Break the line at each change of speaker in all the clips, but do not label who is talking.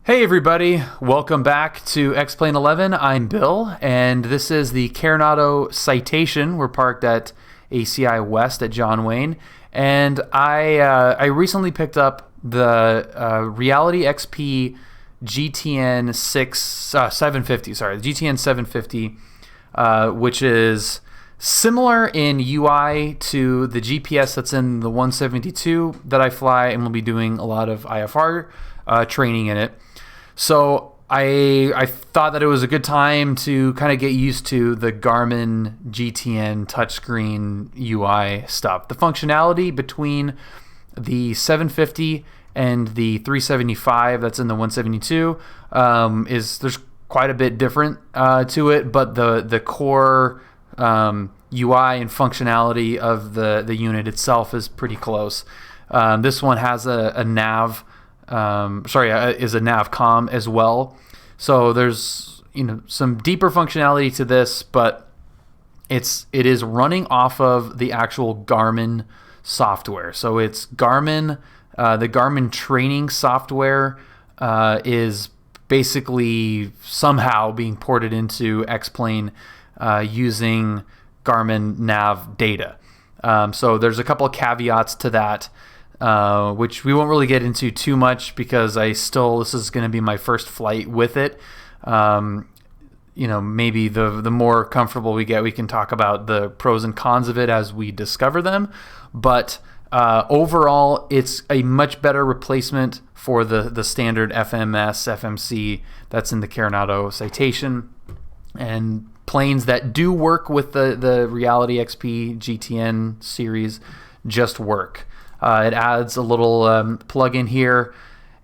Hey everybody, welcome back to X-Plane 11. I'm Bill, and this is the Coronado Citation. We're parked at ACI West at John Wayne, and I recently picked up the RealityXP GTN 750. Sorry, the GTN 750, which is similar in UI to the GPS that's in the 172 that I fly, and we'll be doing a lot of IFR training in it. So I thought that it was a good time to kind of get used to the Garmin GTN touchscreen UI stuff. The functionality between the 750 and the 375 that's in the 172 there's quite a bit different to it, but the core UI and functionality of the unit itself is pretty close. This one has a nav. Is a navcom as well. So there's some deeper functionality to this, but it is running off of the actual Garmin software. So it's Garmin, the Garmin training software is basically somehow being ported into X-Plane using Garmin nav data. So there's a couple of caveats to that. Which we won't really get into too much because this is going to be my first flight with it. Maybe the more comfortable we get, we can talk about the pros and cons of it as we discover them. But overall, it's a much better replacement for the standard FMS, FMC that's in the Coronado Citation. And planes that do work with the RealityXP GTN series just work. It adds a little plug-in here,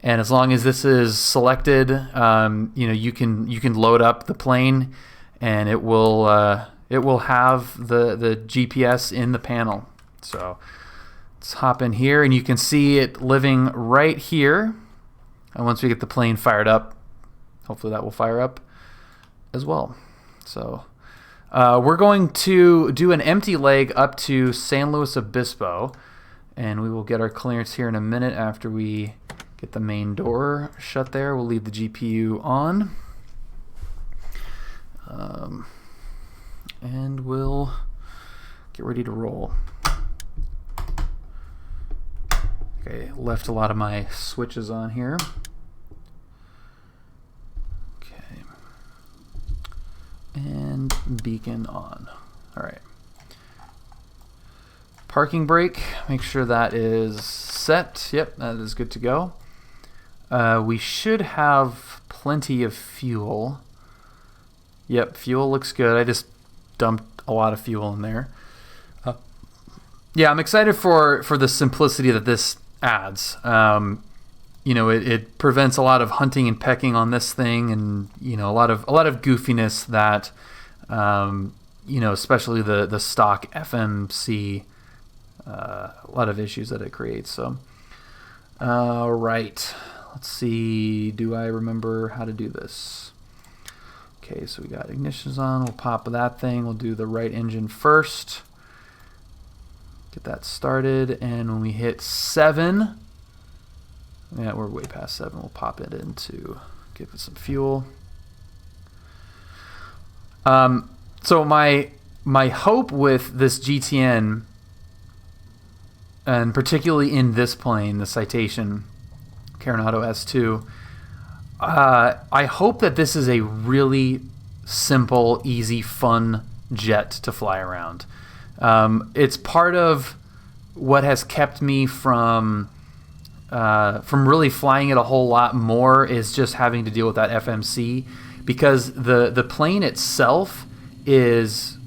and as long as this is selected, you can load up the plane, and it will have the GPS in the panel. So let's hop in here, and you can see it living right here. And once we get the plane fired up, hopefully that will fire up as well. So we're going to do an empty leg up to San Luis Obispo. And we will get our clearance here in a minute after we get the main door shut there. We'll leave the GPU on. And we'll get ready to roll. Okay, left a lot of my switches on here. Okay. And beacon on. All right. Parking brake, make sure that is set. Yep, that is good to go. We should have plenty of fuel. Yep, fuel looks good. I just dumped a lot of fuel in there. Yeah, I'm excited for the simplicity that this adds. It prevents a lot of hunting and pecking on this thing, and a lot of goofiness that especially the stock FMC. A lot of issues that it creates. So, all right, let's see. Do I remember how to do this? Okay, so we got ignitions on. We'll pop that thing. We'll do the right engine first. Get that started, and when we hit 7, yeah, we're way past 7. We'll pop it in to give it some fuel. So my hope with this GTN, and particularly in this plane, the Citation Coronado S2, I hope that this is a really simple, easy, fun jet to fly around. It's part of what has kept me from really flying it a whole lot more is just having to deal with that FMC, because the plane itself is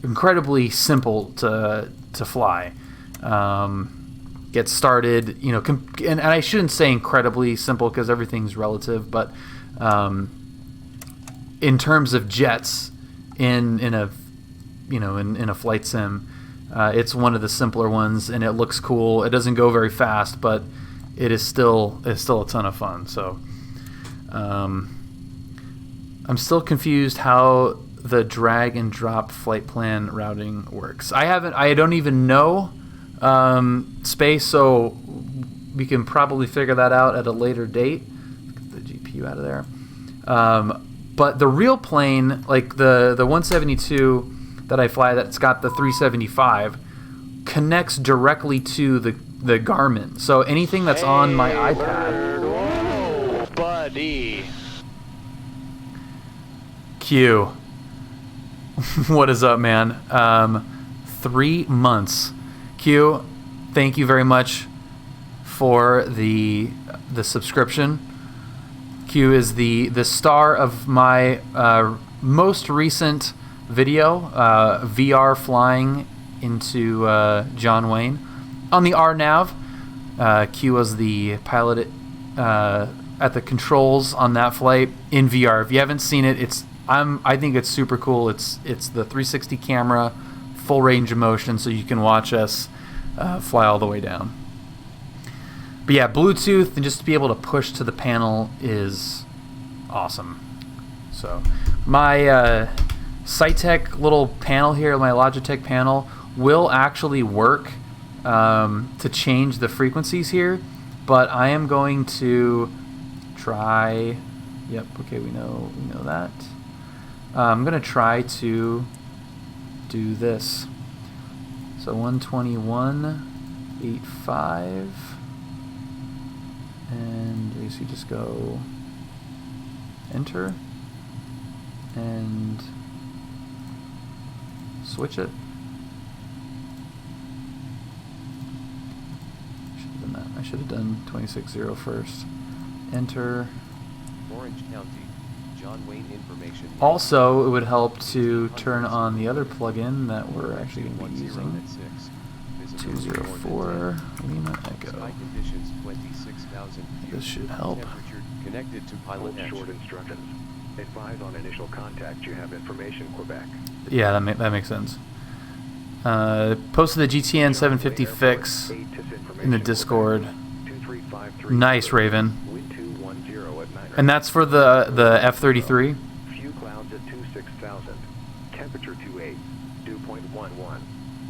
incredibly simple to fly. Get started, and I shouldn't say incredibly simple because everything's relative, but in terms of jets in a flight sim, it's one of the simpler ones, and it looks cool. It doesn't go very fast, but it's still a ton of fun. So I'm still confused how the drag and drop flight plan routing works. I don't even know space, so we can probably figure that out at a later date. The you out of there. But the real plane, like the 172 that I fly that's got the 375, connects directly to the Garmin. So anything that's on my iPad.
Whoa, buddy.
Q. What is up, man? 3 months. Q, thank you very much for the subscription. Q is the star of my most recent video, VR flying into John Wayne on the RNAV. Q was the pilot at the controls on that flight in VR. If you haven't seen it, I think it's super cool. It's the 360 camera, full range of motion, so you can watch us fly all the way down. But yeah, Bluetooth and just to be able to push to the panel is awesome. So my Cytec little panel here, my Logitech panel, will actually work to change the frequencies here, but I am going to try. Yep. Okay, we know that. I'm gonna try to do this. So 121.85, and you just go enter and switch it. Should have done that. I should have done 26.0 first. Enter.
Orange County, John Wayne information.
Also, it would help to turn on the other plugin that we're actually going to be using. 204 Lima Echo.
Sky conditions 26,000.
This should help.
Temperature connected to PilotEdge.
Short instructions. Advise on initial contact. You have information, Quebec.
Yeah, that makes sense. Posted the GTN 750 fix in the Discord. Nice, Raven. And that's for the F-33.
Few clouds at 26,000. Temperature 28. Dew point 11.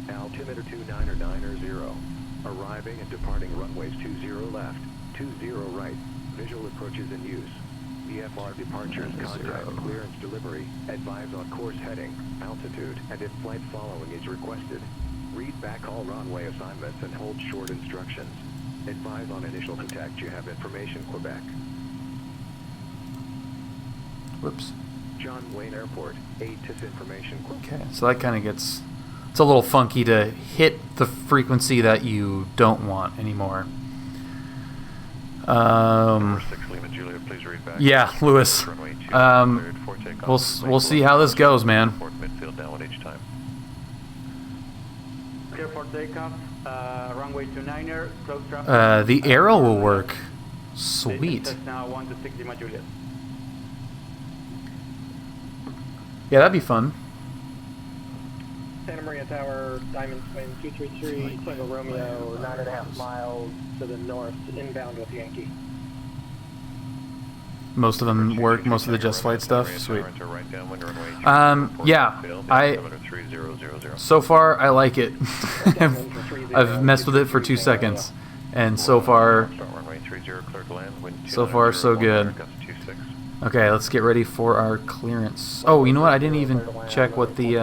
Altimeter 2990. Arriving and departing runways 20 left, 20 right. Visual approaches in use. VFR departures, contact, clearance, delivery. Advise on course heading, altitude, and if flight following is requested. Read back all runway assignments and hold short instructions. Advise on initial contact. You have information, Quebec.
Whoops.
John Wayne Airport, ATIS information.
Okay, so that kind of gets... It's a little funky to hit the frequency that you don't want anymore. Yeah, Lewis. We'll see how this goes, man.
Clear for takeoff. Runway 29er. Close traffic.
The arrow will work. Sweet.
Now 1 to 60 Juliet.
Yeah, that'd be fun.
Santa Maria Tower, Diamond Twin 233, Tango Romeo, 9.5 miles to the north, inbound with Yankee.
Most of them work, most of the Just Flight stuff. Sweet. Yeah, so far I like it. I've messed with it for 2 seconds, and so far so good. Okay, let's get ready for our clearance. Oh, you know what? I didn't even check what the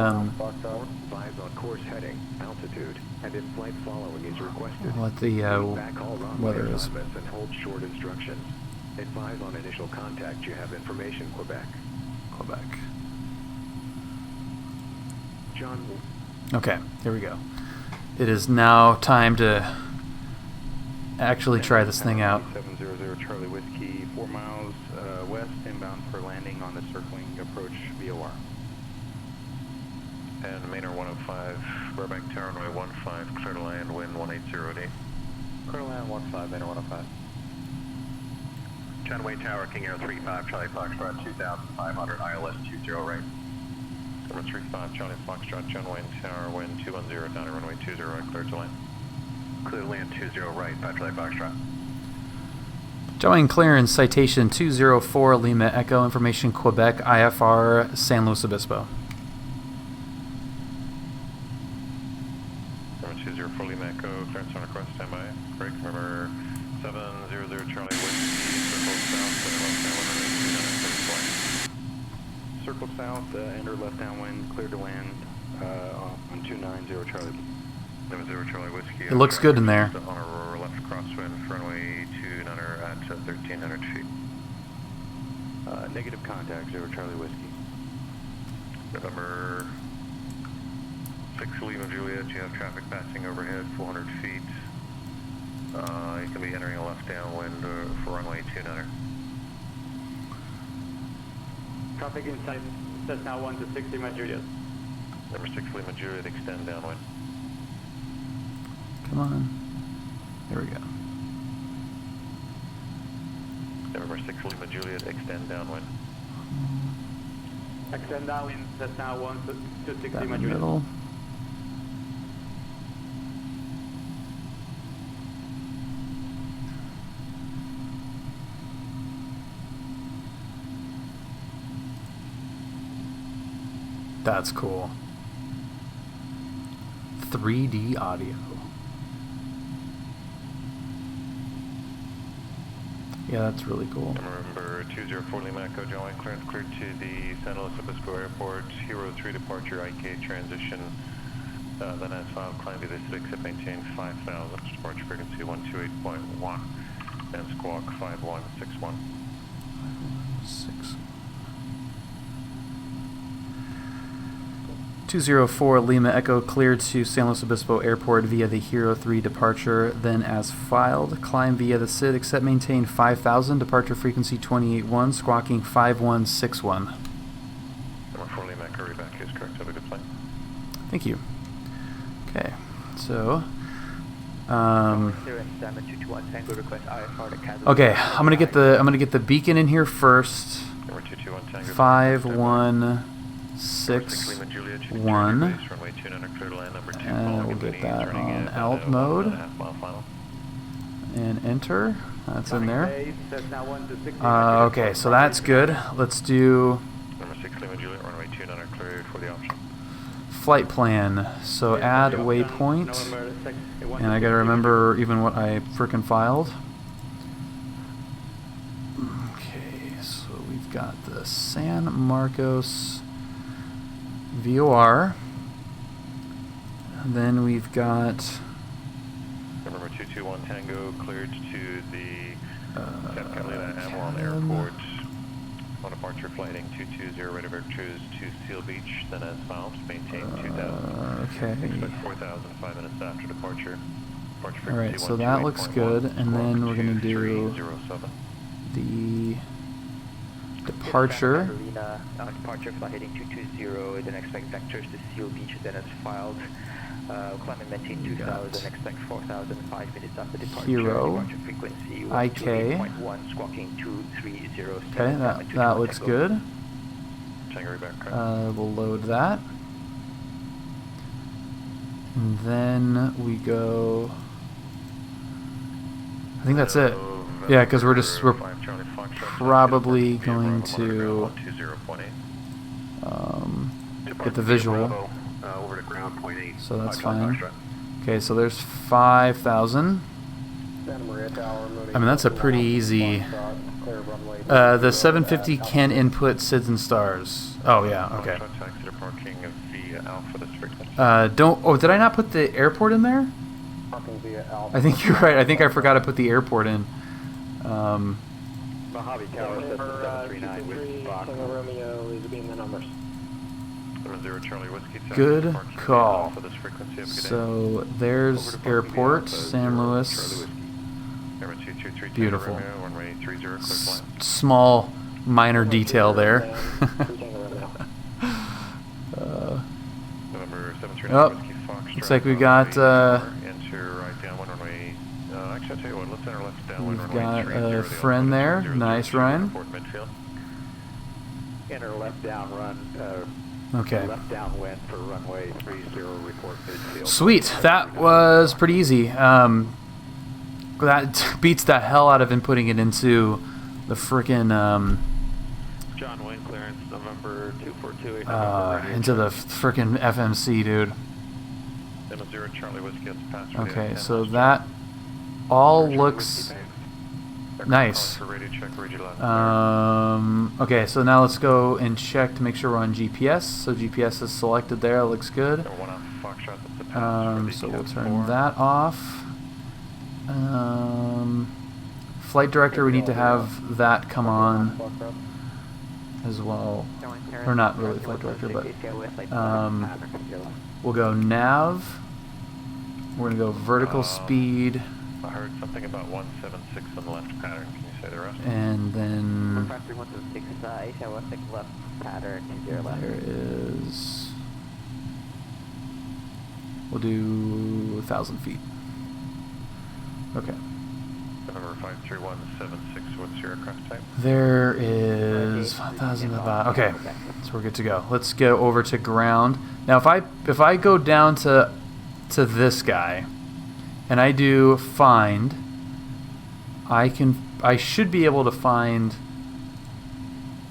weather is.
And hold short instructions. Advise on initial contact. You have information, Quebec. John.
Okay, here we go. It is now time to actually try this thing out.
700 Charlie Whiskey, 4 miles west, inbound for landing on the circling approach VOR.
And Mainer 105, Burbank Tower runway 15, clear to land, wind 180 at 8.
Clear to land 15, Mainer 105.
John Wayne Tower, King Air 35, Charlie Foxtrot 2500, ILS 20 right.
Number 35, Charlie Foxtrot, John Wayne Tower, wind 210, down to runway 20 right, clear to land.
Clear to land 20 right, Charlie Foxtrot.
Join clearance, citation 204 Lima Echo, information Quebec, IFR, San Luis Obispo.
Number 204 Lima Echo, clearance on request, standby. Break, remember 700 Charlie Whiskey, circle south,
circle south, enter left downwind, clear to land on 290 Charlie.
0 Charlie Whiskey.
It looks good in there.
On a left crosswind, runway 29 at 1,300 feet.
Negative contact, 0 Charlie Whiskey.
November 6 Lima Juliet, you have traffic passing overhead 400 feet. You can be entering a left downwind for runway 29.
Traffic inside Cessna 1 to 6 Lima Juliet.
Number 6 Lima Juliet, extend downwind.
Come on. There we go.
November 6 Lima Juliet, extend downwind.
Extend downwind Cessna 1 to 6
Got in
Lima
the
Juliet.
middle. That's cool. 3D audio. Yeah, that's really cool.
November 204 Lima Echo, John Wayne, clearance cleared to the San Luis Obispo Airport, Hero 3 departure, IK transition, then as filed, climb via the 6 at maintain 5,000, departure frequency 128.1, and squawk 5161.
6. 204 Lima Echo cleared to San Luis Obispo Airport via the Hero 3 departure, then as filed, climb via the SID, accept maintain 5,000, departure frequency 28.1, squawking 5161.
Number 4 Lima Echo, reback is correct, have a good flight.
Thank you. Okay, so, okay, I'm gonna get the beacon in here first.
Number 221 Tango.
516.1, and we'll get that on alt mode, and enter. That's in there. Okay, so that's good. Let's do
Number 6 Lima Juliet, runway 29 cleared for the option.
flight plan. So add waypoint, and I gotta remember even what I frickin' filed. Okay, so we've got the San Marcos VOR. And then we've got
Number 221 Tango cleared to the Santa Catalina Avalon Airport on departure flighting 220 right of air cruise to Seal Beach, then as filed, maintain 2,000.
okay.
Expect 4,000 5 minutes after departure. Departure
All right,
frequency
so that looks
128.1,
good, and then
squawk
we're gonna do
2307.
the departure.
Departure flight heading 220, then expect vectors to Seal Beach, then as filed. Climb and maintain 2,000, expect 4,000 5 minutes after departure.
Hero,
Departure frequency
IK.
128.1, squawking 2307.
Okay, that looks good.
Tango back.
We'll load that. And then we go. I think that's it. Yeah, because we're probably going to get the visual.
Over to ground, point 8.
So that's fine. Okay, so there's 5,000.
Santa Maria Tower,
I mean, that's a pretty easy. The 750 can input SIDS and stars. Oh yeah, okay. Don't. Oh, did I not put the airport in there?
Parking via Alpha.
I think you're right. I think I forgot to put the airport in.
Mojave Tower,
Number
739 with Fox.
Tango Romeo is being the numbers.
Good call. So there's airport, San Luis. Beautiful. Small, minor detail there. Oh, looks like we got we've got a friend there. Nice, Ryan.
Enter left down run.
Okay.
Left downwind for runway 30, report midfield.
Sweet. That was pretty easy. That beats the hell out of inputting it into the frickin'
John Wayne clearance, November 2428.
into the frickin' FMC, dude.
Charlie Whiskey has passed.
Okay, so that all looks Nice.
For radio check, read your left.
Okay, so now let's go and check to make sure we're on GPS. So GPS is selected there. It looks good.
One off Foxtrot, that's the pass.
So we'll turn that off. Flight director, we need to have that come on as well. Or not really flight director, but we'll go nav. We're going to go vertical speed.
I heard something about 176 on the left pattern. Can you say the rest?
And then
left pattern,
there is... We'll do 1,000 feet. Okay.
November 53176, what's your aircraft type?
There is 1,000 about. Okay, so we're good to go. Let's go over to ground. Now, if I go down to this guy, and I do find, I should be able to find.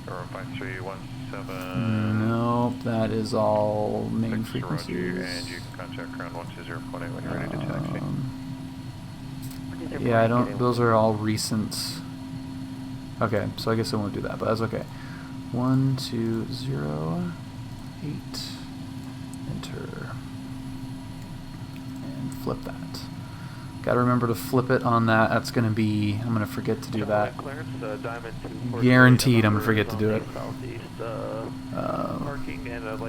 November 5317.
Nope, that is all main frequencies.
And you can contact ground 120.8 when you're ready to taxi.
Yeah, I don't. Those are all recent. Okay, so I guess I won't do that, but that's okay. 1208. Enter. And flip that. Got to remember to flip it on that. That's going to be. I'm going to forget to do that. Guaranteed, I'm going to forget to do it.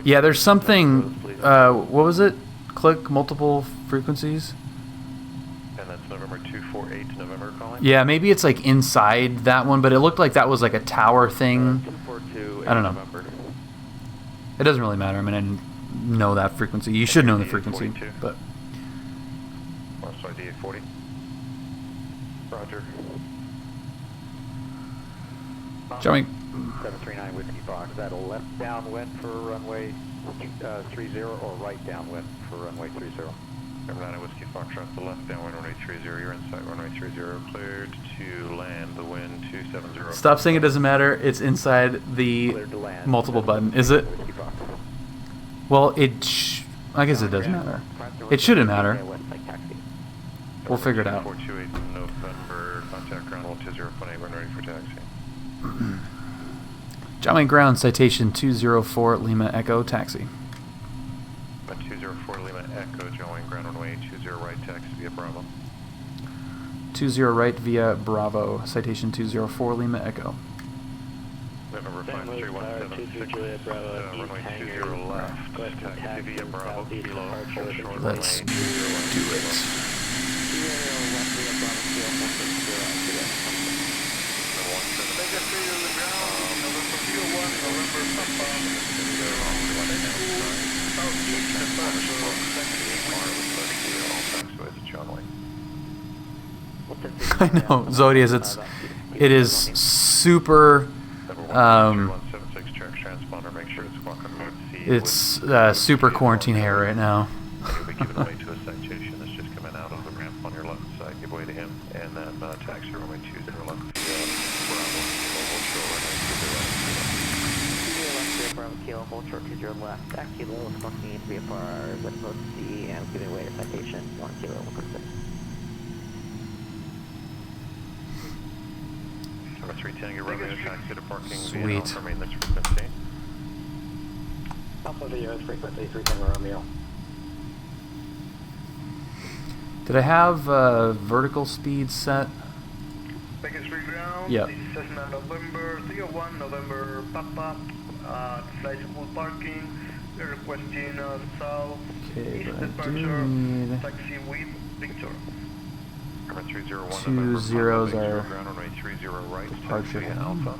Yeah, there's something. What was it? Click multiple frequencies.
And that's November 248 November calling?
Yeah, maybe it's like inside that one, but it looked like that was like a tower thing.
242
I don't know.
November.
It doesn't really matter. I mean, I didn't know that frequency. You should know the frequency,
42.
but...
Lost ID 840. Roger.
Showing.
739 Whiskey Fox. Is that a left downwind for runway 30 or right downwind for runway 30?
November 9 Whiskey Foxtrot, the left downwind runway 30. You're inside runway 30. Cleared to land. The wind 270.
Stop saying it doesn't matter. It's inside the multiple button. Is it? Well, I guess it does matter. It shouldn't matter. We'll figure it out.
428 November. Contact ground 120.8 when ready for taxi.
John Wayne Ground, citation 204 Lima Echo, taxi.
204 Lima Echo, John Wayne Ground runway 20 right, taxi via Bravo.
20 right via Bravo, citation 204 Lima Echo.
November 53176, runway 20 left, taxi via Bravo, Kilo, full short
Let's
lane,
do it. I know, Zodiac, it is super, it's super quarantine hair right now.
You'll be given way to a citation that's just coming out of the ramp on your left side. Give way to him, and then taxi runway 20 left via
Bravo, Kilo, hold short to your left, back Kilo, smoking VFR, Westmost C, and giving way to citation, 1 Kilo, 146.
Number 310, you're running taxi to parking
Sweet.
via Alpha maintenance frequency.
Alpha Video frequency 310 Romeo.
Did I have vertical speed set?
Baggage free ground.
Yep.
This is Cessna November 301 November Papa. Sizable parking. We're requesting south
Okay,
east
but I do
departure.
need
Taxi with Victor.
Number 301
two
November
zeros
Papa,
are
ground runway 30 right,
departure
taxi via
heading.
Alpha.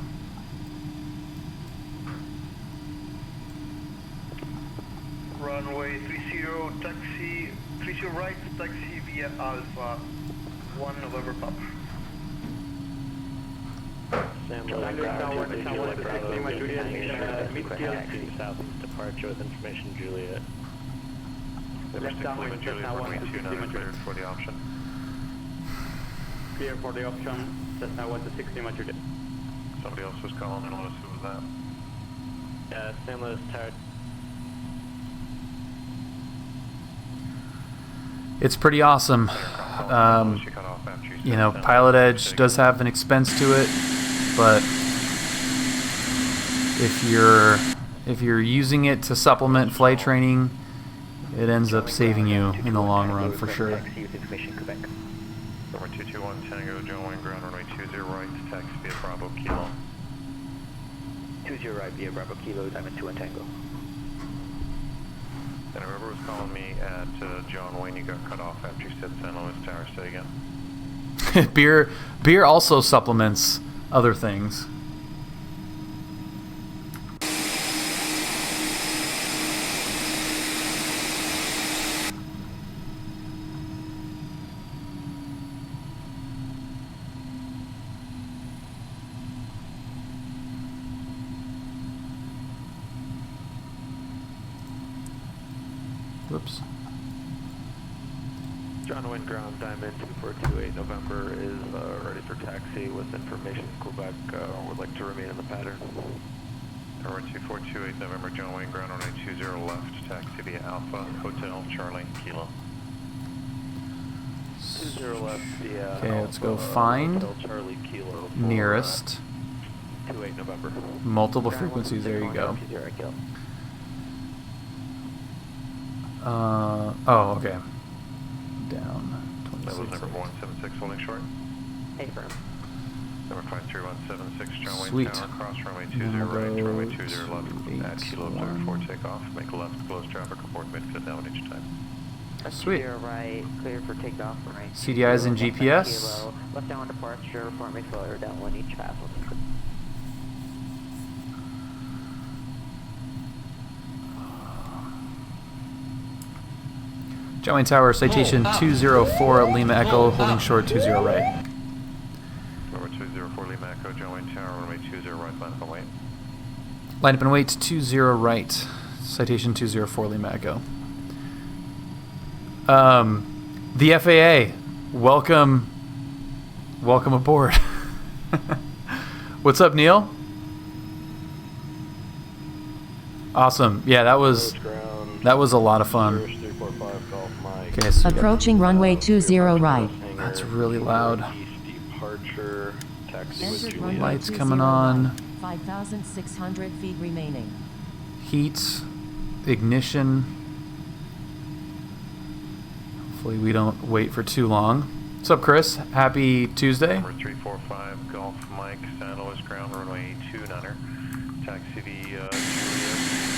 Runway 30 taxi 30 right taxi via Alpha 1 November Papa.
Southeast departure with information Juliet.
Number 6 Lima Juliet, runway 29 cleared for the option.
Clear for the option, Cessna 126 Lima Juliet.
Somebody else was calling, and Louis, who was that?
St. Louis Tower.
It's pretty awesome. You know, PilotEdge does have an expense to it, but if you're using it to supplement flight training, it ends up saving you in the long run for sure.
Number 221 Tango, John Wayne ground runway 20 right, taxi via Bravo Kilo.
20 right via Bravo Kilo, Diamond 2 and Tango.
And whoever was calling me at John Wayne, you got cut off after you said San Luis Tower. Say again.
Beer also supplements other things. Whoops.
John Wayne ground, Diamond 2428 November is ready for taxi with information Quebec would like to remain in the pattern.
Number 2428 November, John Wayne ground runway 20 left, taxi via Alpha Hotel Charlie Kilo.
20 left via
Okay, let's go
Alpha,
find
Hotel Charlie Kilo for,
nearest
28 November.
multiple frequencies. There you go. Oh, okay. Down.
That was number 176 holding short.
Hey, firm.
Number 53176 John Wayne
Sweet.
Tower, cross runway 20
Now
right,
go
runway 20 left, at Kilo
81.
4 takeoff, make a left, close traffic, report midfield down each time.
Sweet.
Right, clear for takeoff, right.
CDIs and GPS.
Kilo, left down departure, report midfield down 1 each pass.
John Wayne Tower, citation 204 Lima Echo, holding short 20 right.
Number 204 Lima Echo, John Wayne Tower, runway 20 right, line up and wait.
Line up and wait 20 right, citation 204 Lima Echo. The FAA, welcome aboard. What's up, Neil? Awesome. Yeah, that was a lot of fun. Okay, so
approaching runway 20 right.
That's really loud.
Departure, taxi with
Entered
Juliet.
runway
Lights
20
coming on.
right. 5,600 feet remaining.
Heat, ignition. Hopefully we don't wait for too long. What's up, Chris? Happy Tuesday.
Number 345 Golf Mike, San Luis ground, runway 29er, taxi via Juliet,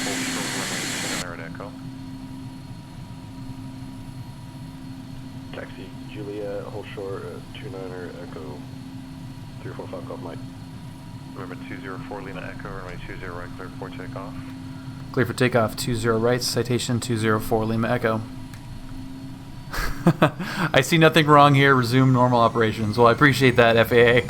hold short runway 29er at Echo.
Taxi Juliet, hold short, 29er, Echo, 345 Golf Mike.
Number 204 Lima Echo, runway 20 right, clear for takeoff.
Clear for takeoff, 20 right, citation 204 Lima Echo. I see nothing wrong here, resume normal operations. Well, I appreciate that, FAA.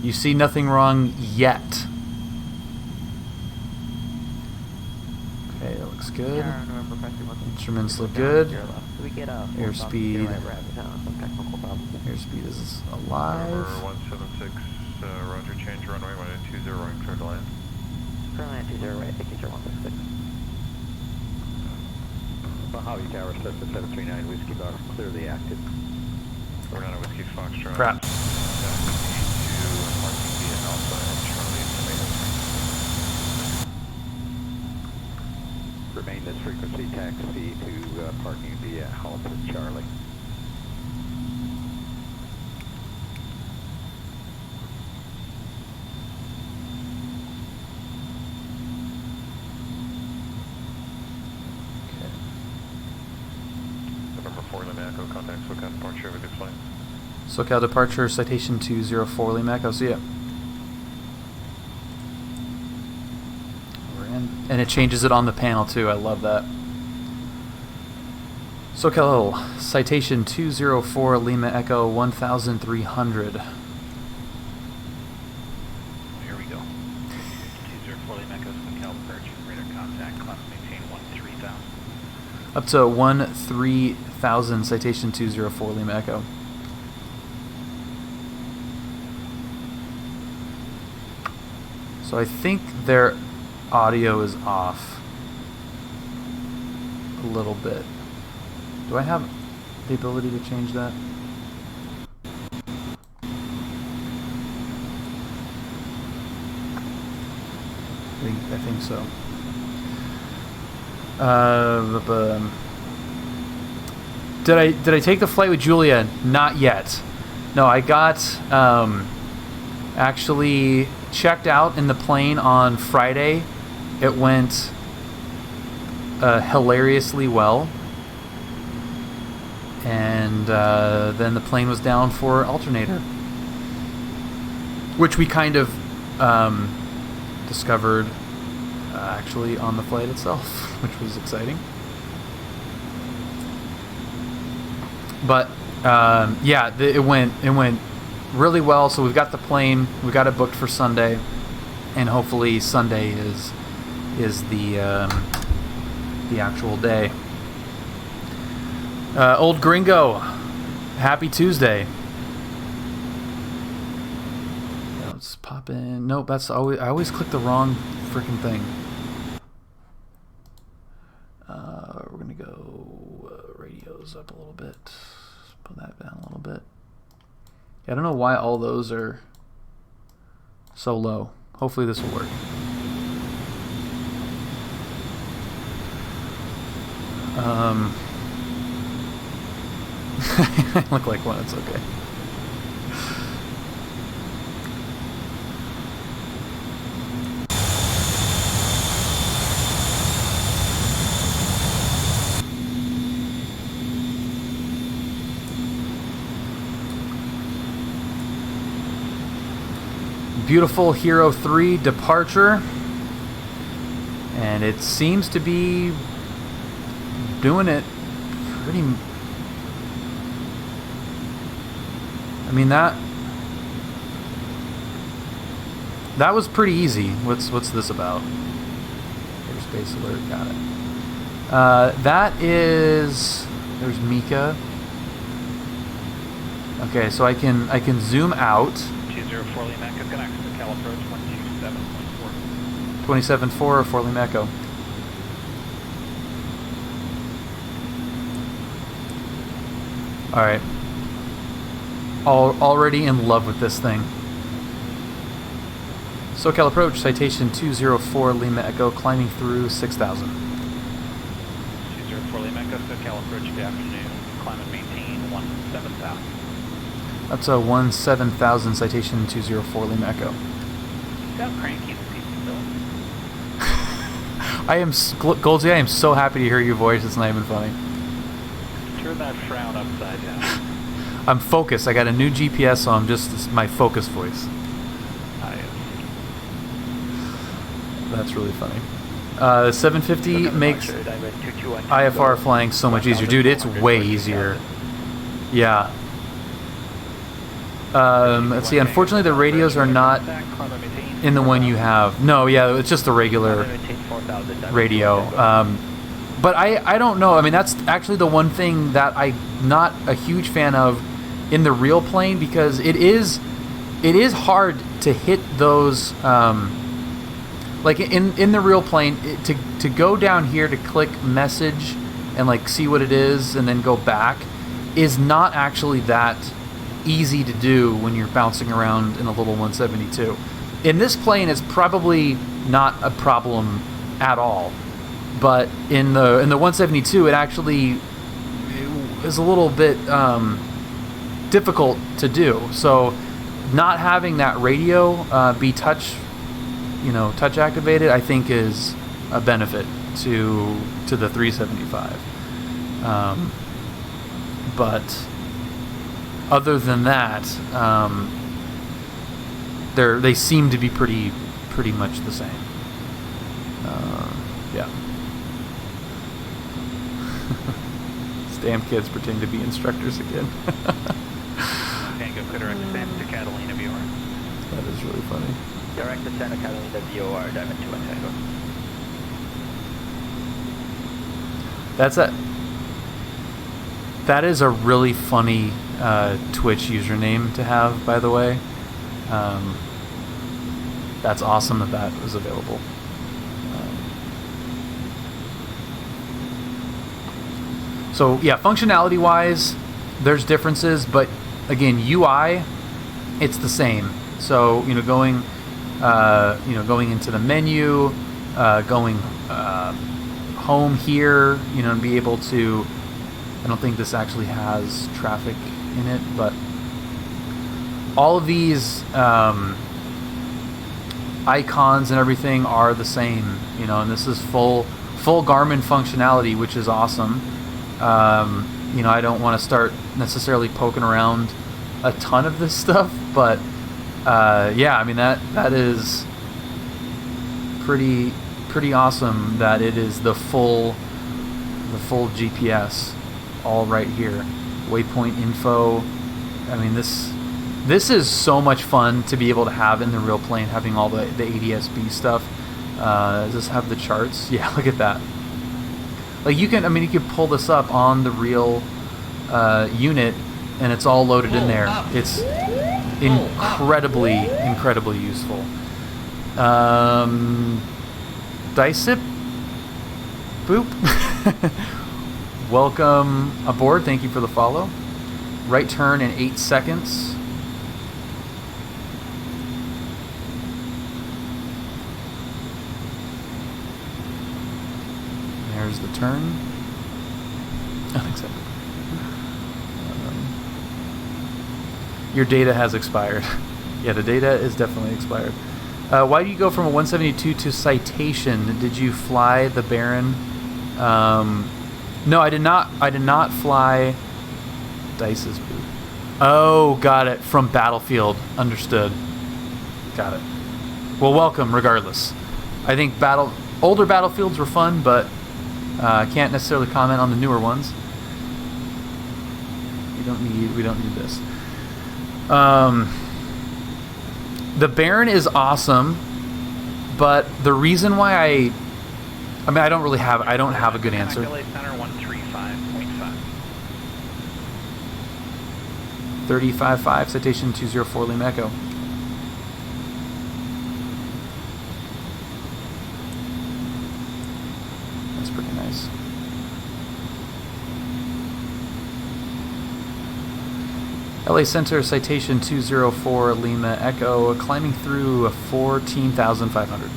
You see nothing wrong yet. Okay, that looks good. Instruments look good. Airspeed. Airspeed is alive.
Number 176, Roger, change runway 120 right, clear to land.
Currently 20 right, taking 166.
Mojave Tower, 7739, Whiskey Box, clearly active.
We're on a Whiskey Foxtrot.
Crap.
Remain this frequency, taxi to parking via Alpha Charlie.
November 4 Lima Echo, contact SoCal departure, have a good flight.
SoCal departure, citation 204 Lima Echo, see ya. We're in. And it changes it on the panel too, I love that. SoCal, citation 204 Lima Echo 1300.
Here we go. 204 Lima Echo, SoCal departure, radar contact, climb maintain 13,000.
Up to 13,000, citation 204 Lima Echo. So I think they're audio is off a little bit. Do I have the ability to change that? I think so. Did I take the flight with Julia? Not yet. No, I got actually checked out in the plane on Friday. It went hilariously well, and then the plane was down for alternator, which we kind of discovered actually on the flight itself, which was exciting. But yeah, it went really well. So we've got the plane, we got it booked for Sunday, and hopefully Sunday is the actual day. Old Gringo, happy Tuesday. Yeah, let's pop in. Nope, that's always, I always click the wrong freaking thing. We're gonna go radios up a little bit. Pull that down a little bit. Yeah, I don't know why all those are so low. Hopefully this will work. I look like one, it's okay. Beautiful Hero 3 departure, and it seems to be doing it pretty. I mean, that was pretty easy. What's this about? Airspace alert, got it. That is, there's Mika. Okay, so I can zoom out.
204 Lima Echo connects to Cal approach 127.4.
27.4 for Lima Echo. All right. Already in love with this thing. SoCal approach, Citation 204 Lima Echo, climbing through 6,000.
204 Lima Echo, SoCal approach, good afternoon. Climb and maintain 17,000.
That's a 17,000 Citation 204 Lima Echo.
You sound cranky this evening, Bill.
I am, Goldsy, I am so happy to hear your voice. It's not even funny.
Turn that frown upside down.
I'm focused. I got a new GPS, so I'm just, it's my focus voice. That's really funny. 750 makes IFR flying so much easier. Dude, it's way easier. Yeah. Let's see, unfortunately the radios are not in the one you have. No, yeah, it's just the regular radio. But I don't know. I mean, that's actually the one thing that I'm not a huge fan of in the real plane, because it is hard to hit those, like in the real plane, to go down here to click message and like see what it is and then go back is not actually that easy to do when you're bouncing around in a little 172. In this plane, it's probably not a problem at all, but in the 172, it actually is a little bit difficult to do. So not having that radio be touch activated, I think is a benefit to the 375. But other than that, they seem to be pretty much the same. Yeah. Damn kids pretending to be instructors again.
Tango could direct descent to Catalina VOR.
That is really funny.
Direct descent to Catalina VOR, Diamond 2 and Tango.
That is a really funny Twitch username to have, by the way. That's awesome that was available. So yeah, functionality wise, there's differences, but again, UI, it's the same. So going into the menu, going home here, and be able to. I don't think this actually has traffic in it, but all of these icons and everything are the same, and this is full Garmin functionality, which is awesome. I don't want to start necessarily poking around a ton of this stuff, but yeah, I mean that is pretty awesome that it is the full GPS all right here. Waypoint info. I mean this is so much fun to be able to have in the real plane, having all the ADS-B stuff. Does this have the charts? Yeah, look at that. Like you can pull this up on the real unit, and it's all loaded in there. It's incredibly useful. Dicip, boop. Welcome aboard. Thank you for the follow. Right turn in 8 seconds. There's the turn. Unacceptable. Your data has expired. Yeah, the data is definitely expired. Why do you go from a 172 to Citation? Did you fly the Baron? No, I did not. I did not fly Dice's boot. Oh, got it. From Battlefield. Understood. Got it. Well, welcome regardless. I think older Battlefields were fun, but I can't necessarily comment on the newer ones. We don't need this. The Baron is awesome, but the reason why I don't have a good answer.
LA Center 135.5.
35.5, Citation 204 Lima Echo. That's pretty nice. LA Center, Citation 204 Lima Echo, climbing through 14,500.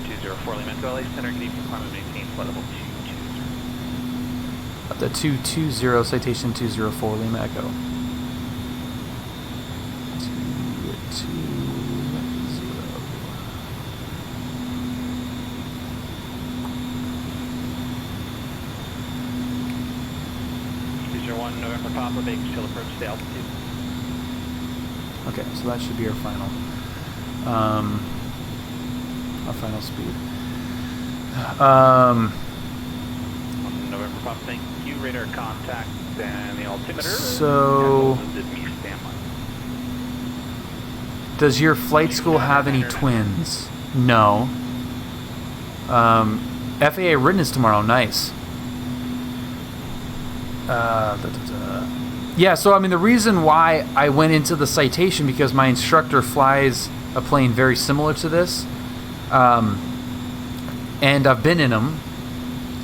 204 Lima Echo, LA Center, good evening, climb and maintain flight level 220.
Up to 220, Citation 204 Lima Echo. 220.
201 November Papa, Baker still approach the altitude.
Okay, so that should be our final speed.
On November Papa, thank you. Radar contact and the altimeter.
So,
Standby.
does your flight school have any twins? No. FAA written is tomorrow. Nice. Yeah, so I mean the reason why I went into the Citation because my instructor flies a plane very similar to this, and I've been in them.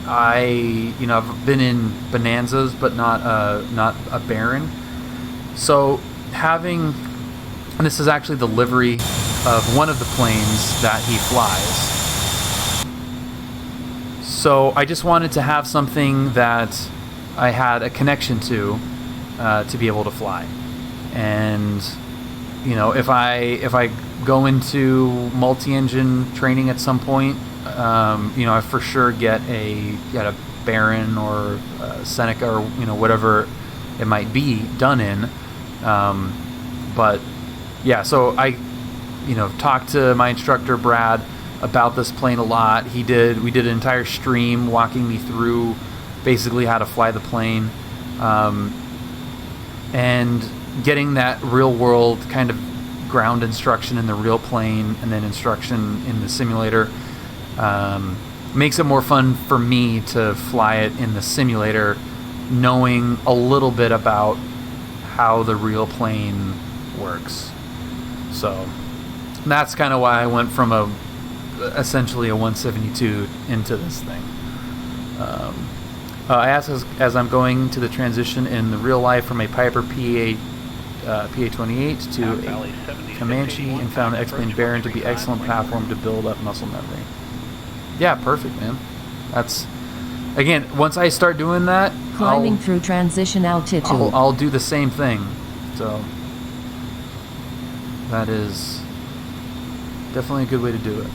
I've been in Bonanzas, but not a Baron. So having, and this is actually the livery of one of the planes that he flies. So I just wanted to have something that I had a connection to be able to fly. And if I go into multi-engine training at some point, I for sure get a Baron or a Seneca or whatever it might be done in. But yeah, so I talked to my instructor Brad about this plane a lot. We did an entire stream walking me through basically how to fly the plane, and getting that real world kind of ground instruction in the real plane and then instruction in the simulator makes it more fun for me to fly it in the simulator, knowing a little bit about how the real plane works. So that's kind of why I went from essentially a 172 into this thing. I asked as I'm going to the transition in the real life from a Piper PA-28 to a Comanche and found the X-Plane Baron to be excellent platform to build up muscle memory. Yeah, perfect, man. That's, again, once I start doing that,
Climbing through transition altitude.
I'll do the same thing. So that is definitely a good way to do it.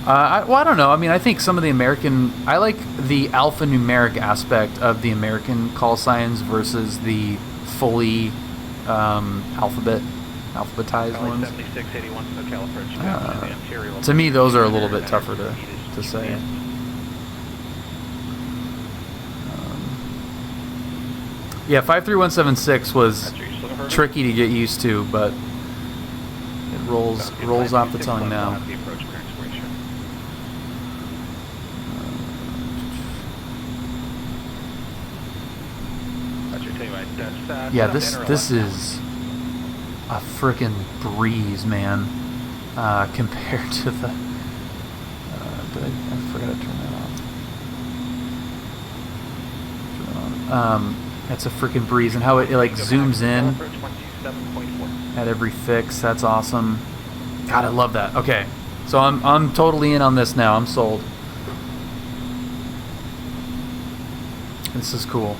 Well, I don't know. I mean, I think some of the American... I like the alphanumeric aspect of the American call signs versus the fully alphabetized ones.
7681 SoCal approach.
To me, those are a little bit tougher to say. Yeah, 53176 was tricky to get used to, but it rolls off the tongue now. Yeah, this is a frickin' breeze, man. Compared to the... I forgot to turn that on. That's a frickin' breeze, and how it like zooms in at every fix. That's awesome. God, I love that. Okay, so I'm totally in on this now. I'm sold. This is cool.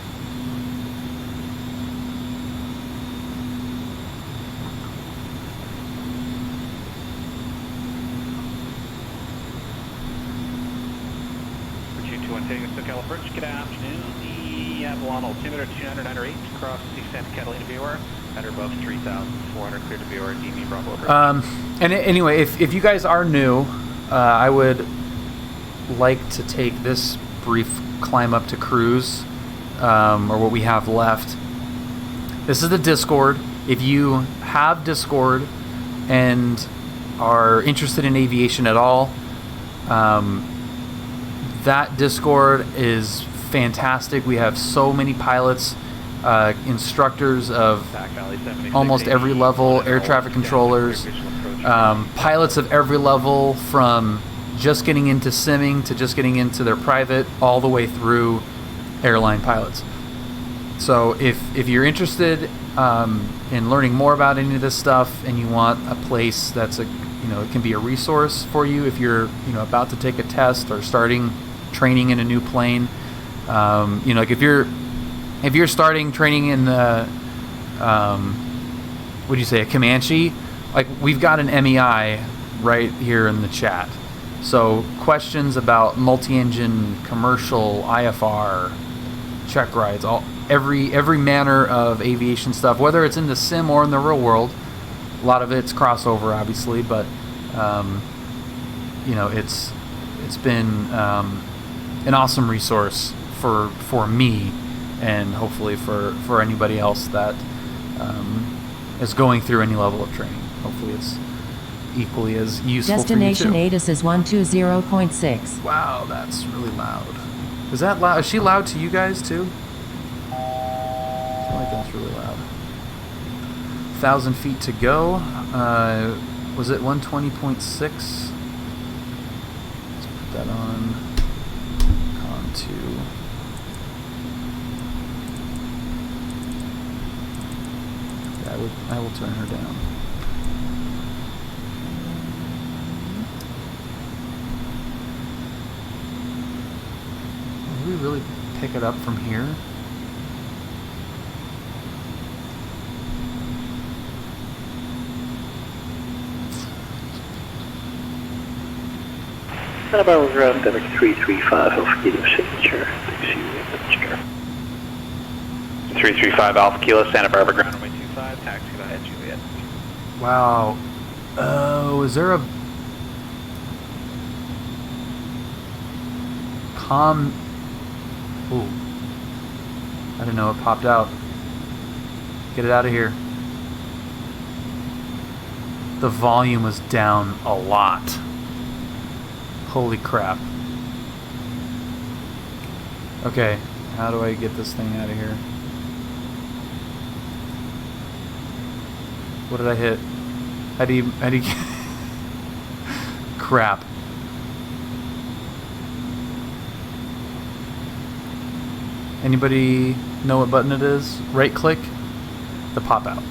SoCal approach, good afternoon. The Avalon altimeter 298 across the Santa Catalina VOR, at or above 3,400, clear to VOR, DV Bravo approach.
And anyway, if you guys are new, I would like to take this brief climb up to cruise, or what we have left. This is the Discord. If you have Discord and are interested in aviation at all, that Discord is fantastic. We have so many pilots, instructors of almost every level, air traffic controllers, pilots of every level, from just getting into simming to just getting into their private, all the way through airline pilots. So if you're interested in learning more about any of this stuff, and you want a place that's it can be a resource for you if you're about to take a test or starting training in a new plane, like if you're starting training in the what'd you say, a Comanche, like we've got an MEI right here in the chat. So questions about multi-engine, commercial, IFR, check rides, every manner of aviation stuff, whether it's in the sim or in the real world. A lot of it's crossover, obviously, but it's been an awesome resource for me, and hopefully for anybody else that is going through any level of training. Hopefully it's equally as useful
Destination
for you too.
ATIS is 120.6.
Wow, that's really loud. Is that loud? Is she loud to you guys too? I feel like that's really loud. 1,000 feet to go. Was it 120.6? Let's put that on. Con 2. Yeah, I will turn her down. Will we really pick it up from here?
Santa Barbara ground, Denver 335, Alpha Kilo signature.
335 Alpha Kilo, Santa Barbara ground, runway 25, taxi via Juliet.
Wow. Oh, is there a Ooh. I didn't know it popped out. Get it out of here. The volume was down a lot. Holy crap. Okay, how do I get this thing out of here? What did I hit? How do you crap. Anybody know what button it is? Right click the pop out.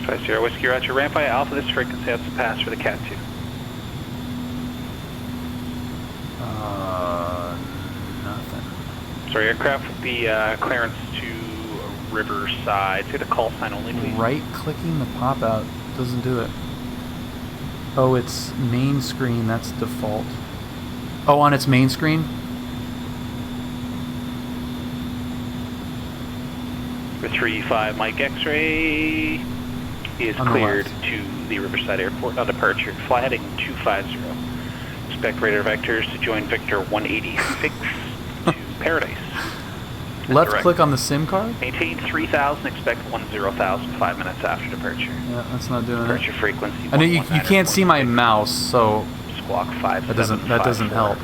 50 Whiskey Roger, ramp by Alpha, this frequency has to pass for the Cat 2.
Nothing.
Sorry, aircraft with the clearance to Riverside. Say the call sign only, please.
Right clicking the pop out doesn't do it. Oh, it's main screen, that's default. Oh, on its main screen?
For 3-5 Mike X-ray, he is
On the
cleared
left.
to the Riverside Airport on departure. Fly heading 250. Expect radar vectors to join Victor 186 to Paradise.
Left
Direct.
click on the SIM card?
Maintain 3000, expect 10,000 5 minutes after departure.
Yeah, that's not doing
Departure
it.
frequency.
I know you can't see my mouse, so
Squawk 5.
that doesn't help.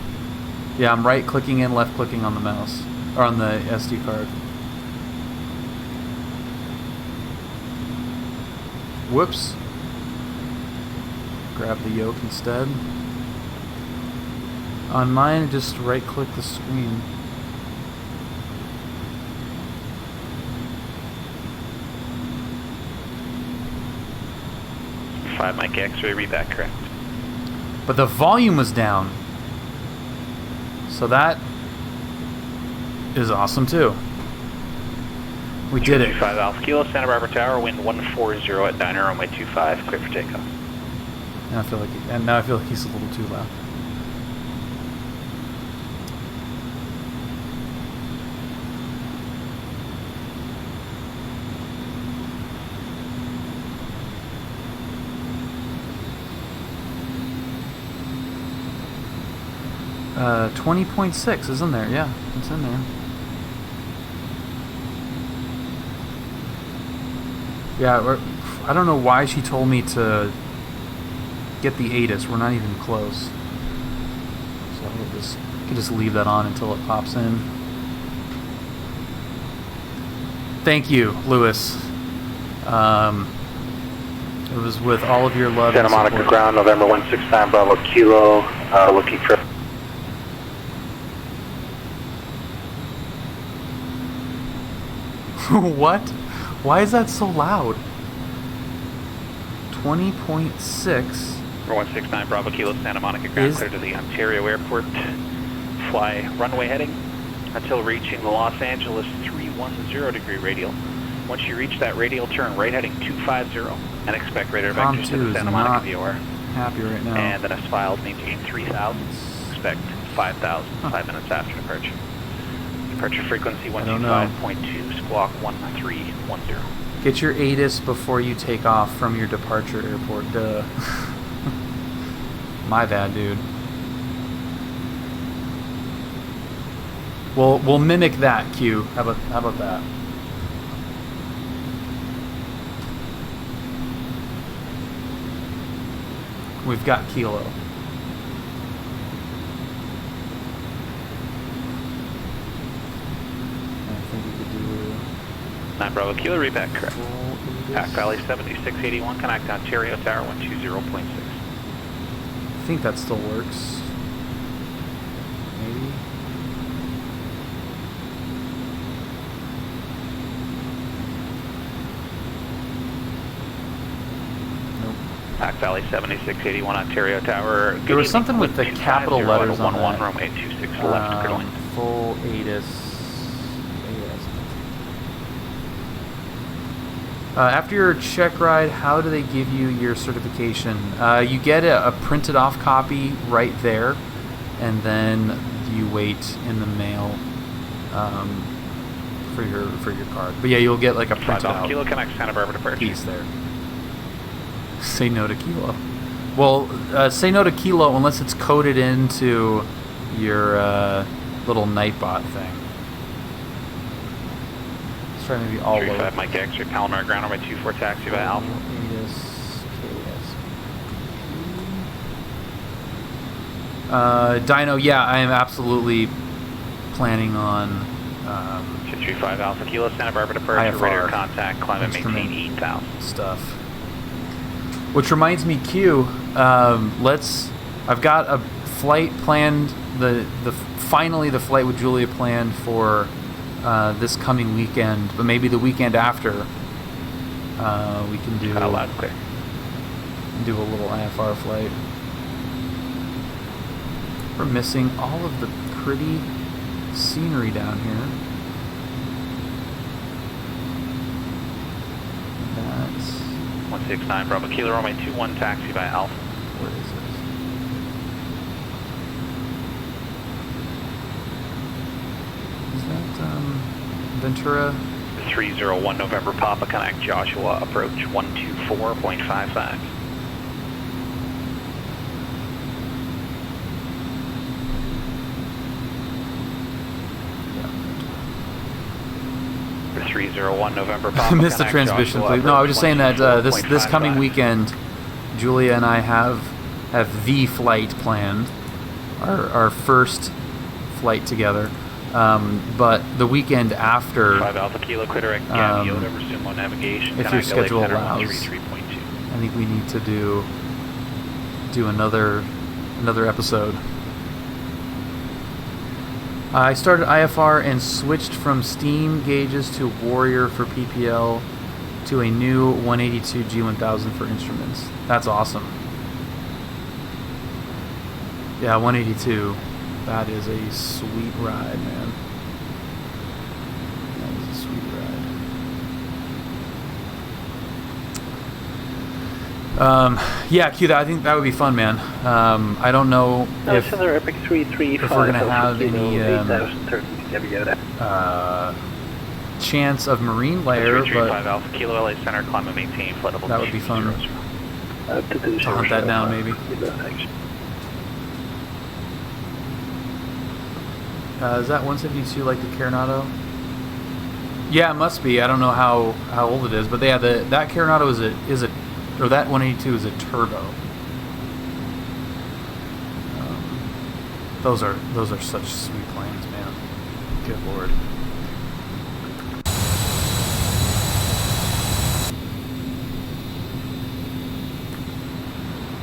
Yeah, I'm right clicking and left clicking on the mouse or on the SD card. Whoops. Grab the yoke instead. On mine, just right click the screen.
Five Mike X-ray, read that correct.
But the volume was down. So that is awesome too. We did it.
5 Alpha Kilo, Santa Barbara Tower, wind 140 at 9 runway 25, clear for takeoff.
Now I feel like he's a little too loud. Uh, 20.6 is in there. Yeah, it's in there. Yeah, I don't know why she told me to get the ATIS. We're not even close. So we'll just leave that on until it pops in. Thank you, Lewis. It was with all of your love
Santa
and
Monica
support.
ground, November 169 Bravo Kilo, looking for...
What? Why is that so loud? 20.6.
169 Bravo Kilo, Santa Monica ground, clear to the Ontario Airport. Fly runway heading until reaching the Los Angeles 310 degree radial. Once you reach that radial, turn right heading 250 and expect radar vectors to the Santa Monica VOR.
Happy right now.
And then as filed, maintain 3000. Expect 5000 5 minutes after departure. Departure frequency 125.2, squawk 1310.
Get your ATIS before you take off from your departure airport. Duh. My bad, dude. We'll mimic that, Q. How about that? We've got Kilo. I think we could do
9 Bravo Kilo, reback correct. Pack Valley 7681, connect Ontario Tower 120.6.
I think that still works. Maybe. Nope.
Pack Valley 7681, Ontario Tower.
There was something with the capital letters on that.
Runway 26 left, clear to land.
Full ATIS. After your check ride, how do they give you your certification? You get a printed off copy right there, and then you wait in the mail for your card. But yeah, you'll get like a printed out
Kilo connect Santa Barbara departure.
piece there. Say no to Kilo. Well, say no to Kilo unless it's coded into your little Nightbot thing. Try maybe all low.
35 Mike X, your Palomar ground runway 24 taxi by Alpha.
Dino, yeah, I am absolutely planning on
235 Alpha Kilo, Santa Barbara departure,
IFR
radar contact, climb and maintain
instrument
8000.
stuff. Which reminds me, Q, I've got a flight planned, finally the flight with Julia planned for this coming weekend, but maybe the weekend after we can do a little IFR flight. We're missing all of the pretty scenery down here. That's
169 Bravo Kilo, runway 21, taxi by Alpha.
Where is it? Is that Ventura?
301 November Papa, connect Joshua, approach 124.55. For 301 November Papa,
I missed the transmission, please. No, I was just saying that this coming weekend, Julia and I have the flight planned, our first flight together. But the weekend after,
5 Alpha Kilo, clear direct Yoda, resume on navigation.
If your schedule allows, I think we need to do another episode. I started IFR and switched from steam gauges to Warrior for PPL to a new 182 G1000 for instruments. That's awesome. Yeah, 182. That is a sweet ride, man. That is a sweet ride. Yeah, Q, I think that would be fun, man. I don't know if we're going to have any chance of marine layer, but
Alpha Kilo, LA Center, climb and maintain flight level.
That would be fun. To hunt that down, maybe. Is that 172 like the Coronado? Yeah, it must be. I don't know how old it is, but yeah, that Coronado is a or that 182 is a turbo. Those are such sweet planes, man. Good lord.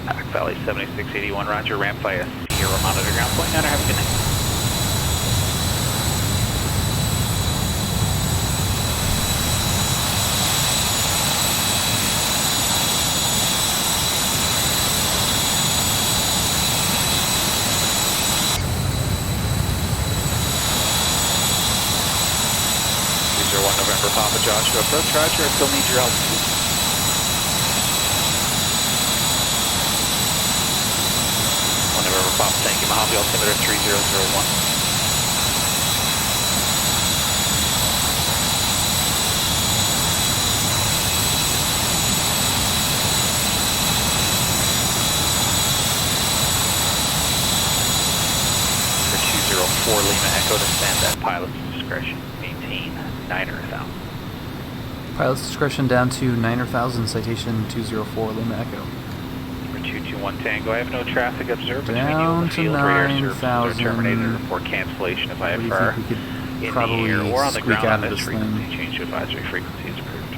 Pac Valley 7681, Roger, ramp via Sierra monitor ground point 9, have a good night. November Papa Joshua, approach Roger, I still need your altitude. 1 November Papa, thank you, Mojave altimeter 3001. For 204 Lima Echo, to stand at pilot's discretion. Maintain 9,000.
Pilot's discretion down to 9,000, citation 204 Lima Echo.
For 221 Tango, I have no traffic observed between you
Down
and the
to
field. Radar services are
9,000.
terminated. Report cancellation of IFR
What do you think we could
in
probably
the air or on the
squeak
ground
out
on
of
this
this
frequency.
thing?
Change to advisory frequency is approved.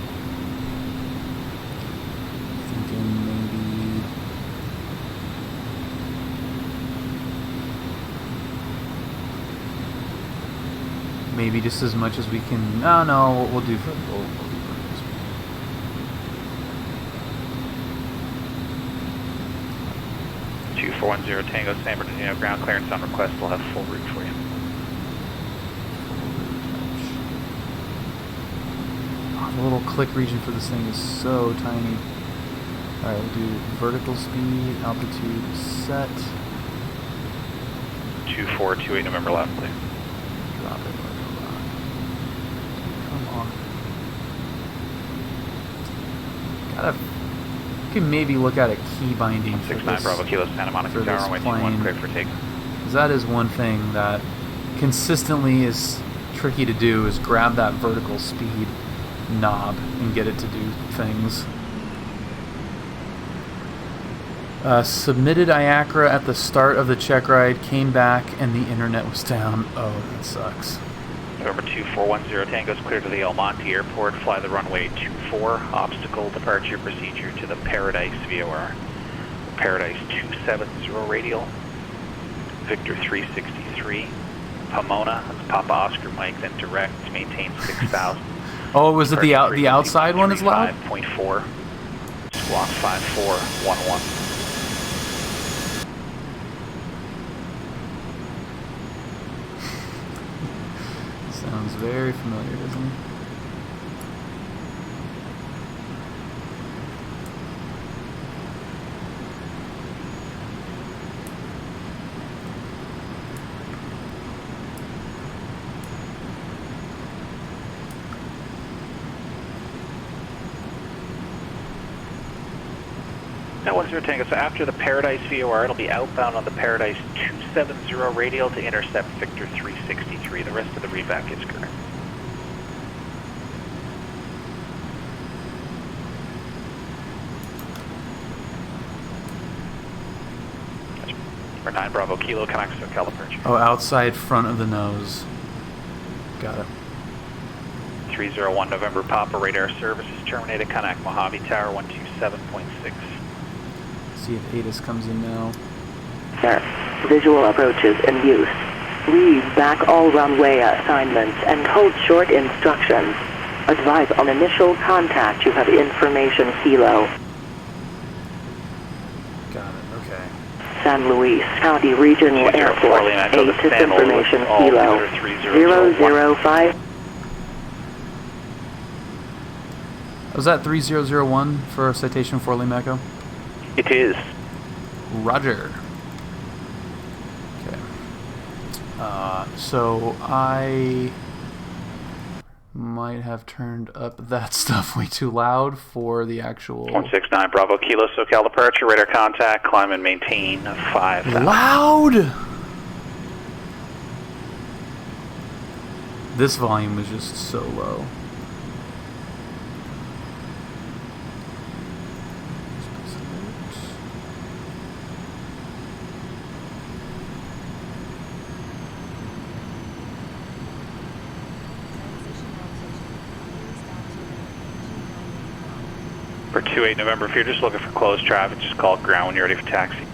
Thinking maybe just as much as we can. No, we'll do vertical.
2410 Tango, San Bernardino, ground clearance on request. We'll have full route for you.
Oh, the little click region for this thing is so tiny. Alright, we'll do vertical speed, altitude set.
2428 November left, please.
Drop it. Come on. You can maybe look at a key binding for
69
this,
Bravo Kilo, Santa Monica Tower, runway 21, clear for takeoff.
Because that is one thing that consistently is tricky to do, is grab that vertical speed knob and get it to do things. Submitted IACRA at the start of the check ride, came back, and the internet was down. Oh, that sucks.
November 2410 Tango is clear to the El Monte Airport. Fly the runway 24. Obstacle departure procedure to the Paradise VOR. Paradise 270 radial. Victor 363. Pomona, that's Papa Oscar Mike, then direct, maintain 6,000.
Oh, was it the outside one is loud?
5.4, squawk 5411.
Sounds very familiar, doesn't it?
Now 10 Tango, so after the Paradise VOR, it'll be outbound on the Paradise 270 radial to intercept Victor 363. The rest of the readback is correct. For 9 Bravo Kilo, connects to Caliperch.
Oh, outside front of the nose. Got it.
301 November Papa, radar services terminated, connect Mojave Tower 127.6.
See if ATIS comes in now.
Sir, visual approaches in use. Read back all runway assignments and hold short instructions. Advise on initial contact. You have information Kilo.
Got it, okay.
San Luis County Regional Airport. ATIS information Kilo. 005.
Was that 3001 for Citation for Lima Echo?
It is.
Roger. Okay. So I might have turned up that stuff way too loud for the actual...
169 Bravo Kilo, SoCal departure, radar contact, climb and maintain 5,000.
Loud! This volume was just so low.
For 28 November, if you're just looking for closed traffic, just call ground when you're ready for taxi.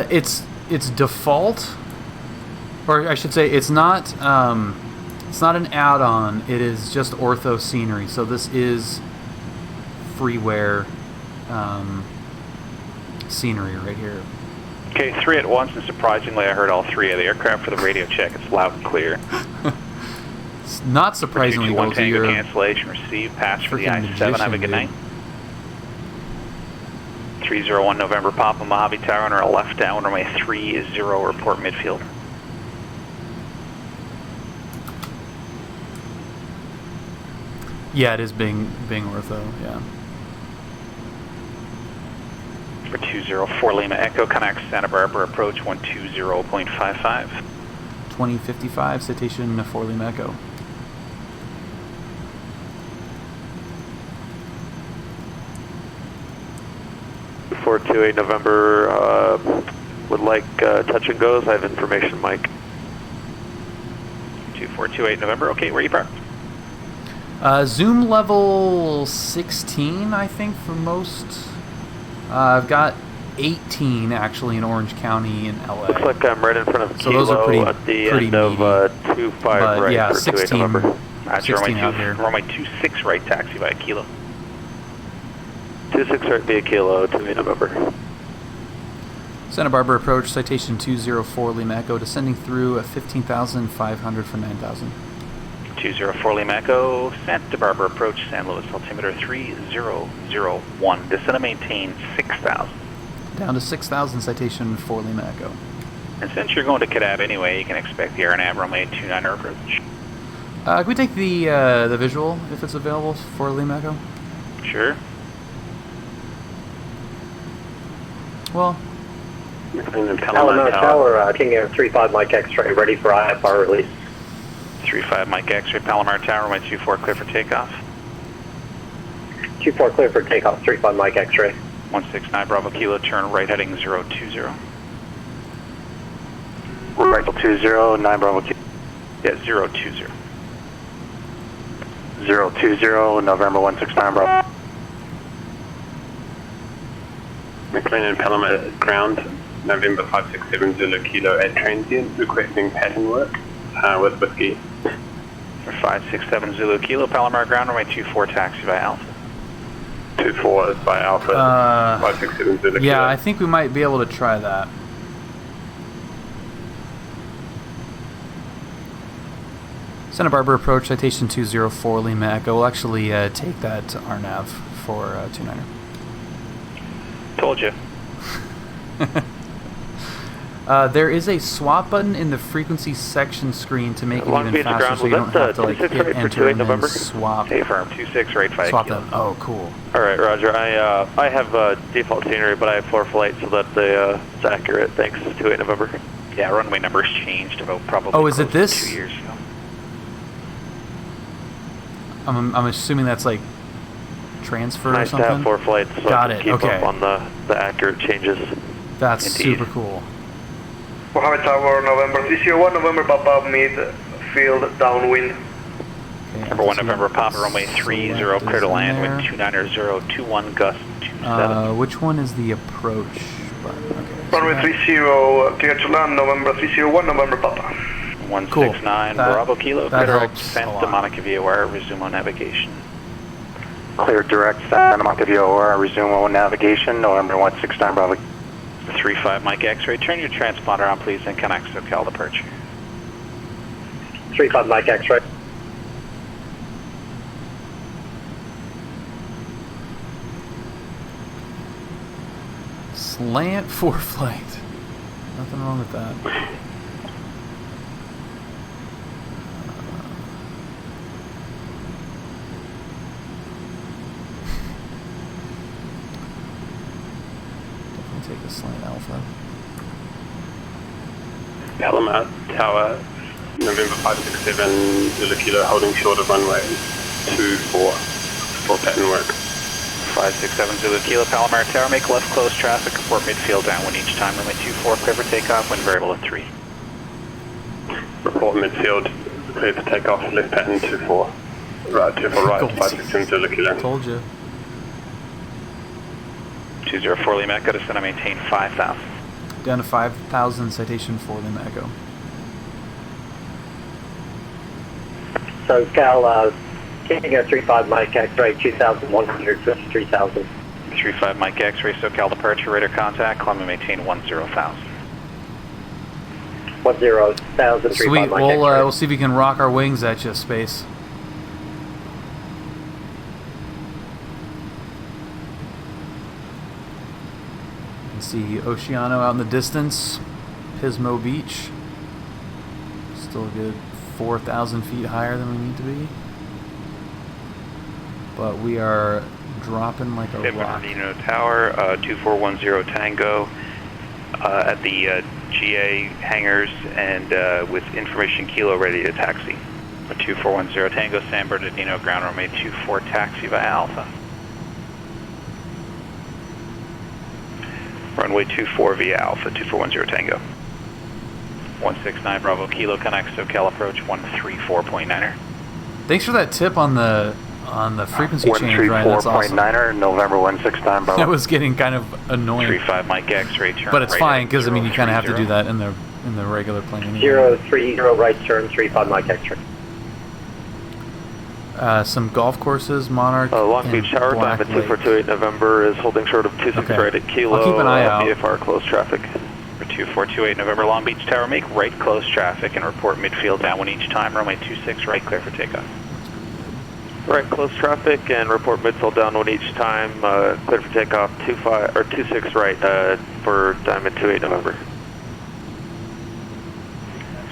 It's default, or I should say, it's not an add-on. It is just ortho scenery. So this is freeware scenery right here.
Okay, 3 at once, and surprisingly, I heard all 3 of the aircraft for the radio check. It's loud and clear.
It's not surprisingly
one
go to
Tango
your
cancellation received. Pass for the I-7.
magician,
Have a good
dude.
night. 301 November Papa, Mojave Tower on our left down, runway 30, report midfield.
Yeah, it is being ortho, yeah.
For 204 Lima Echo, connect Santa Barbara approach 120.55.
2055, Citation for Lima Echo.
For 28 November, would like touch and goes. I have information, Mike.
2428 November, okay, where are you parked?
Zoom level 16, I think, for most. I've got 18 actually in Orange County in LA.
Looks like I'm right in front of
so those are pretty,
at the
pretty
end of 25 right
yeah,
for 28
16,
November.
16 out here.
Runway 26 right, taxi by Kilo.
26 right via Kilo, 28 November.
Santa Barbara approach, Citation 204 Lima Echo, descending through at 15,500 for 9,000.
204 Lima Echo, Santa Barbara approach, San Luis, altimeter 3001. Descend and maintain 6,000.
Down to 6,000, Citation for Lima Echo.
And since you're going to Cadab anyway, you can expect the RNAV runway 29 approach.
Can we take the visual if it's available for Lima Echo?
Sure.
Well,
Palomar Tower, King Air 35 Mike X-ray, ready for IFR release.
35 Mike X-ray, Palomar Tower, runway 24 clear for takeoff.
24 clear for takeoff, 35 Mike X-ray.
169 Bravo Kilo, turn right heading 020.
Right till 20, 9 Bravo Kilo.
Yeah, 020.
020, November 169 Bravo.
McLean and Palomar ground,
November 567 Zulu Kilo at transient, requesting pattern work with whiskey.
567 Zulu Kilo, Palomar ground runway 24 taxi by Alpha.
24 is by Alpha, 567 Zulu Kilo.
Yeah, I think we might be able to try that. Santa Barbara approach, citation 204 Lima Echo. We'll actually take that to RNAV for 29er.
Told you.
There is a swap button in the frequency section screen to make it
Long
even
Beach
faster,
ground,
so you don't have to like
26
hit
right for
enter
28
and then
November?
swap.
Stay firm, 26 right 5
Swap
kilo.
them. Oh, cool.
All right, Roger. I have default scenery, but I have floor flight, so that it's accurate. Thanks. 28 November.
Yeah, runway numbers changed about probably.
Oh, is it
close
this?
to 2 years ago.
I'm assuming that's like transfer or
Nice to
something.
have floor flights, so
Got
I can
it.
keep
Okay.
up on the accurate changes.
That's
Indeed.
super cool.
Mohammed Tower, November 301, November Papa, midfield downwind.
Okay,
Number 1 November Papa, runway 30, clear to land, wind 29021, gust 27.
Which one is the approach button? Okay, so
Runway
that-
30, clear to land, November 301, November Papa.
169
That-
Bravo Kilo,
that
clear
helps
direct
a lot.
Santa Monica via wire, resume on navigation.
Clear direct, Santa Monica VOR, resume on navigation, November 169 Bravo.
35 Mike X-ray, turn your transponder on please and connect SoCal departure.
35 Mike X-ray.
Slant for flight. Nothing wrong with that. Definitely take the slant alpha.
Palomar Tower, November 567 Zulu Kilo, holding short of runway 24 for pattern work.
567 Zulu Kilo, Palomar Tower, make left close traffic, report midfield downwind each time, runway 24, clear for takeoff, wind variable at 3.
Report midfield, clear for takeoff, left pattern 24. Right, 24 right, 567 Zulu Kilo.
Told you.
204 Lima Echo, descend and maintain 5,000.
Down to 5,000, citation 4 Lima Echo.
So Cal, King Air 35 Mike X-ray 2,100, 3,000.
35 Mike X-ray, SoCal departure, radar contact, climb and maintain 10,000.
10,000, 35
Sweet.
Mike X-ray.
We'll see if we can rock our wings at you, space. You can see Oceano out in the distance. Pismo Beach. Still a good 4,000 feet higher than we need to be. But we are dropping like a
San
rock.
Bernardino Tower, 2410 Tango, at the GA hangars and with information Kilo ready to taxi.
2410 Tango, San Bernardino, ground runway 24 taxi by Alpha.
Runway 24 via Alpha, 2410 Tango.
169 Bravo Kilo, connect SoCal approach 134.9er.
Thanks for that tip on the frequency change, Ryan. That's awesome.
134.9er, November 169 Bravo.
That was getting kind of annoying.
35 Mike X-ray, turn
But it's
right
fine
at
because I mean you kind of have to
030.
do that in the regular plane. Anyway.
030 right turn, 35 Mike X-ray.
Some golf courses, Monarch.
Long
and
Beach Tower,
Black
Diamond
Lake.
2428 November is holding short of 26
Okay.
right at Kilo.
I'll keep an eye out.
VFR close traffic.
For 2428 November, Long Beach Tower, make right close traffic and report midfield downwind each time, runway 26 right, clear for takeoff.
Right, close traffic and report midfield downwind each time. Clear for takeoff 26 right for Diamond 28 November.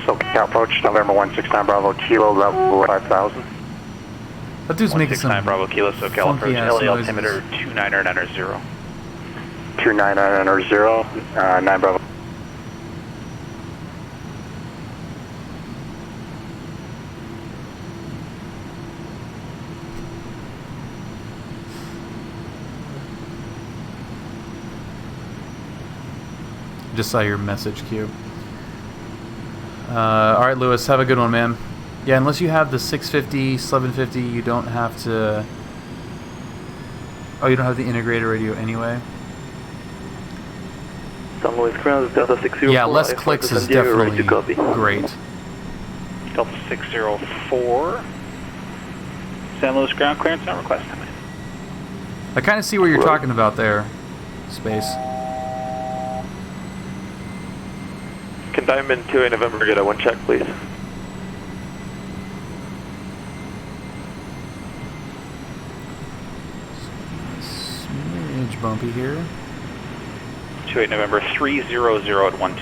So Cal approach, November 169 Bravo Kilo, level 5,000.
That dude's making some
169 Bravo Kilo, SoCal
funky
approach,
ass
LA
noises.
altimeter 29990.
29990, 9 Bravo.
Just saw your message queue. All right, Lewis, have a good one, man. Yeah, unless you have the 650, 750, you don't have to. Oh, you don't have the integrated radio anyway.
Some
Louis ground, Delta 604.
Yeah, less clicks is definitely great.
Delta 604. San Luis ground clearance, no request.
I kind of see what you're talking about there, Space.
Can Diamond 2A November get a 1 check, please?
Smidge bumpy here.
28 November 300 at 12.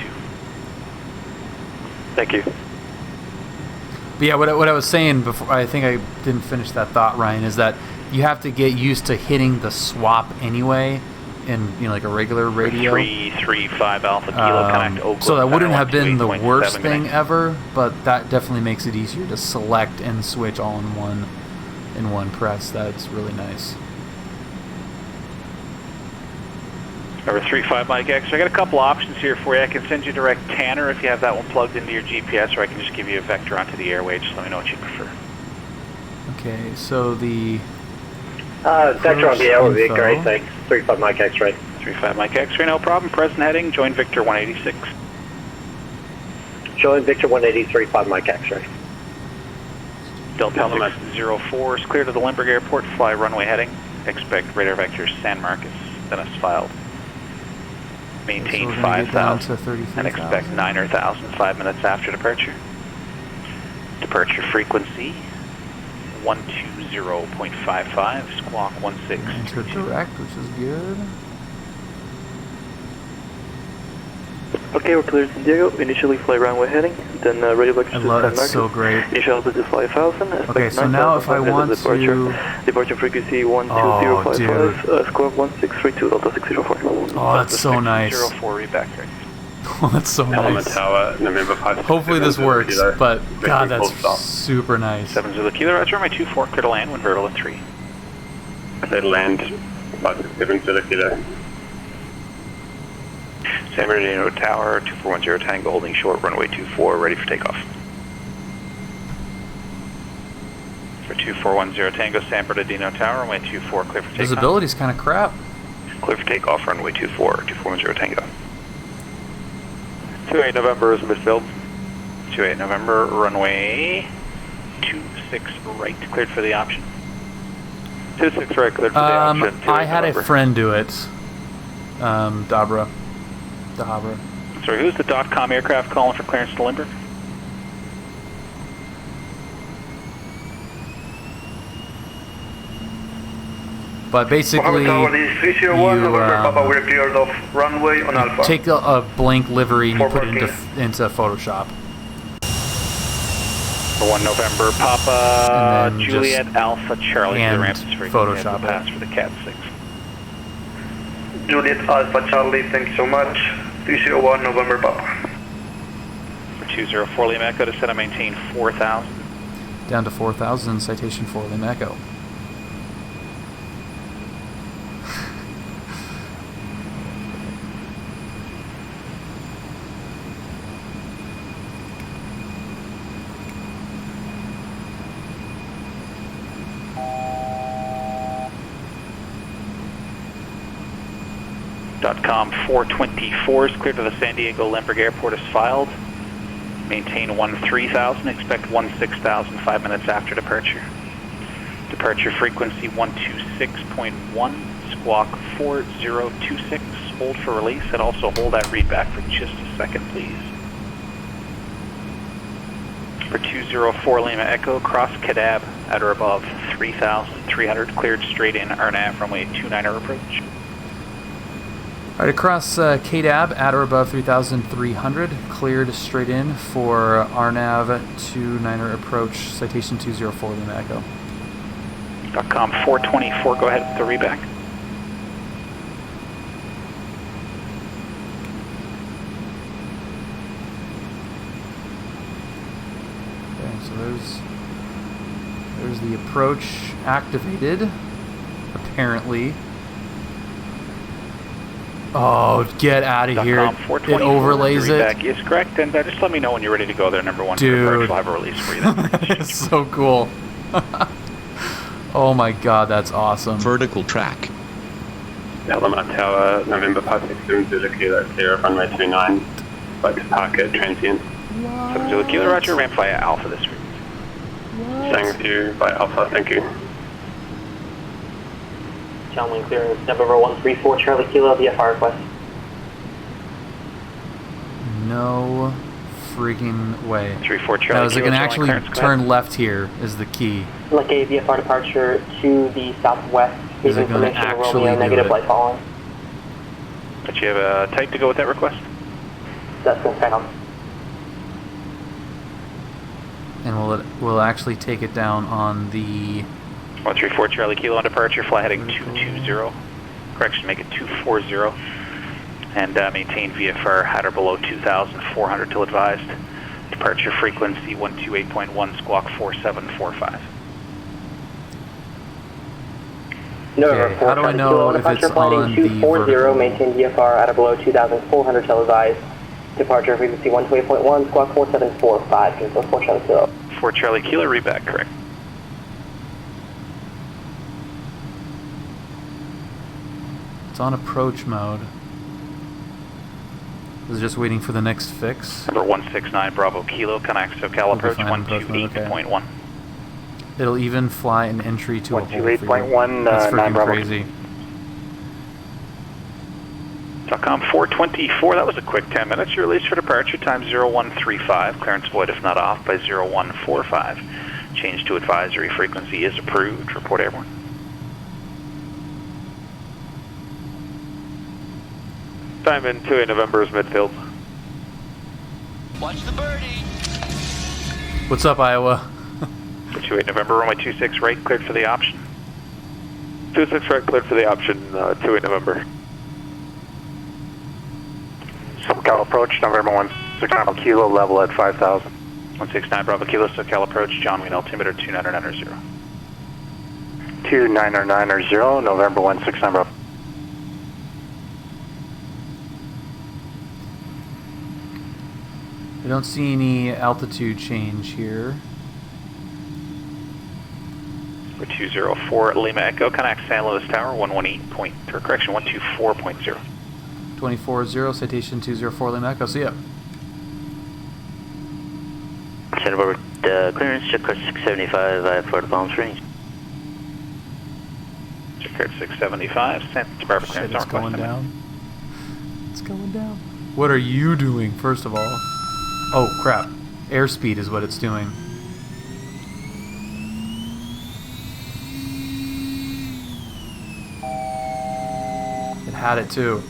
Thank you.
But yeah, what I was saying before, I think I didn't finish that thought, Ryan, is that you have to get used to hitting the swap anyway in like a regular radio.
335 Alpha Kilo connect Oakland.
So that wouldn't have been the worst
28.7
thing ever, but that definitely makes it easier to select and switch all in one press. That's really nice.
Number 35 Mike X. I got a couple options here for you. I can send you direct Tanner if you have that one plugged into your GPS, or I can just give you a vector onto the airway. Just let me know what you prefer.
Okay, so the
vector on the air would be great, thanks. 35 Mike X-ray.
35 Mike X-ray, no problem. Present heading, join Victor 186.
Join Victor 180, 35 Mike X-ray.
Delta 604 is clear to the Limburg Airport. Fly runway heading. Expect radar vector San Marcos. Then it's filed. Maintain 5,000 and expect 9,000 5 minutes after departure. Departure frequency 120.55, squawk 16.
Enter direct, which is good.
Okay, we're cleared San Diego. Initially fly runway heading, then radio vector to San Marcos.
That's so great.
Initial altitude is 5,000.
Okay, so now if I want to...
Departure frequency 12055, squawk 1632, Delta 604.
Oh, that's so nice.
604, read back right.
Oh, that's so nice.
Tower, November 5.
Hopefully this works, but God, that's super nice.
70 Kilo, Roger, my 24, clear to land, wind vertical at 3.
Clear to land, 567 Kilo.
San Bernardino Tower, 2410 Tango, holding short, runway 24, ready for takeoff. For 2410 Tango, San Bernardino Tower, runway 24, clear for takeoff.
Visibility's kind of crap.
Clear for takeoff, runway 24, 2410 Tango.
28 November is midfield.
28 November, runway 26 right, cleared for the option.
26 right, cleared for the option.
I had a friend do it. Dahbra.
Sorry, who's the .com aircraft calling for clearance to Limburg?
But basically, you take a blank livery and you put it into Photoshop.
1 November, Papa, Juliet, Alpha, Charlie, the ramps is free.
Photoshop
pass for the Cat 6.
Juliet, Alpha, Charlie, thank you so much. 301 November, Papa.
For 204 Lima Echo, to set and maintain 4,000.
Down to 4,000, citation 4 Lima Echo.
.com 424 is cleared to the San Diego Limburg Airport is filed. Maintain 13,000, expect 16,000 5 minutes after departure. Departure frequency 126.1, squawk 4026, hold for release, and also hold that readback for just a second, please. For 204 Lima Echo, cross Kadab at or above 3,300, cleared straight in RNAV runway 29er approach.
All right, across KDAB at or above 3,300, cleared straight in for RNAV 29er approach, citation 204 Lima Echo.
.com 424, go ahead with the reback.
Okay, so there's the approach activated, apparently. Oh, get out of here. It overlays it.
Is correct, and just let me know when you're ready to go there, number 1.
Dude.
We'll have a release for you then.
It's so cool. Oh my God, that's awesome.
Vertical track.
Palomar Tower, November 567 Zulu Kilo, clear of runway 29. Like to park at transient.
7 Zulu Kilo, roger, ramp via Alpha this week.
Staying with you by Alpha, thank you.
John Wayne clearance, November 134 Charlie Kilo, VFR request.
No freaking way.
34 Charlie
now, is it
Kilo,
going to actually
clearance,
turn left here is the key.
Like a VFR departure to the southwest.
Is it going to actually do
negative
it?
light following.
But you have a type to go with that request?
That's going to stand on.
And will actually take it down on the
134 Charlie Kilo on departure, fly heading 220. Correction, make it 240. And maintain VFR at or below 2,400 till advised. Departure frequency 128.1, squawk 4745.
November 4
how do I
Charlie
know
Kilo on
if
departure,
it's
flight
on
heading
the
240,
vertical?
maintain VFR at or below 2,400 till advised. Departure frequency 128.1, squawk 4745, Kilo 4 Charlie Kilo.
4 Charlie Kilo, read back, correct.
It's on approach mode. I was just waiting for the next fix.
Number 169 Bravo Kilo, connect SoCal approach
fine, approach mode,
128.1.
It'll even fly an entry to a hole for you.
128.1,
That's
9
freaking
Bravo.
crazy.
SOCOM 424, that was a quick 10 minutes. Your release for departure, time 0135. Clearance void if not off by 0145. Change to advisory frequency is approved. Report airborne.
Time in 28 November is midfield.
Watch the birdie.
What's up, Iowa?
28 November, runway 26 right, cleared for the option.
26 right, cleared for the option, 28 November.
SoCal approach, November 169 Kilo, level at 5,000.
169 Bravo Kilo, SoCal approach, John Wayne altimeter 2990.
2990, November 169 Bravo.
I don't see any altitude change here.
204 Lima Echo, connect San Luis Tower 118. Correction, 124.0.
24-0, citation 204 Lima Echo. See ya.
Send over clearance, check card 675 for the Palms range.
Check card 675, sent to Barbara
Shit,
clearance.
it's going down. It's going down. What are you doing, first of all? Oh, crap. Airspeed is what it's doing. It had it too.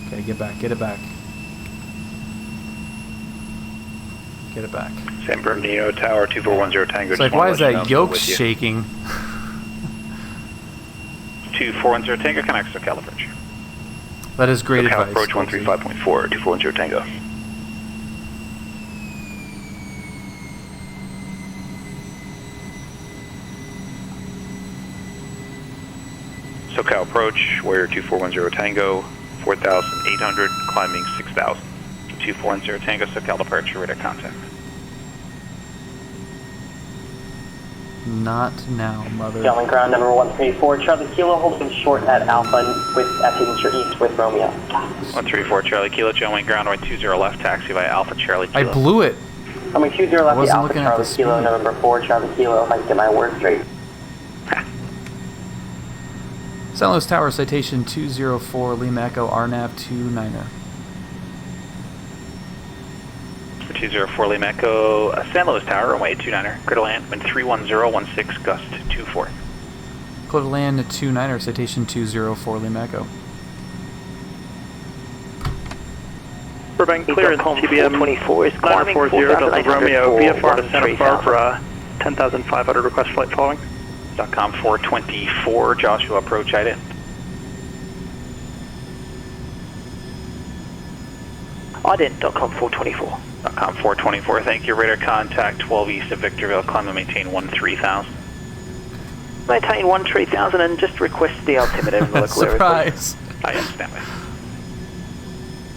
Okay, get back, get it back. Get it back.
San Bernardino Tower 2410 Tango.
It's like, why is that yoke shaking?
2410 Tango, connect SoCal approach.
That is great
SoCal
advice.
approach 135.4, 2410 Tango. SoCal approach, Warrior 2410 Tango, 4,800, climbing 6,000. 2410 Tango, SoCal departure, radar contact.
Not now, mother.
Gentlemen, ground number 134, Charlie Kilo, holding short at Alpha with signature east with Romeo.
134 Charlie Kilo, gentlemen, ground right 20 left, taxi via Alpha Charlie Kilo.
I blew it.
Coming 20 left, the
wasn't
Alpha
looking at
Charlie
the
Kilo,
speed.
November 4 Charlie Kilo, if I can get my words straight.
San Luis Tower, citation 204 Lima Echo, RNAV 29er.
204 Lima Echo, San Luis Tower, runway 29er, clear to land, wind 31016, gust 24.
Clear to land 29er, citation 204 Lima Echo.
Burbank clearance, TBM
24 is climbing
940 Delta Romeo, VFR to Santa
3000.
Barbara, 10,500, request flight following.
.com 424, Joshua approach ident.
Ident.com 424.
.com 424, thank you, radar contact 12 east of Victorville, climb and maintain 13,000.
Maintain 13,000 and just request the altimeter in the local area.
Surprise!
I am standby.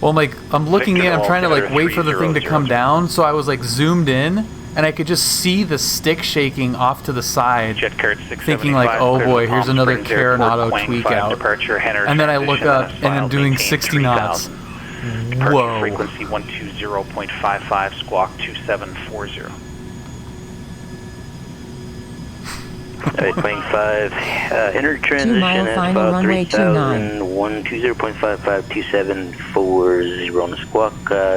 Well, I'm like, I'm looking in, I'm trying to like wait for the thing to come down, so I was like zoomed in, and I could just see the stick shaking off to the side,
Jet Kurt 675,
thinking like, oh boy, here's another
Springs Airport,
Coronado
Quang
tweak
5
out.
departure, Henner
And then I look
transition,
up
NS
and I'm
filed,
doing
maintain
60 knots.
3000. Departure
Whoa.
frequency 120.55, squawk 2740.
Quang 5, enter transition
2 mile
at
final
about
runway 29.
120.55, 2740 on the squawk,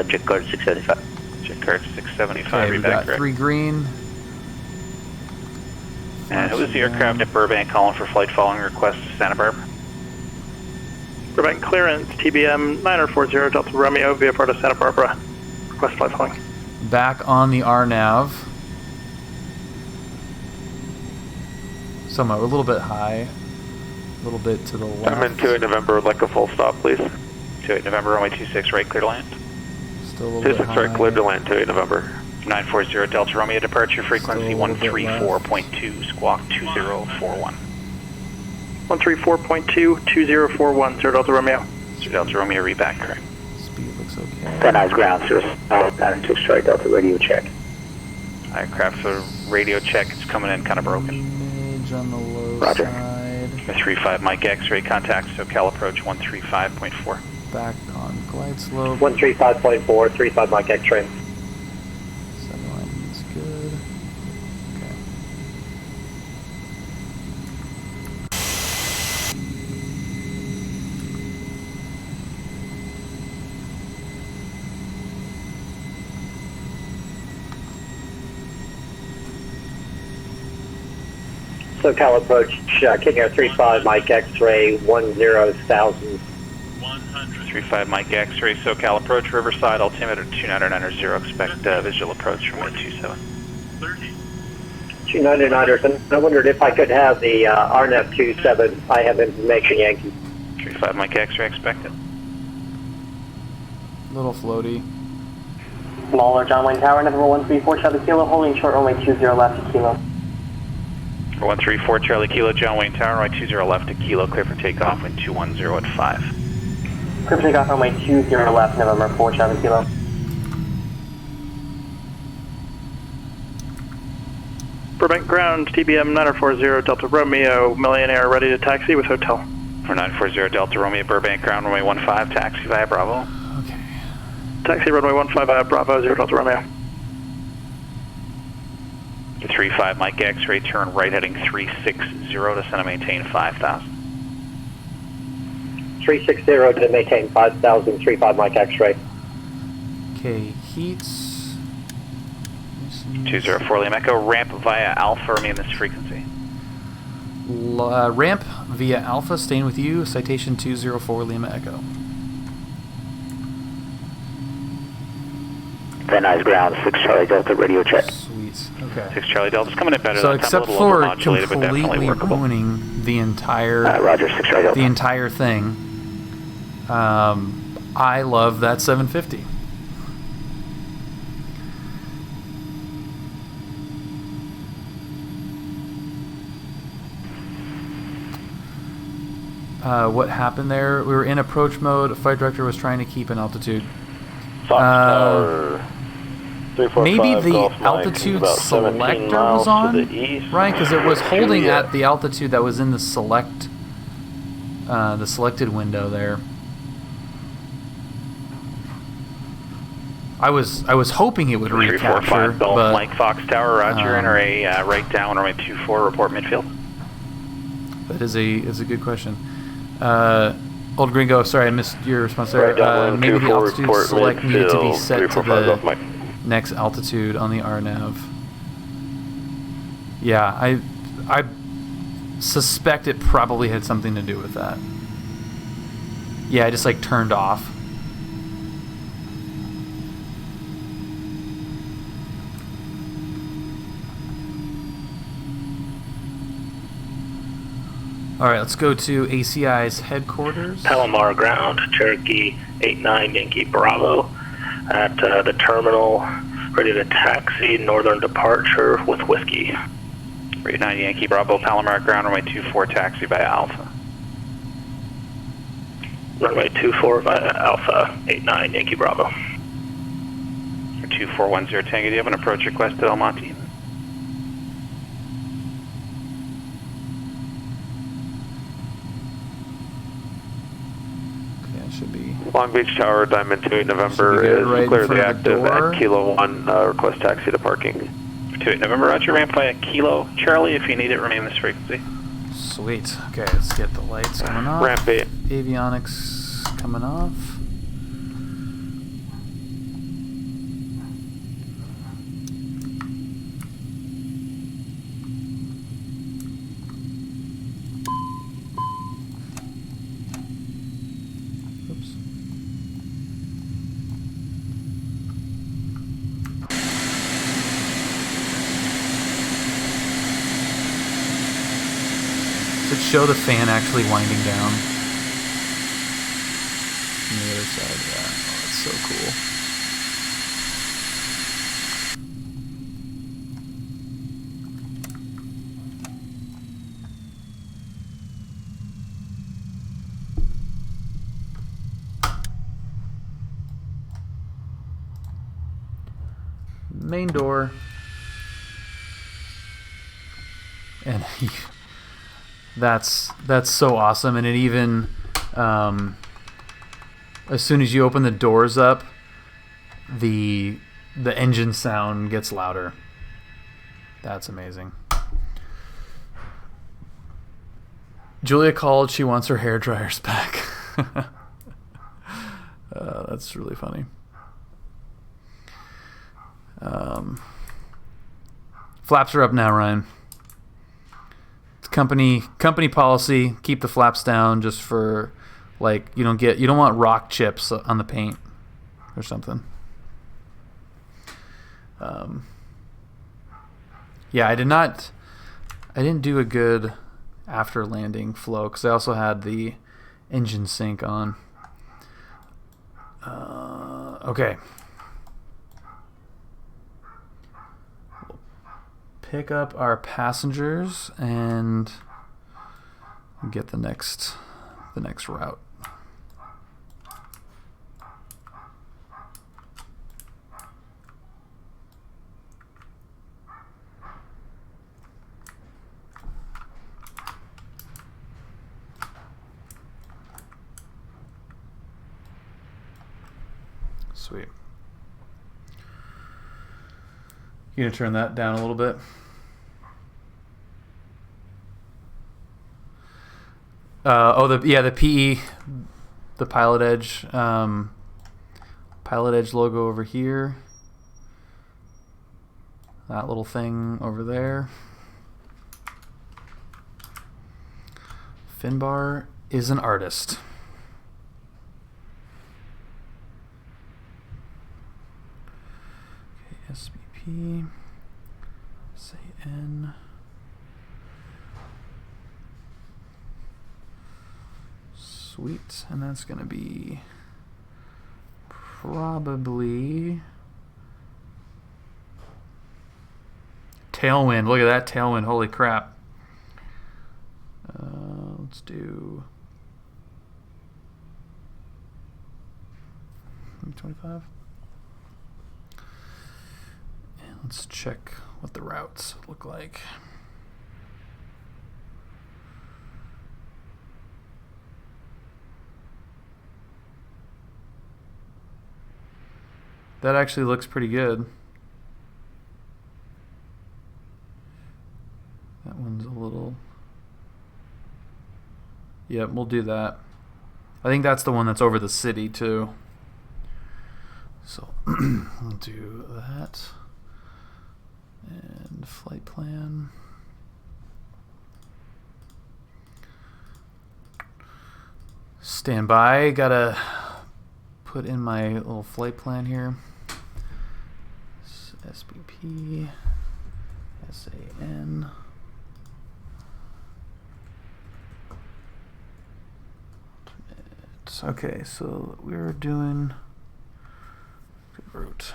jet card 675.
Jet Kurt 675,
Okay, we got
correct.
3 green.
And who is the aircraft at Burbank calling for flight following request to Santa Barbara?
Burbank clearance, TBM 9040 Delta Romeo, via part of Santa Barbara. Request flight following.
Back on the RNAV. Somewhat, a little bit high. A little bit to the left.
I'm in 28 November, would like a full stop, please. 28 November, runway 26 right, clear to land.
Still a little bit
26
high.
right, clear to land, 28 November. 940 Delta Romeo, departure frequency 134.2, squawk 2041.
134.2, 2041, 0 Delta Romeo.
0 Delta Romeo, read back, correct.
Speed looks okay.
Van Nuys ground, sir. Pattern 6 strike Delta radio check.
Aircraft for radio check, it's coming in kind of broken.
Image on the low
Roger.
side.
35 Mike X-ray contact, SoCal approach 135.4.
Back on glide slope.
135.4, 35 Mike X-ray.
Centerline is good. Okay.
SoCal approach, King Air 35 Mike X-ray 10,000.
35 Mike X-ray, SoCal approach, Riverside, altimeter 2990, expect visual approach from 827.
299, I wondered if I could have the RNAV 27. I have information, Yankee.
35 Mike X-ray, expected.
Little floaty.
Smaller John Wayne Tower, number 134 Charlie Kilo, holding short runway 20 left to Kilo.
134 Charlie Kilo, John Wayne Tower, runway 20 left to Kilo, clear for takeoff, wind 210 at 5.
Clear for takeoff, runway 20 left, November 4 Charlie Kilo.
Burbank ground, TBM 9040 Delta Romeo, Millionaire, ready to taxi with hotel.
For 940 Delta Romeo, Burbank ground, runway 15, taxi via Bravo.
Okay.
Taxi runway 15 Bravo, 0 Delta Romeo.
35 Mike X-ray, turn right heading 360 to center maintain 5,000.
360 to maintain 5,000, 35 Mike X-ray.
Okay, heats.
204 Liam Echo, ramp via Alpha, remain this frequency.
Ramp via Alpha, staying with you, citation 204 Lima Echo.
Van Nuys ground, 6 Charlie Delta radio check.
Sweet, okay.
6 Charlie Delta's coming in better.
So
that time,
except
a little
for
overmodulated, but definitely
completely
workable.
ruining the entire
Roger, 6 Charlie Delta.
the entire thing, I love that 750. What happened there? We were in approach mode. Flight director was trying to keep an altitude. Maybe the altitude selector was on, right? Because it was holding at the altitude that was in the selected window there. I was hoping it would recapture,
345 Golf
but
Mike Fox Tower, Roger, enter a right down, runway 24, report midfield.
that is a good question. Old Gringo, sorry I missed your response there. Maybe the altitude select needed to be set to the next altitude on the RNAV. Yeah, I suspect it probably had something to do with that. Yeah, I just like turned off. Alright, let's go to ACI's headquarters.
Palomar ground, Cherokee 89 Yankee Bravo at the terminal, ready to taxi, northern departure with whiskey.
89 Yankee Bravo, Palomar ground, runway 24, taxi via Alpha.
Runway 24 via Alpha, 89 Yankee Bravo.
2410 Tango. Do you have an approach request to El Monte?
Okay, it should be.
Long Beach Tower, Diamond 2, November is
right
clearly active at Kilo 1. Request taxi to parking.
28 November, roger, ramp via Kilo Charlie. If you need it, remain this frequency.
Sweet. Okay, let's get the lights coming off.
Ramp 8.
Avionics coming off. Should show the fan actually winding down on the other side. Yeah, oh, that's so cool. Main door. And that's so awesome. And it even as soon as you open the doors up, the engine sound gets louder. That's amazing. Julia called. She wants her hair dryers back. That's really funny. Flaps are up now, Ryan. It's company policy. Keep the flaps down, just for like you don't want rock chips on the paint or something. Yeah, I didn't do a good after landing flow because I also had the engine sync on. Okay. Pick up our passengers and get the next route. Sweet. You gonna turn that down a little bit? The PE, the PilotEdge, PilotEdge logo over here. That little thing over there. Finbar is an artist. Okay, SBP, SAN. Sweet, and that's going to be probably tailwind. Look at that tailwind. Holy crap. Let's do 25. And let's check what the routes look like. That actually looks pretty good. That one's a little... Yep, we'll do that. I think that's the one that's over the city, too. So, we'll do that. And flight plan. Stand by. Gotta put in my little flight plan here. SBP, SAN. Okay, so we're doing good route.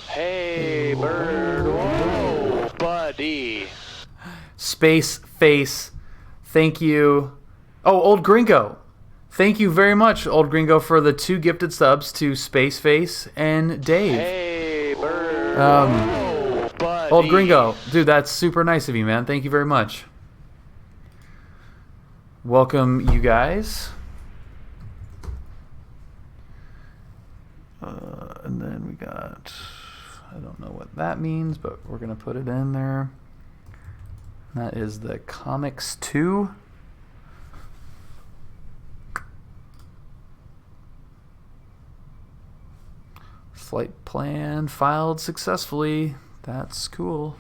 Hey, bird. Whoa, buddy.
Space face. Thank you. Oh, Old Gringo. Thank you very much, Old Gringo, for the 2 gifted subs to Spaceface and Dave.
Hey, bird.
Old Gringo. Dude, that's super nice of you, man. Thank you very much. Welcome, you guys. And then we got, I don't know what that means, but we're going to put it in there. That is the Comics 2. Flight plan filed successfully. That's cool.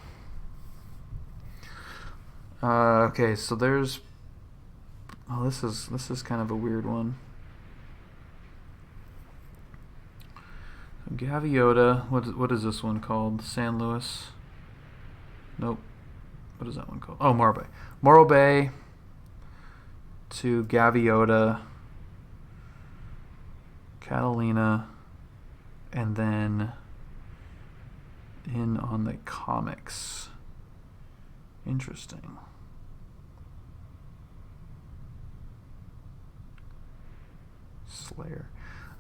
Okay, so there's... Oh, this is kind of a weird one. Gaviota. What is this one called? San Luis? Nope. What is that one called? Oh, Morro Bay. Morro Bay to Gaviota, Catalina, and then in on the comics. Interesting. Slayer.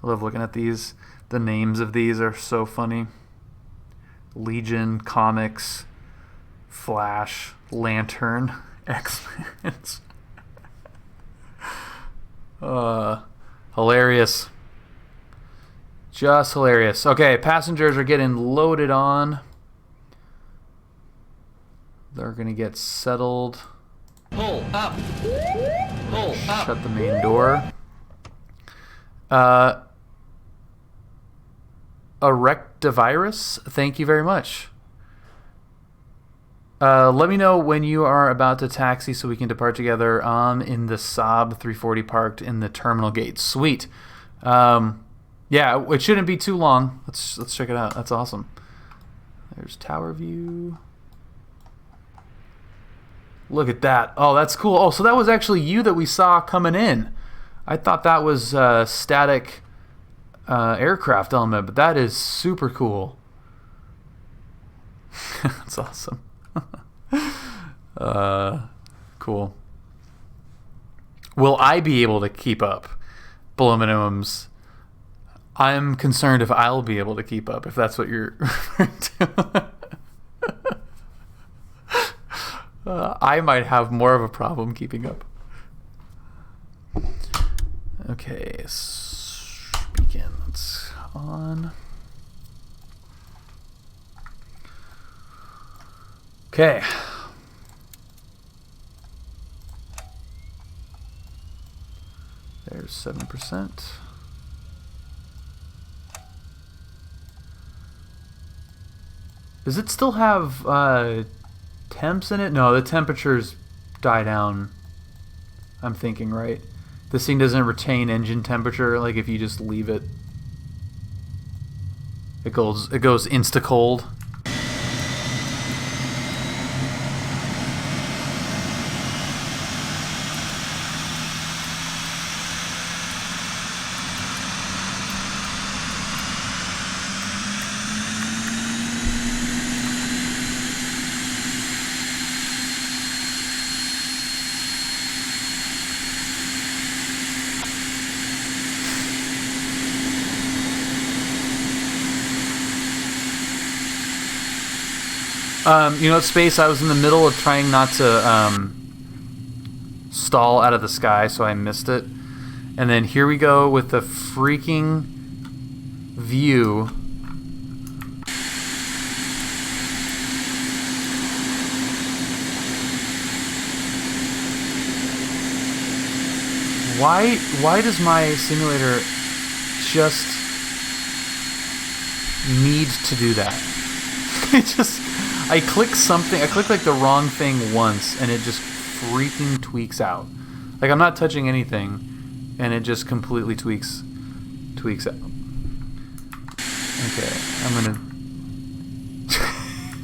I love looking at these. The names of these are so funny. Legion, Comics, Flash, Lantern, X-Men. Hilarious. Just hilarious. Okay, passengers are getting loaded on. They're going to get settled.
Pull up. Pull up.
Shut the main door. Erectavirus, thank you very much. Let me know when you are about to taxi so we can depart together. I'm in the Saab 340 parked in the terminal gate. Sweet. Yeah, it shouldn't be too long. Let's check it out. That's awesome. There's tower view. Look at that. Oh, that's cool. Oh, so that was actually you that we saw coming in. I thought that was static aircraft element, but that is super cool. That's awesome. Cool. Will I be able to keep up? Ballominums. I'm concerned if I'll be able to keep up, if that's what you're referring to. I might have more of a problem keeping up. Okay, beacon. It's on. Okay. There's 7%. Does it still have temps in it? No, the temperatures die down. I'm thinking, right? This thing doesn't retain engine temperature. Like if you just leave it, it goes insta cold. You know, Space, I was in the middle of trying not to stall out of the sky, so I missed it. And then here we go with the freaking view. Why does my simulator just need to do that? I click like the wrong thing once and it just freaking tweaks out. Like I'm not touching anything and it just completely tweaks out. Okay, I'm gonna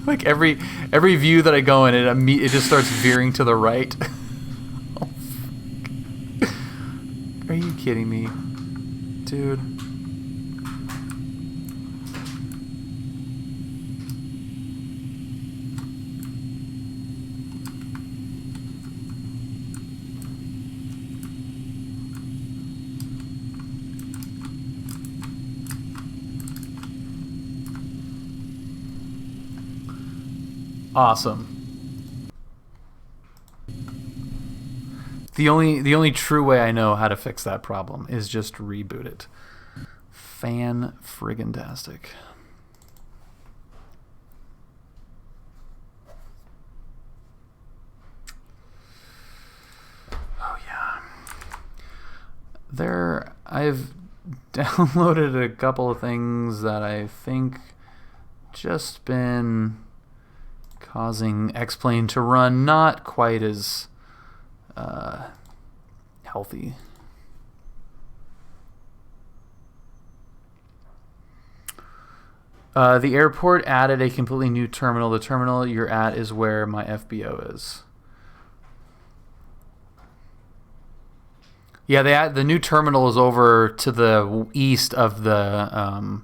like every view that I go in, it just starts veering to the right. Oh, are you kidding me, dude? Awesome. The only true way I know how to fix that problem is just reboot it. Fan-friggin-tastic. Oh yeah. I've downloaded a couple of things that I think just been causing X-Plane to run not quite as healthy. The airport added a completely new terminal. The terminal you're at is where my FBO is. Yeah, the new terminal is over to the east of the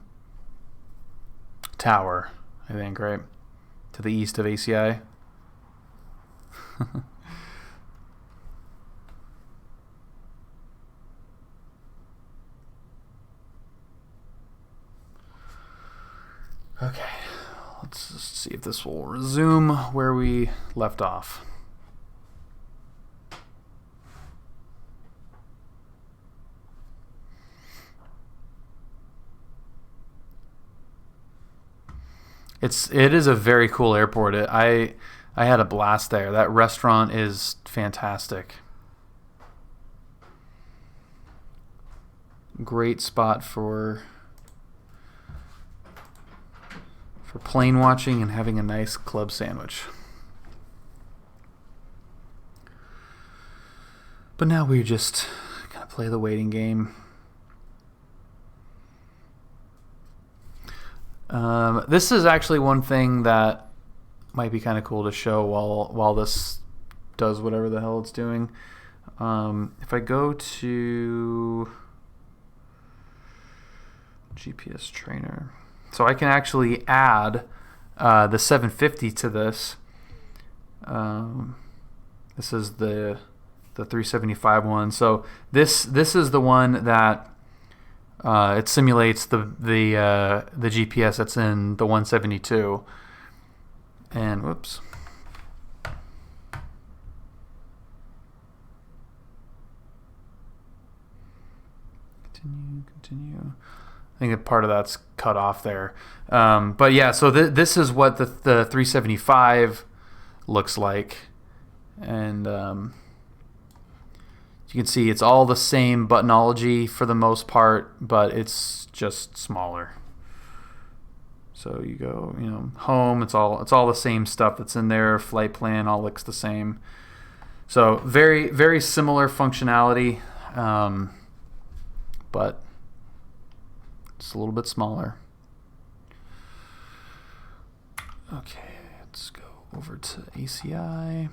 tower, I think, right? To the east of ACI. Okay, let's just see if this will resume where we left off. It is a very cool airport. I had a blast there. That restaurant is fantastic. Great spot for plane watching and having a nice club sandwich. But now we're just gonna play the waiting game. This is actually one thing that might be kind of cool to show while this does whatever the hell it's doing. If I go to GPS trainer, so I can actually add the 750 to this. This is the 375 one. So this is the one that it simulates the GPS that's in the 172. And whoops. Continue. I think that part of that's cut off there. But yeah, so this is what the 375 looks like. And you can see it's all the same buttonology for the most part, but it's just smaller. So you go, home, it's all the same stuff that's in there. Flight plan all looks the same. So very, very similar functionality, but it's a little bit smaller. Okay, let's go over to ACI.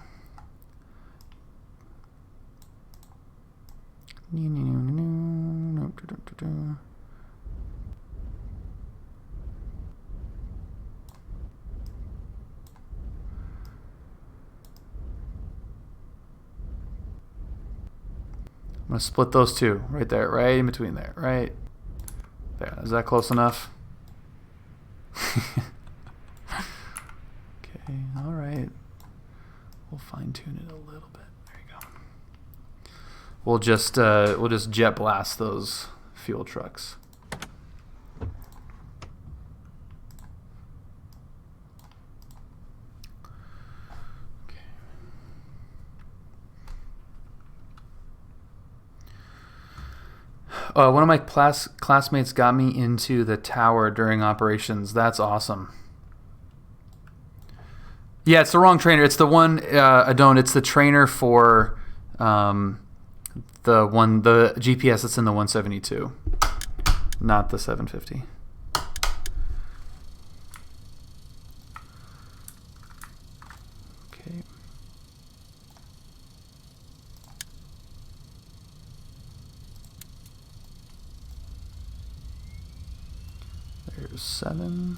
I'm going to split those two right there, right in between there, right there. Is that close enough? Okay, all right. We'll fine tune it a little bit. There you go. We'll just jet blast those fuel trucks. One of my classmates got me into the tower during operations. That's awesome. Yeah, it's the wrong trainer. It's the one, Adon, it's the trainer for the GPS that's in the 172, not the 750. Okay. There's 7.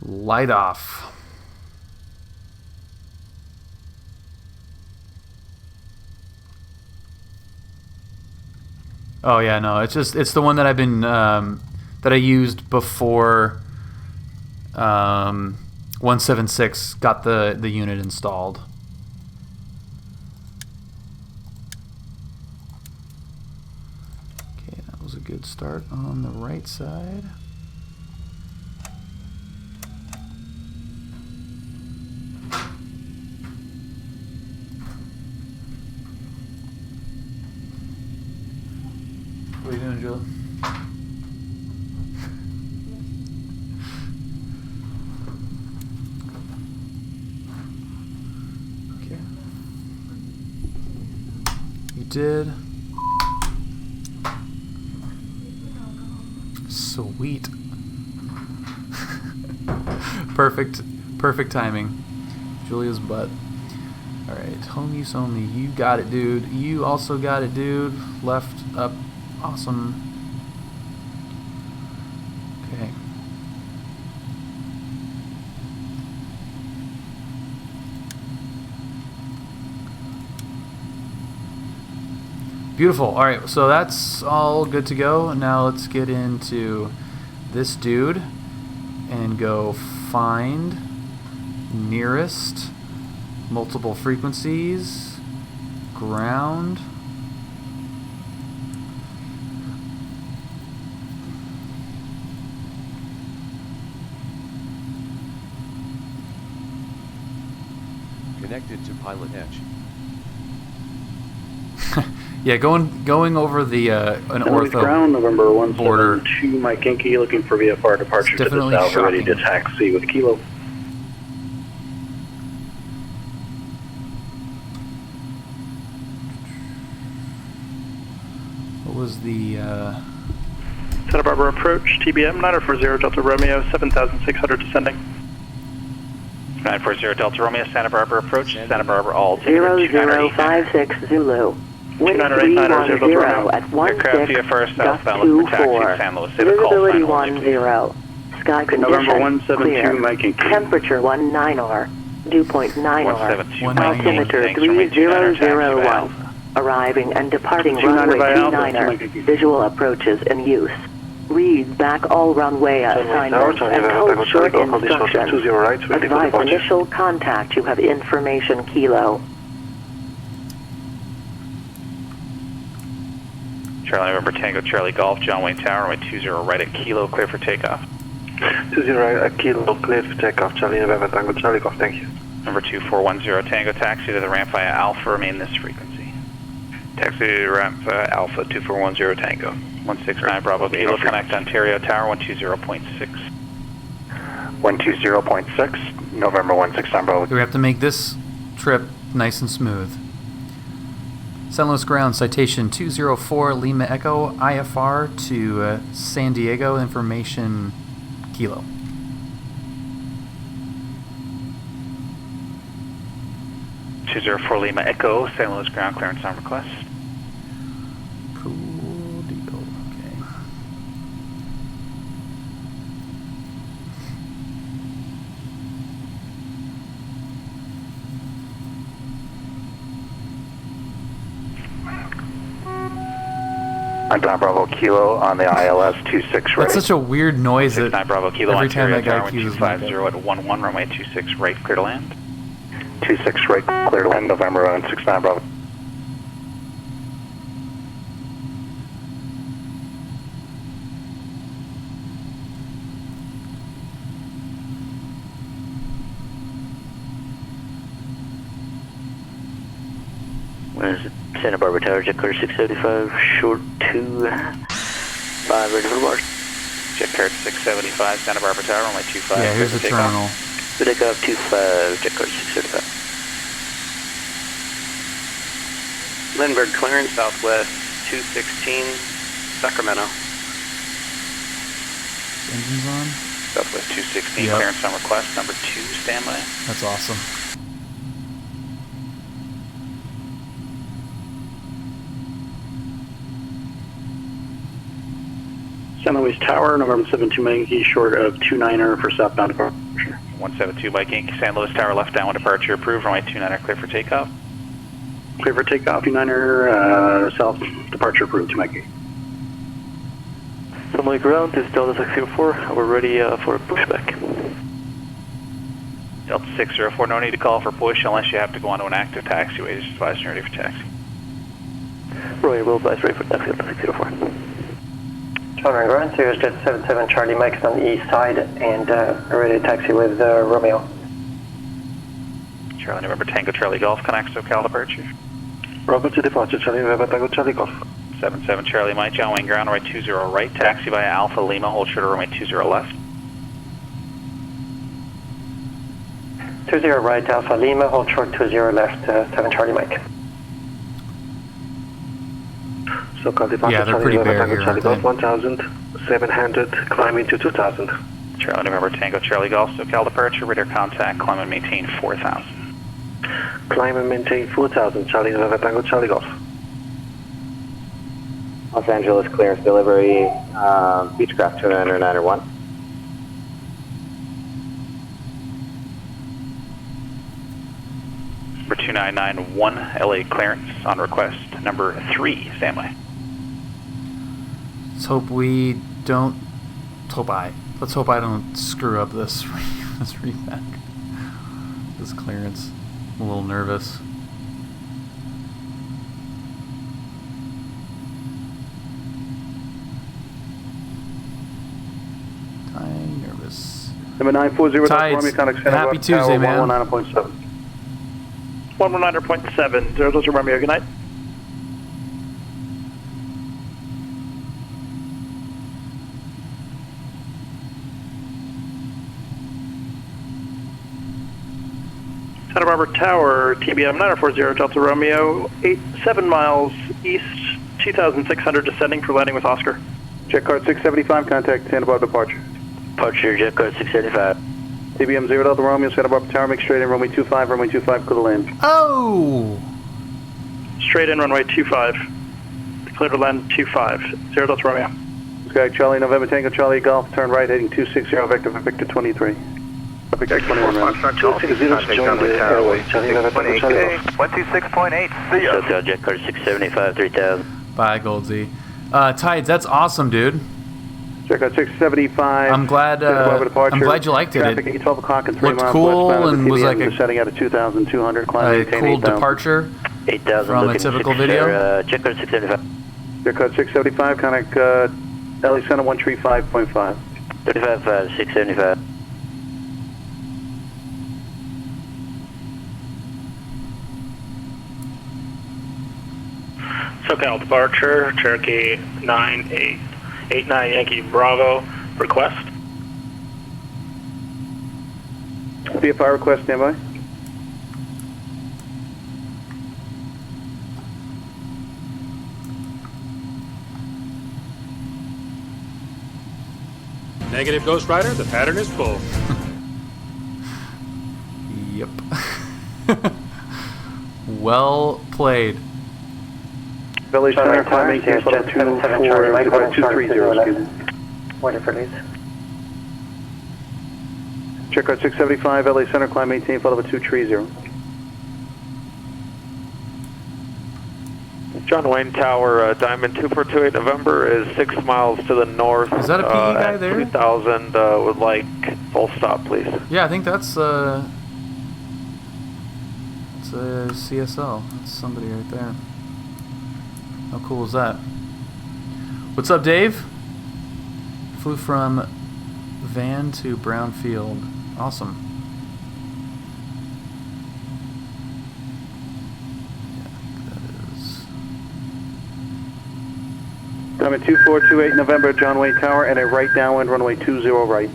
Light off. Oh yeah, no, it's the one that I've been that that I used before 176 got the unit installed. Okay, that was a good start on the right side. What are you doing, Jill? Okay. You did. Sweet. Perfect timing. Julia's butt. Alright, home use only. You got it, dude. You also got it, dude. Left, up. Awesome. Okay. Beautiful. All right, so that's all good to go. Now let's get into this dude and go find nearest multiple frequencies, ground.
Connected to PilotEdge.
Yeah, going over the an ortho
ground, November
border.
172, Mike Yankee, looking for VFR departure to the south, ready to taxi with Kilo.
What was the
Santa Barbara approach, TBM 940 Delta Romeo, 7,600 descending.
940 Delta Romeo, Santa Barbara approach, Santa Barbara all.
0056 Zulu. Wind 310 at 16, gust 24. Visibility 10. Sky condition clear.
Mike Yankee.
Temperature 19R. Dew point 9R. Altimeter 3001. Arriving and departing runway 29er. Visual approaches in use. Read back all runway assignments and hold short instructions. Advise initial contact. You have information Kilo.
Charlie November Tango Charlie Golf, John Wayne Tower, runway 20 right at Kilo, clear for takeoff.
20 at Kilo, clear for takeoff, Charlie November Tango Charlie Golf, thank you.
Number 2410 Tango, taxi to the ramp via Alpha, remain this frequency. Taxi to the ramp via Alpha, 2410 Tango. 169 Bravo, Kilo, connect Ontario Tower, 120.6.
120.6, November 169 Bravo.
We have to make this trip nice and smooth. San Luis ground, citation 204 Lima Echo, IFR to San Diego, information Kilo.
For Lima Echo, San Luis ground clearance on request.
Cool deal. Okay.
I'm Don Bravo Kilo on the ILS 26 ready.
That's such a weird noise that
Bravo Kilo,
every time that guy
Ontario
cues
250 at 11 runway 26 right, clear to land.
26 right, clear to land, November 169 Bravo.
Where's Santa Barbara Tower, jet card 675, short 25, ready for Mars.
Jet card 675, Santa Barbara Tower, runway 25.
Yeah, here's the terminal.
For takeoff 25, jet card 675.
Lindbergh clearance, southwest 216, Sacramento.
Engines on?
Southwest 216,
Yep.
clearance on request, number 2, standby.
That's awesome.
San Luis Tower, November 72 Mike Yankee, short of 29er for southbound departure.
172 Mike Yankee, San Luis Tower, left downwind departure approved, runway 29er, clear for takeoff.
Clear for takeoff, 29er, south departure approved to Mike Yankee.
San
runway ground, this is Delta 604. We're ready for a pushback.
Delta 604, no need to call for push unless you have to go onto an active taxiway. Just advise you're ready for taxi.
Roy, will advise ready for taxi Delta 604.
Charlie ground, Sirius Jet 77 Charlie Mike is on the east side and ready to taxi with Romeo.
Charlie November Tango Charlie Golf, connects to Cal departure.
Robert to departure, Charlie November Tango Charlie Golf.
77 Charlie Mike, John Wayne ground, runway 20 right, taxi via Alpha Lima, hold short of runway 20 left.
20 right, Alpha Lima, hold short 20 left, 7 Charlie Mike.
So call departure,
Yeah, they're
Charlie
pretty
November
bare
Tango
here,
Charlie
aren't
Golf, 1,700, climbing to 2,000.
Charlie November Tango Charlie Golf, so Cal departure, radar contact, climb and maintain 4,000.
Climb and maintain 4,000, Charlie November Tango Charlie Golf.
Los Angeles clearance delivery, Beechcraft 29901.
Number 2991, LA clearance on request. Number 3, standby.
Let's hope I don't screw up this repack. This clearance. I'm a little nervous. I'm nervous.
Number 940,
Tides. Happy Tuesday, man.
119.7.
119.7, 0 Romeo, good night. Santa Barbara Tower, TBM 940 Delta Romeo, 7 miles east, 2,600 descending for landing with Oscar.
Jet card 675, contact Santa Barbara departure.
Departure, jet code 675.
TBM 0 Delta Romeo, Santa Barbara Tower, make straight in, runway 25, clear to land.
Oh!
Straight in, runway 25. Clear to land 25, 0 Delta Romeo.
Sky Charlie, November Tango Charlie Golf, turn right, heading 260, vector for Victor 23. Traffic X21 round.
260, join the airway, Charlie November Tango Charlie Golf.
126.8, see ya.
SoCal jet code 675, 3000.
Bye, Goldsy. Tides, that's awesome, dude.
Check out 675.
I'm glad you liked it.
Traffic at 12 o'clock and 3
looked
miles
cool
westbound
and was like a
setting out at 2,200. Climb
a cool departure
8,000
from a typical video.
Jet code 675.
Jet code 675, contact LA Center 135.5.
35, 675.
SoCal departure, Cherokee 9889 Yankee Bravo, request.
VFI request, standby.
Negative, Ghost Rider, the pattern is full.
Yep. Well played.
LA Center, climbing to 230,
Waiting for leads.
Check card 675, LA Center, climb maintain, follow 230.
John Wayne Tower, Diamond 2428 November is 6 miles to the north.
Is that a PE guy there?
3000, would like full stop, please.
Yeah, I think that's a CSL. That's somebody right there. How cool is that? What's up, Dave? Flew from Van to Brownfield. Awesome.
Diamond 2428 November, John Wayne Tower, and a right downwind, runway 20 right.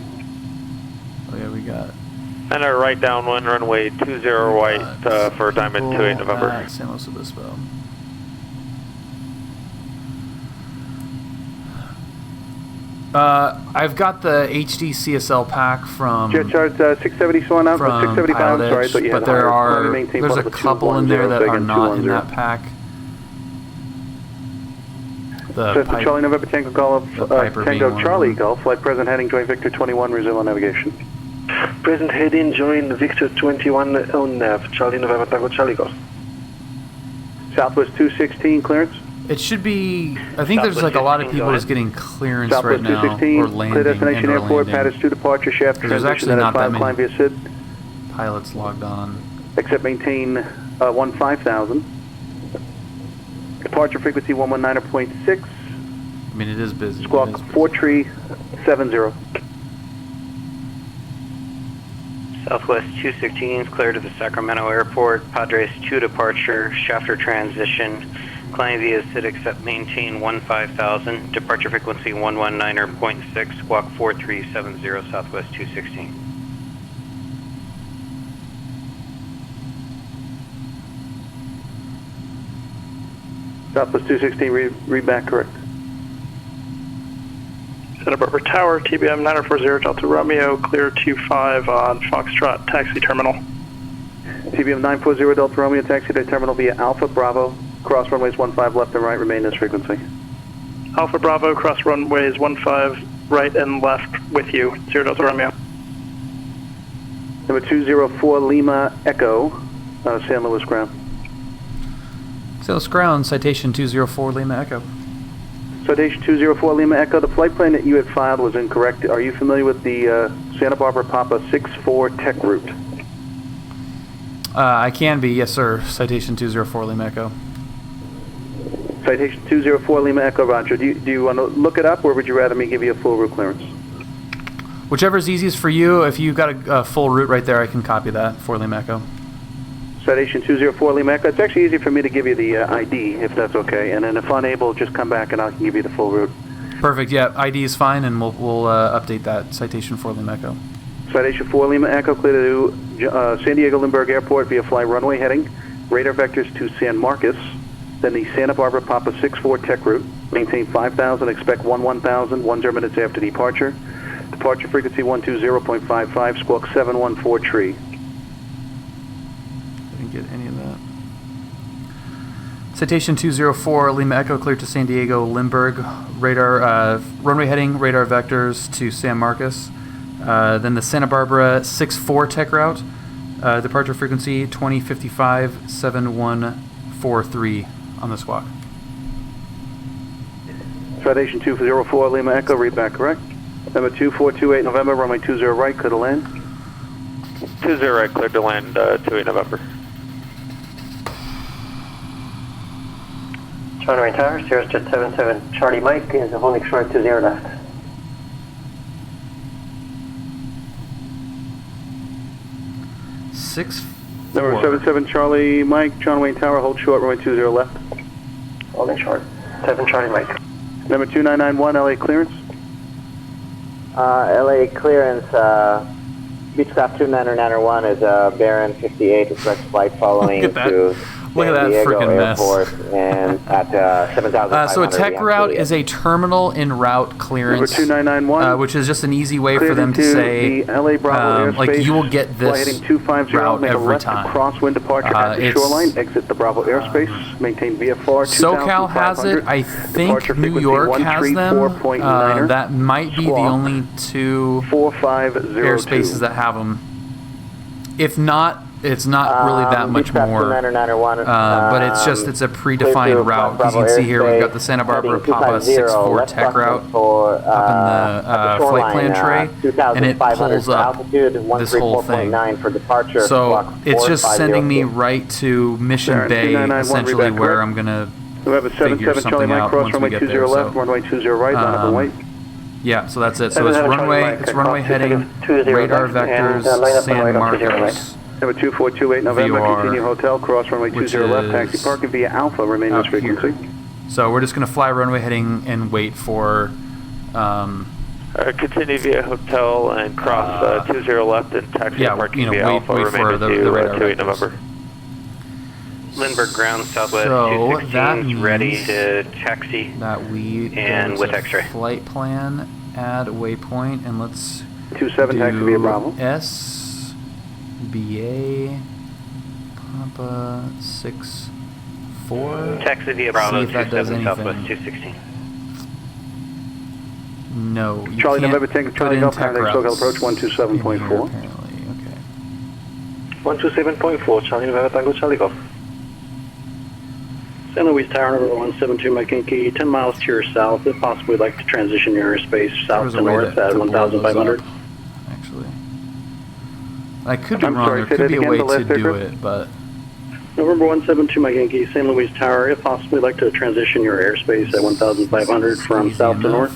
Oh yeah, we got.
And a right downwind, runway 20 right for Diamond 28 November.
San Luis Obispo. I've got the HD CSL pack from
Jet chart 670 swan out, 675.
PilotEdge,
Sorry, but you had
there's a couple in there that are not in that pack.
The Charlie November Tango Golf, Tango Charlie Golf, flight present heading join Victor 21, resume on navigation.
Present heading join Victor 21 on nav, Charlie November Tango Charlie Golf.
Southwest 216 clearance.
It should be. I think there's like a lot of people just getting clearance right
Southwest
now
216,
or landing.
clear destination
and/or
airport,
landing.
Patterson 2 departure, shaft
There's
transition
actually
at
not that
5, climb
many
via SID.
pilots logged on.
Except maintain 15,000. Departure frequency 119.6.
I mean, it is busy.
Squawk 4370.
Southwest 216 clear to the Sacramento Airport, Padres 2 departure, shafter transition, climb via SID except maintain 15,000, departure frequency 119.6, squawk 4370 Southwest 216.
Southwest 216, read back correct.
Santa Barbara Tower, TBM 9040 Delta Romeo, clear 25 on Foxtrot Taxi Terminal.
TBM 940 Delta Romeo, taxi to terminal via Alpha Bravo, cross runways 15 left and right, remain this frequency.
Alpha Bravo, cross runways 15 right and left with you, 0 Delta Romeo.
Number 204 Lima Echo, San Luis ground.
San Luis ground, citation 204 Lima Echo.
Citation 204 Lima Echo, the flight plan that you had filed was incorrect. Are you familiar with the Santa Barbara Papa 64 tech route?
I can be, yes sir. Citation 204 Lima Echo.
Citation 204 Lima Echo, Roger. Do you want to look it up, or would you rather me give you a full route clearance?
Whichever's easiest for you. If you've got a full route right there, I can copy that for Lima Echo.
Citation 204 Lima Echo. It's actually easy for me to give you the ID, if that's okay. And then if unable, just come back and I can give you the full route.
Perfect, yeah. ID is fine, and we'll update that. Citation 4 Lima Echo.
Citation 4 Lima Echo, clear to San Diego Lindbergh Airport via fly runway heading. Radar vectors to San Marcos. Then the Santa Barbara Papa 64 tech route. Maintain 5,000, expect 1000, 10 minutes after departure. Departure frequency 120.55, squawk 714 tree.
Didn't get any of that. Citation 204 Lima Echo, clear to San Diego Lindbergh. Radar, runway heading, radar vectors to San Marcos. Then the Santa Barbara 64 tech route. Departure frequency 2055 7143 on the squawk.
Citation 204 Lima Echo, read back correct. Number 2428 November, runway 20 right, clear to land.
20 right, cleared to land, 28 November.
Charlie Rain Tower, Sierra Jet 77 Charlie Mike is holding short 20 left.
Number 77 Charlie Mike, John Wayne Tower, hold short, runway 20 left.
Holding short, 7 Charlie Mike.
Number 2991 LA clearance.
LA clearance, Beechcraft 29901 is Baron 58, express flight following to
Look at
San
that
Diego
freaking
Airport and at 7,500.
So a tech route is a terminal en route clearance,
Number 2991,
which is just an easy way for them to say,
the LA Bravo
like you will get this
heading 250,
route
make a
every
left
time.
Crosswind departure at the shoreline, exit the Bravo airspace, maintain VFR 2,500.
SoCal has it. I think New York has them. That might be the only two airspaces that have them. If not, it's not really that much more, but it's just, it's a predefined route. As you can see here, we've got the Santa Barbara Papa 64 tech route up in the flight plan tray, and it pulls up this whole thing. So it's just sending me right to Mission Bay, essentially, where I'm going to figure something out once we get there. Yeah, so that's it. So it's runway heading, radar vectors, San Marcos.
Number 2428 November,
VR,
continue hotel, cross runway 20 left, taxi parking via Alpha, remain this frequency.
So we're just going to fly runway heading and wait for...
continue via hotel and cross 20 left and taxi parking via Alpha,
wait for the radar
28 November.
Lindbergh ground, Southwest
So
216 is ready to taxi
that we
and with X-ray.
Flight plan, add waypoint, and let's
27 taxi via Bravo.
SBA Papa 64.
Taxi via Bravo,
See if that does
27 Southwest
anything.
216.
No, you
Charlie
can't
November, Tango
put
Charlie
in
Golf,
tech
Paradise
routes.
SoCal approach 127.4.
127.4, Charlie November Tango Charlie Golf.
San Luis Tower, number 172, Mike Yankee, 10 miles to your south. If possible, we'd like to transition your airspace south to north at 1,500.
Actually, I could be wrong. There could be a way to do it, but...
November 172, Mike Yankee, St. Louis Tower. If possible, we'd like to transition your airspace at 1,500 from south to north.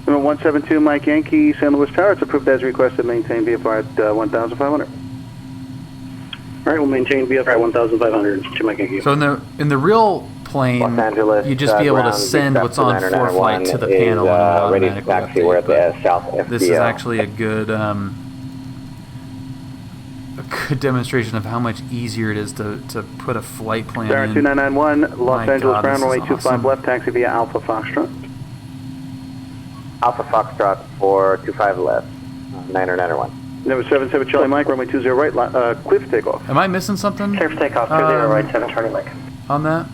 Number 172, Mike Yankee, St. Louis Tower. It's approved as requested. Maintain VFR at 1,500.
All right, we'll maintain VFR at 1,500 to Mike Yankee.
So in the real plane, you'd just be able to send what's on ForeFlight to the panel and automatically
taxi. We're at the South FBO.
This is actually a good demonstration of how much easier it is to put a flight plan in.
2991, Los Angeles Ground, runway 25 left, taxi via Alpha Foxtrot.
Alpha Foxtrot for 25 left, 9901.
Number 77 Charlie Mike, runway 20 right, clear for takeoff.
Am I missing something?
Clear for takeoff, 20 right, 7 Charlie Mike.
On that?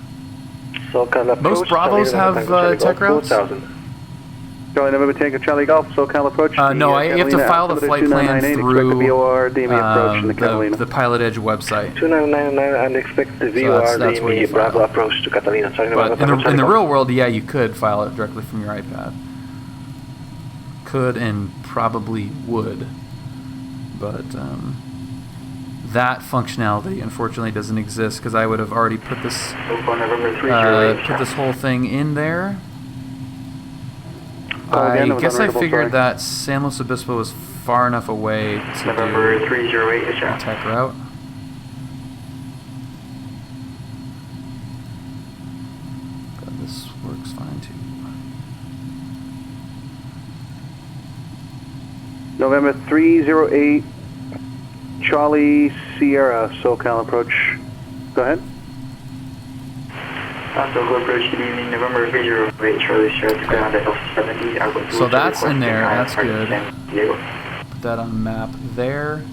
SoCal
Most Bravos have tech routes?
Charlie November Tango Charlie Golf, SoCal approach.
No, you have to file the flight plan through the PilotEdge website.
2999 and expect the VOR DME Bravo approach to Catalina.
But in the real world, yeah, you could file it directly from your iPad. Could and probably would. But that functionality, unfortunately, doesn't exist because I would have already put this whole thing in there. I guess I figured that San Luis Obispo was far enough away to do a tech route. But this works fine too.
November 308, Charlie Sierra, SoCal approach. Go ahead.
SoCal approach, good evening. November 308, Charlie Sierra to ground at L70.
So that's in there, that's good. Put that on the map there.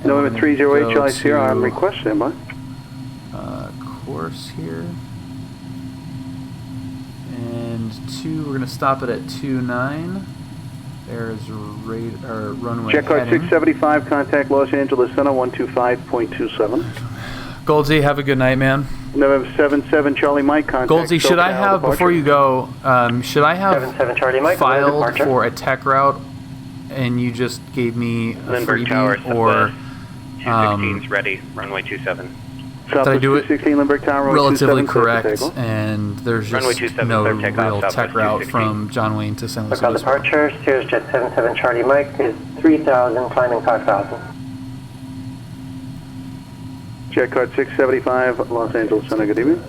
November 308, Charlie Sierra, I'm requesting, standby.
Course here. And we're going to stop it at 29. There's runway
Check card
heading.
675, contact Los Angeles Center 125.27.
Goldsy, have a good night, man.
November 77 Charlie Mike, contact
Goldsy, should I have,
departure.
before you go, should I have
77 Charlie Mike,
filed for a tech route and you just gave me a
Lindbergh Tower,
freebie, or
216's ready, runway 27.
did I do it
216 Lindbergh Tower,
relatively correct, and there's
Runway
just
27,
no
clear takeoff,
real tech
Southwest
route
216.
from John Wayne to San Luis
Local
Obispo.
departure, Steers Jet 77 Charlie Mike is 3,000, climbing 5,000.
Check card 675 Los Angeles Center, good evening.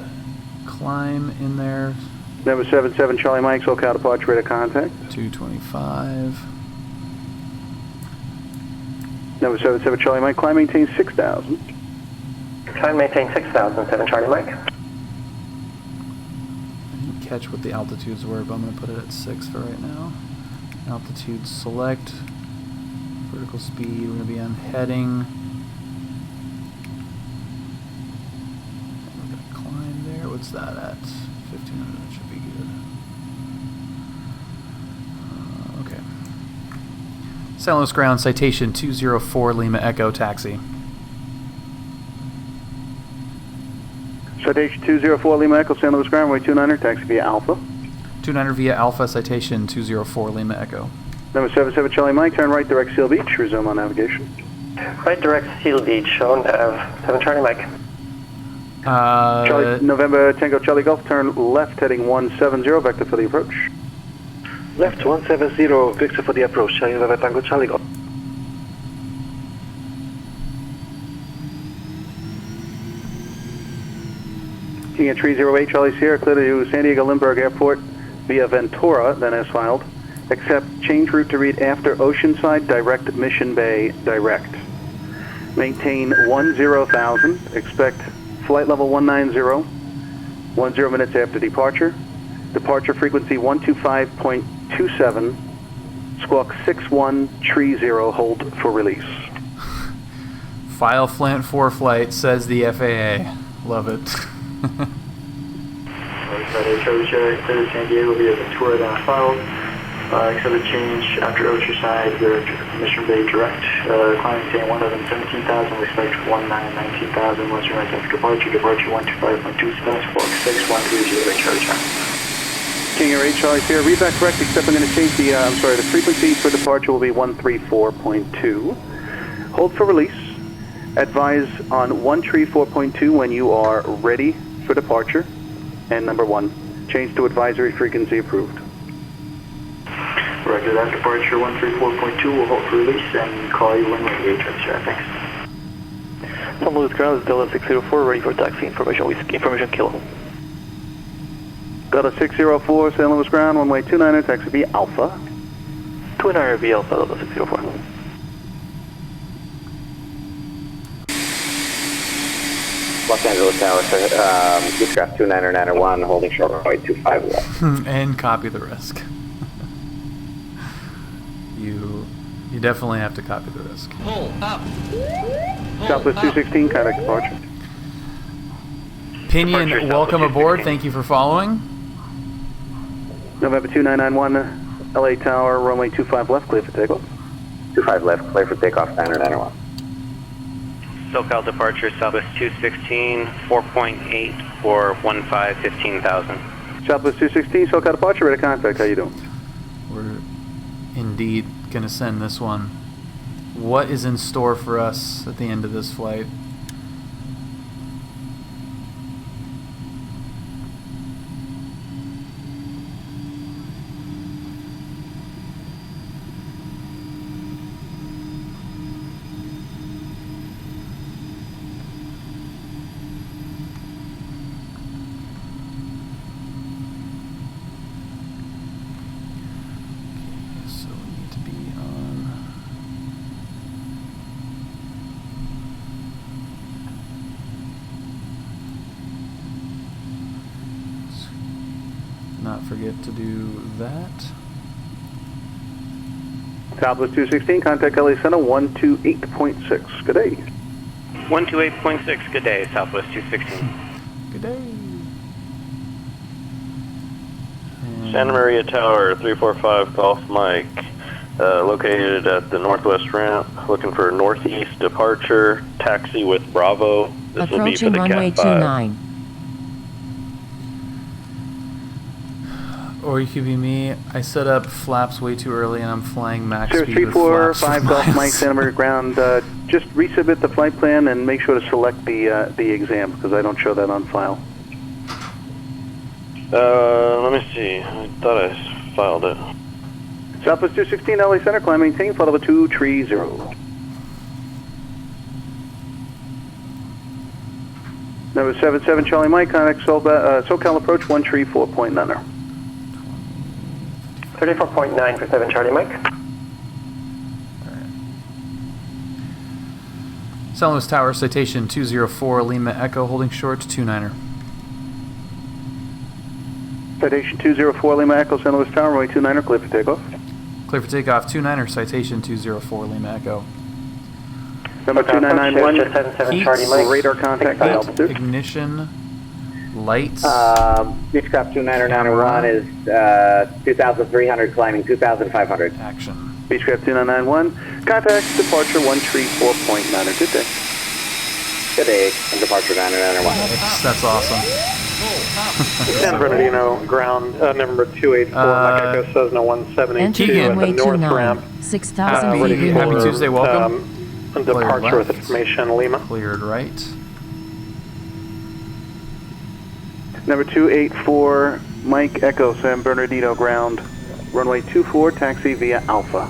Climb in there.
Number 77 Charlie Mike, SoCal departure, rate of contact.
225.
Number 77 Charlie Mike, climb maintain 6,000.
Climb maintain 6,000, 7 Charlie Mike.
I didn't catch what the altitudes were, but I'm going to put it at 6 for right now. Altitude select. Vertical speed, we're going to be on heading. We're going to climb there. What's that at? 1,500, that should be good. Okay. San Luis Ground, Citation 204 Lima Echo, taxi.
Citation 204 Lima Echo, San Luis Ground, runway 29er, taxi via Alpha.
29er via Alpha, Citation 204 Lima Echo.
Number 77 Charlie Mike, turn right, direct Seal Beach, resume on navigation.
Right direct Seal Beach, on 7 Charlie Mike.
Charlie, November Tango Charlie Golf, turn left, heading 170, vector for the approach.
Left 170, vector for the approach, Charlie November Tango Charlie Golf.
King at 308 Charlie Sierra, clear to San Diego Lindbergh Airport via Ventura, then as filed. Accept change route to read after Oceanside, direct Mission Bay, direct. Maintain 10,000, expect flight level 190, 10 minutes after departure. Departure frequency 125.27, squawk 6130, hold for release.
File Flint for flight, says the FAA. Love it.
Charlie Sierra, clear to San Diego via Ventura, then filed. Accept the change after Oceanside, your mission bay direct. Climbing maintain 117,000, respect 19,000. Once you're right after departure, departure 125.2 Fox 6130, Charlie Charlie.
King Air 8 Charlie here. Read that correct, except I'm going to change the, the frequency for departure will be 134.2. Hold for release. Advise on 134.2 when you are ready for departure. And number 1, change to advisory frequency approved.
Roger that, departure 134.2, we'll hold for release and call you when we engage with you. Thanks.
St. Louis ground is Delta 604, ready for taxi information kilo.
Delta 604, St. Louis ground, runway 29er, taxi via Alpha.
29er via Alpha, Delta 604.
Los Angeles Tower, Beechcraft 29901, holding short runway 25 left.
And copy the risk. You definitely have to copy the risk.
Pull up.
Southwest 216, contact departure.
Pinion, welcome aboard. Thank you for following.
November 2991, LA Tower, runway 25 left, clear for takeoff.
25 left, clear for takeoff, 991.
SoCal departure, Southwest 216, 4.8 for 15,000.
Southwest 216, SoCal departure, ready to contact. How you doing?
We're indeed going to send this one. What is in store for us at the end of this flight? Not forget to do that.
Southwest 216, contact LA Center 128.6. Good day.
128.6, good day, Southwest 216.
Good day.
Santa Maria Tower, 345 Golf Mike, located at the northwest ramp, looking for northeast departure, taxi with Bravo. This will be for
Approaching
the
runway
Cat 5.
29.
Or you could be me. I set up flaps way too early and I'm flying max speed with
345
flaps
Golf
for
Mike,
miles.
Santa Maria ground. Just resubmit the flight plan and make sure to select the exam because I don't show that on file.
Let me see. I thought I filed it.
Southwest 216 LA Center, climb maintain, follow 230. Number 77 Charlie Mike, contact SoCal approach 134.9.
34.9 for 7 Charlie Mike.
St. Louis Tower, citation 204, Lima Echo, holding short, 29er.
Citation 204 Lima Echo, St. Louis Tower, runway 29er, clear for takeoff.
Clear for takeoff, 29er, citation 204, Lima Echo.
Number 2991,
heat, Charlie Mike.
radar contact, high altitude.
Ignition, lights.
Beechcraft 29901 is 2,300, climbing 2,500.
Action.
Beechcraft 2991, contact departure 134.9. Good day.
Good day, and departure 991.
That's awesome.
San Bernardino ground, number 284, Mike Echo Cessna 172 at the north ramp.
6,000
Happy Tuesday, welcome.
Departure with information, Lima.
Cleared right.
Number 284 Mike Echo, San Bernardino ground, runway 24, taxi via Alpha.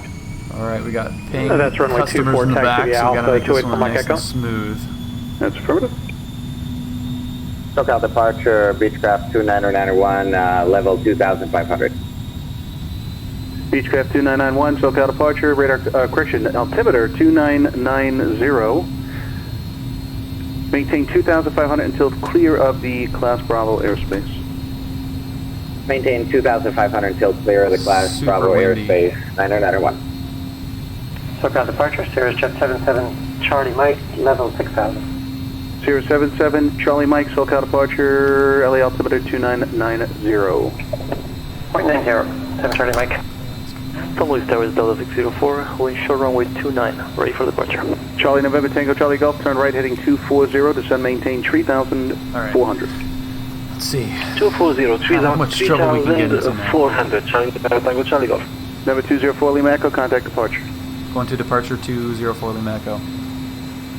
All right, we got paying
that's runway
customers
24,
in the
taxi
back,
via
so we gotta
Alpha,
make this
284
one
Mike
nice
Echo.
and smooth.
That's affirmative.
SoCal departure, Beechcraft 29901, level 2,500.
Beechcraft 2991, SoCal departure, radar, altimeter 2990. Maintain 2,500 until clear of the Class Bravo airspace.
Maintain 2,500 until clear of the Class Bravo airspace, 991.
SoCal departure, Sirius Jet 77 Charlie Mike, level 6,000.
Sierra 77, Charlie Mike, SoCal departure, LA altimeter 2990.
0.90, 7 Charlie Mike.
Let's go.
From Louis Tower is Delta 604, holding short runway 29, ready for departure.
Charlie November Tango Charlie Golf, turn right heading 240, descend maintain 3,400.
Let's see.
240,
How much trouble we can get into now.
3,400, Charlie Tango Charlie Golf.
Number 204 Lima Echo, contact departure.
Going to departure 204 Lima Echo.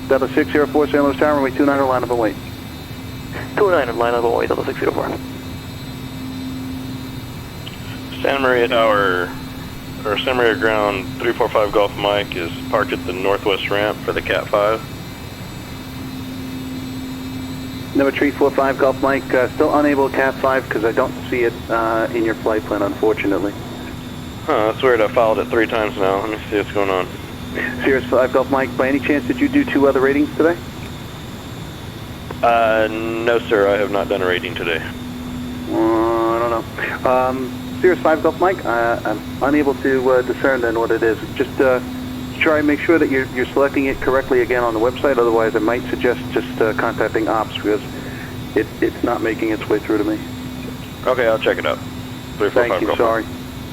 Delta 604 San Luis Tower, runway 29, line of await.
29, line of await, Delta 604.
Santa Maria Tower, or Santa Maria Ground 345 Golf Mike is parked at the northwest ramp for the Cat 5.
Number 345 Golf Mike, still unable Cat 5 because I don't see it in your flight plan, unfortunately.
Huh, that's weird. I followed it 3 times now. Let me see what's going on.
Sirius 5 Golf Mike, by any chance did you do 2 other ratings today?
No sir, I have not done a rating today.
I don't know. Sirius 5 Golf Mike, I'm unable to discern then what it is. Just try and make sure that you're selecting it correctly again on the website, otherwise I might suggest just contacting ops because it's not making its way through to me.
Okay, I'll check it out.
Thank you, sorry.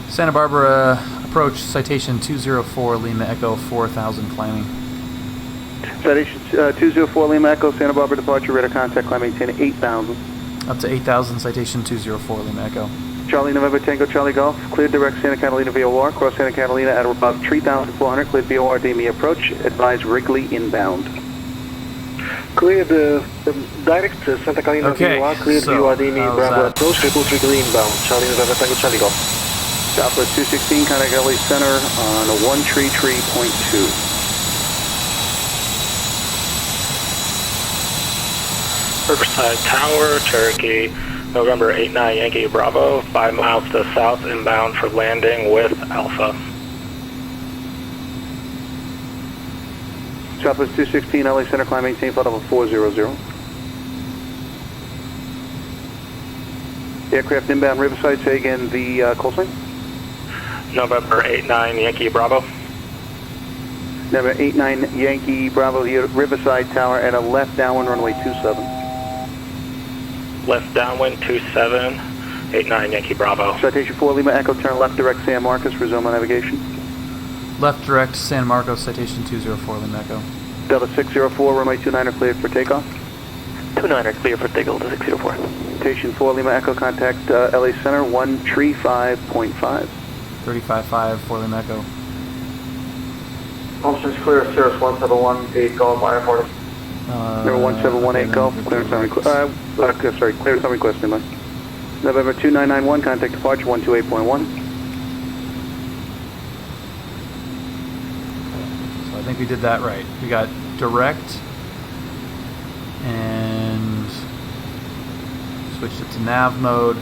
Santa Barbara approach citation 204 Lima Echo 4000 climbing.
Citation 204 Lima Echo, Santa Barbara departure, radar contact, climbing 10 8,000.
Up to 8,000, citation 204 Lima Echo.
Charlie November Tango Charlie Golf, cleared direct Santa Catalina VOR, cross Santa Catalina at about 3,400, cleared VOR DME approach, advise Wrigley inbound.
Cleared direct Santa Catalina VOR, cleared VOR DME Bravo approach, report Wrigley inbound. Charlie November Tango Charlie Golf.
Southwest 216, contact LA Center on a 133.2.
Riverside Tower, Cherokee, November 89 Yankee Bravo, 5 miles to the south inbound for landing with Alpha.
Southwest 216, LA Center, climb maintain flight level 400. Aircraft inbound Riverside, say again the call sign.
November 89 Yankee Bravo.
Number 89 Yankee Bravo here at Riverside Tower and a left downwind runway 27.
Left downwind 27, 89 Yankee Bravo.
Citation 4 Lima Echo, turn left direct San Marcos, resume on navigation.
Left direct San Marcos, citation 204 Lima Echo.
Delta 604, runway 29 are cleared for takeoff.
29 are clear for takeoff, Delta 604.
Citation 4 Lima Echo, contact LA Center, 135.5.
35.5 for Lima Echo.
Options clear, Cirrus 1718 Golf, airport.
Number 1718 Golf, clearance on request. Clearance on request, Lima. November 2991, contact departure 128.1.
So I think we did that right. We got direct and switched it to nav mode.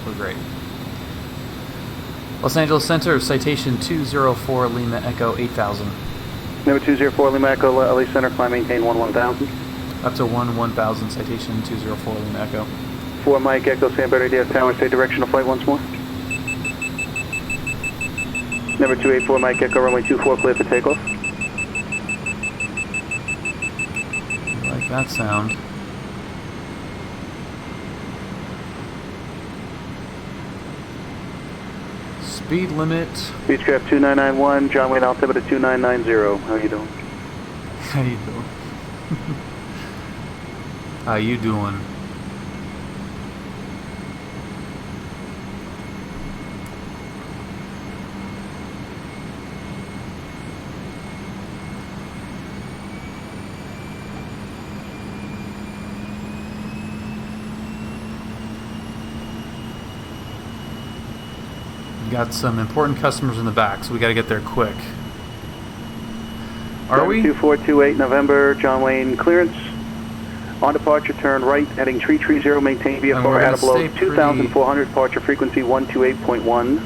We're great. Los Angeles Center, citation 204 Lima Echo 8000.
Number 204 Lima Echo, LA Center, climb maintain 1000.
Up to 1000, citation 204 Lima Echo.
4 Mike Echo, San Bernardino Tower, stay directional flight once more. Number 284 Mike Echo, runway 24, clear for takeoff.
I like that sound. Speed limit.
Beechcraft 2991, John Wayne altimeter 2990. How you doing?
How you doing? How you doing? Got some important customers in the back, so we got to get there quick. Are we?
2428 November, John Wayne clearance. On departure, turn right, heading 330, maintain VFR at a below 2,400, departure frequency 128.1.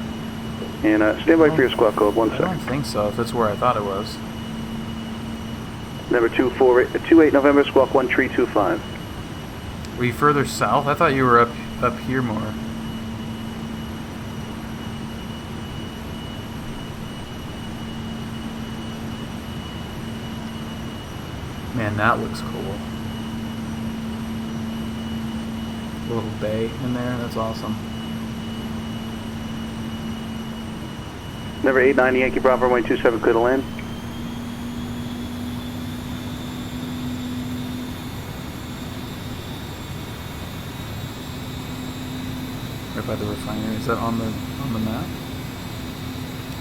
And stand by for your squawk code, 1 second.
I don't think so, if it's where I thought it was.
Number 28 November, squawk 1325.
Were you further south? I thought you were up here more. Man, that looks cool. A little bay in there, that's awesome.
Number 89 Yankee Bravo, runway 27, clear to land.
Right by the refinery. Is that on the map?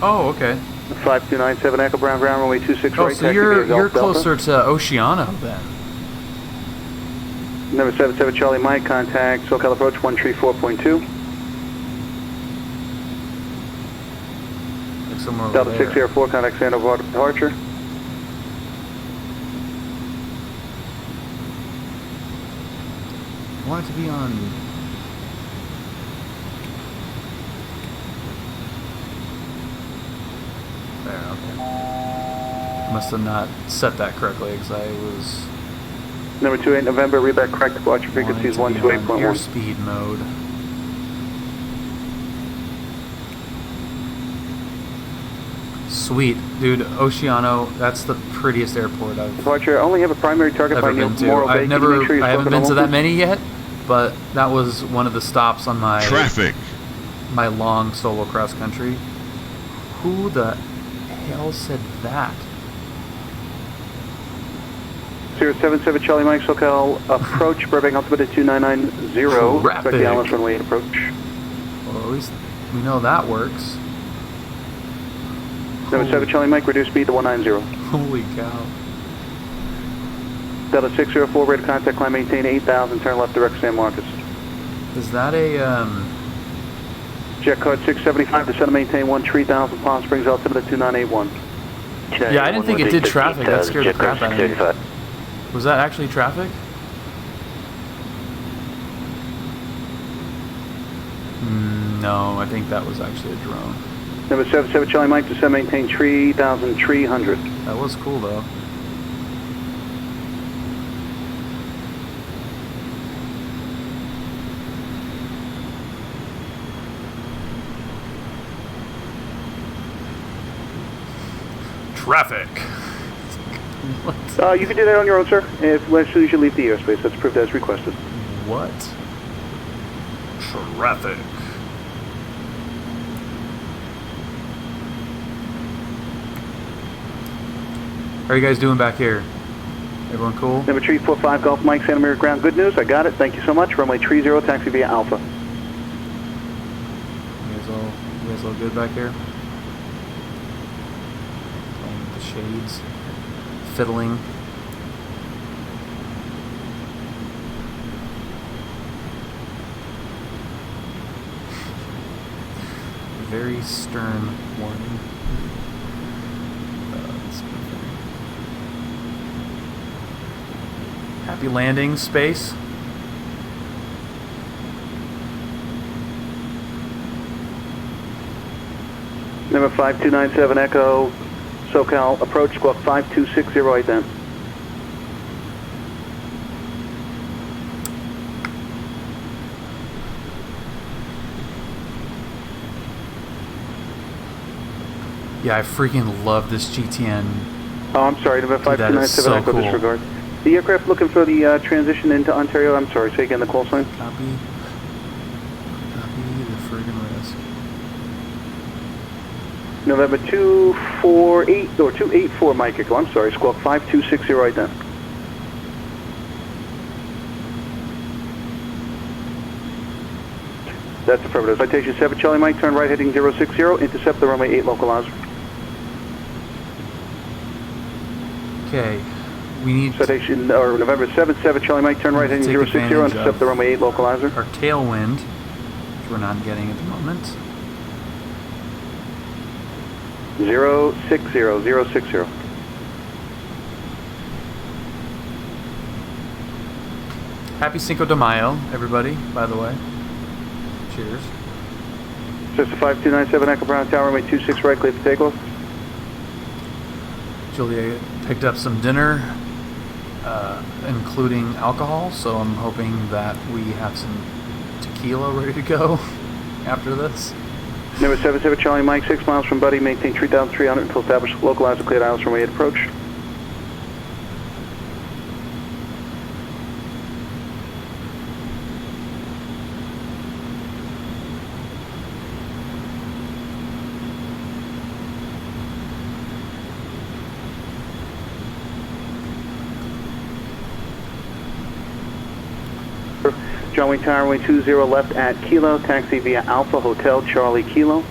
Oh, okay.
5297 Echo Brown ground, runway 26
Oh,
right.
so you're closer to Oceano then.
Number 77 Charlie Mike, contact SoCal approach 134.2.
Like somewhere over
Delta
there.
604, contact Santa Barbara departure.
I want it to be on. There, okay. Must have not set that correctly because I was.
Number 28 November, read back correct departure frequencies 128.1.
Airspeed mode. Sweet, dude. Oceano, that's the prettiest airport I've
Departure, only have a primary target by
ever been to.
Morro Bay.
I haven't been to that
many.
many yet, but that was one of the stops on my
traffic.
My long solo cross country. Who the hell said that?
077 Charlie Mike, SoCal approach, Burbank altimeter 2990. Expect the Allen's runway approach.
Well, at least we know that works.
Number 7 Charlie Mike, reduce speed to 190.
Holy cow.
Delta 604, rate of contact, climb, maintain 8,000, turn left, direct San Marcos.
Is that a,
Jet card 675, descend and maintain 13,000, Palm Springs, altimeter 2981.
Yeah, I didn't think it did traffic. That scared the crap out of me. Was that actually traffic? No, I think that was actually a drone.
Number 77 Charlie Mike, descend, maintain 3,300.
That was cool though. Traffic.
You can do that on your own, sir. As soon as you leave the airspace, that's approved as requested.
What? Traffic. How are you guys doing back here? Everyone cool?
Number 345 Golf Mike, Santa Maria ground. Good news, I got it. Thank you so much. Runway 30, taxi via Alpha.
You guys all good back here? Playing with the shades. Fiddling. Very stern warning. Happy landing, space.
Number 5297 Echo, SoCal approach, squawk 5260 right then.
Yeah, I freaking love this GTN.
Oh, I'm sorry, number 5297
so
Echo,
cool.
disregard. The aircraft looking for the transition into Ontario. I'm sorry, say again the call sign.
Copy the friggin' risk.
November 248 or 284 Mike Echo. I'm sorry, squawk 5260 right then. That's affirmative. Citation 7 Charlie Mike, turn right heading 060, intercept the runway 8 localizer.
Okay, we need
Citation, or November 7 Charlie Mike, turn right heading 060, intercept the runway 8 localizer.
our tailwind, which we're not getting at the moment.
060.
Happy Cinco de Mayo, everybody, by the way. Cheers.
Cessna 5297 Echo Brown Tower, runway 26 right, clear for takeoff.
Julia picked up some dinner, including alcohol, so I'm hoping that we have some tequila ready to go after this.
Number 77 Charlie Mike, 6 miles from Buddy, maintain 3,300 until established localizer cleared islands runway 8 approach. John Wayne Tower, runway 20 left at Kilo, taxi via Alpha Hotel Charlie Kilo.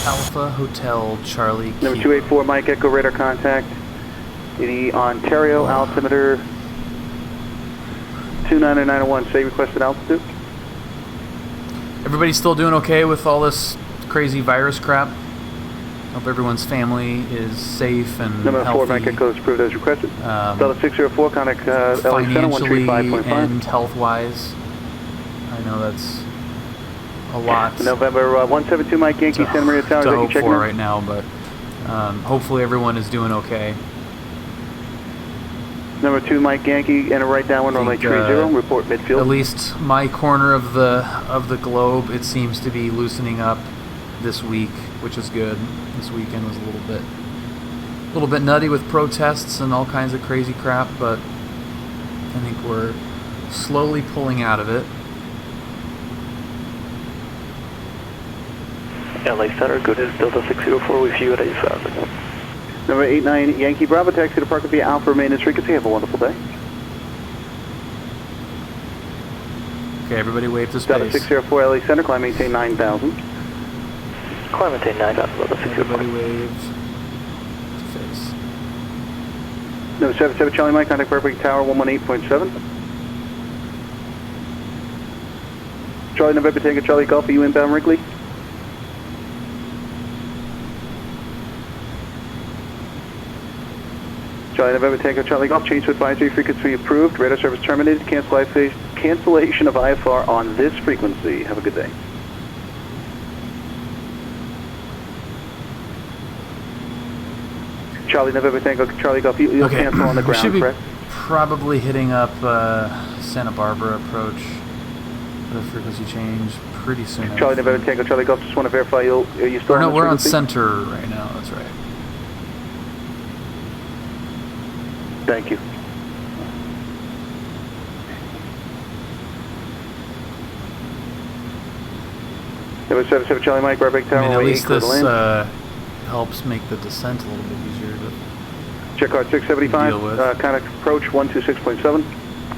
Alpha Hotel Charlie
Number
Kilo.
284, Mike Echo radar contact. The Ontario altimeter 29901, say requested altitude.
Everybody still doing okay with all this crazy virus crap? Hope everyone's family is safe and
Number
healthy.
4, Mike Echo is approved as requested. Delta 604, contact LA Center
Financially
135.5.
and health-wise. I know that's a lot.
November 172, Mike Yankee, Santa Maria Tower.
To hope for right now, but hopefully everyone is doing okay.
Number 2, Mike Yankee, enter right downwind runway 30, report midfield.
At least my corner of the globe, it seems to be loosening up this week, which is good. This weekend was a little bit nutty with protests and all kinds of crazy crap, but I think we're slowly pulling out of it.
LA Center, good as Delta 604 with you at 8000.
Number 89, Yankee Bravo, taxi to Parker via Alpha maintenance frequency. Have a wonderful day.
Okay, everybody wave to space.
Delta 604, LA Center, climb maintain 9,000.
Climb maintain 9,000, Delta 604.
Everybody wave to face.
Number 77, Charlie Mike, contact Parker Tower 118.7. Charlie November, Tango Charlie Golf, are you inbound Wrigley? Charlie November Tango Charlie Golf, change to advisory frequency approved, radar service terminated, cancellation of IFR on this frequency. Have a good day. Charlie November Tango Charlie Golf, you'll cancel on the ground,
should be
correct?
probably hitting up Santa Barbara approach for the frequency change pretty soon.
Charlie November Tango Charlie Golf, just want to verify are you still on
no,
this
we're on
frequency?
center right now, that's right.
Thank you. Number 77 Charlie Mike, Barbecue Tower.
I mean, at least this helps make the descent a little bit easier to
check card 675,
deal with.
contact approach 126.7.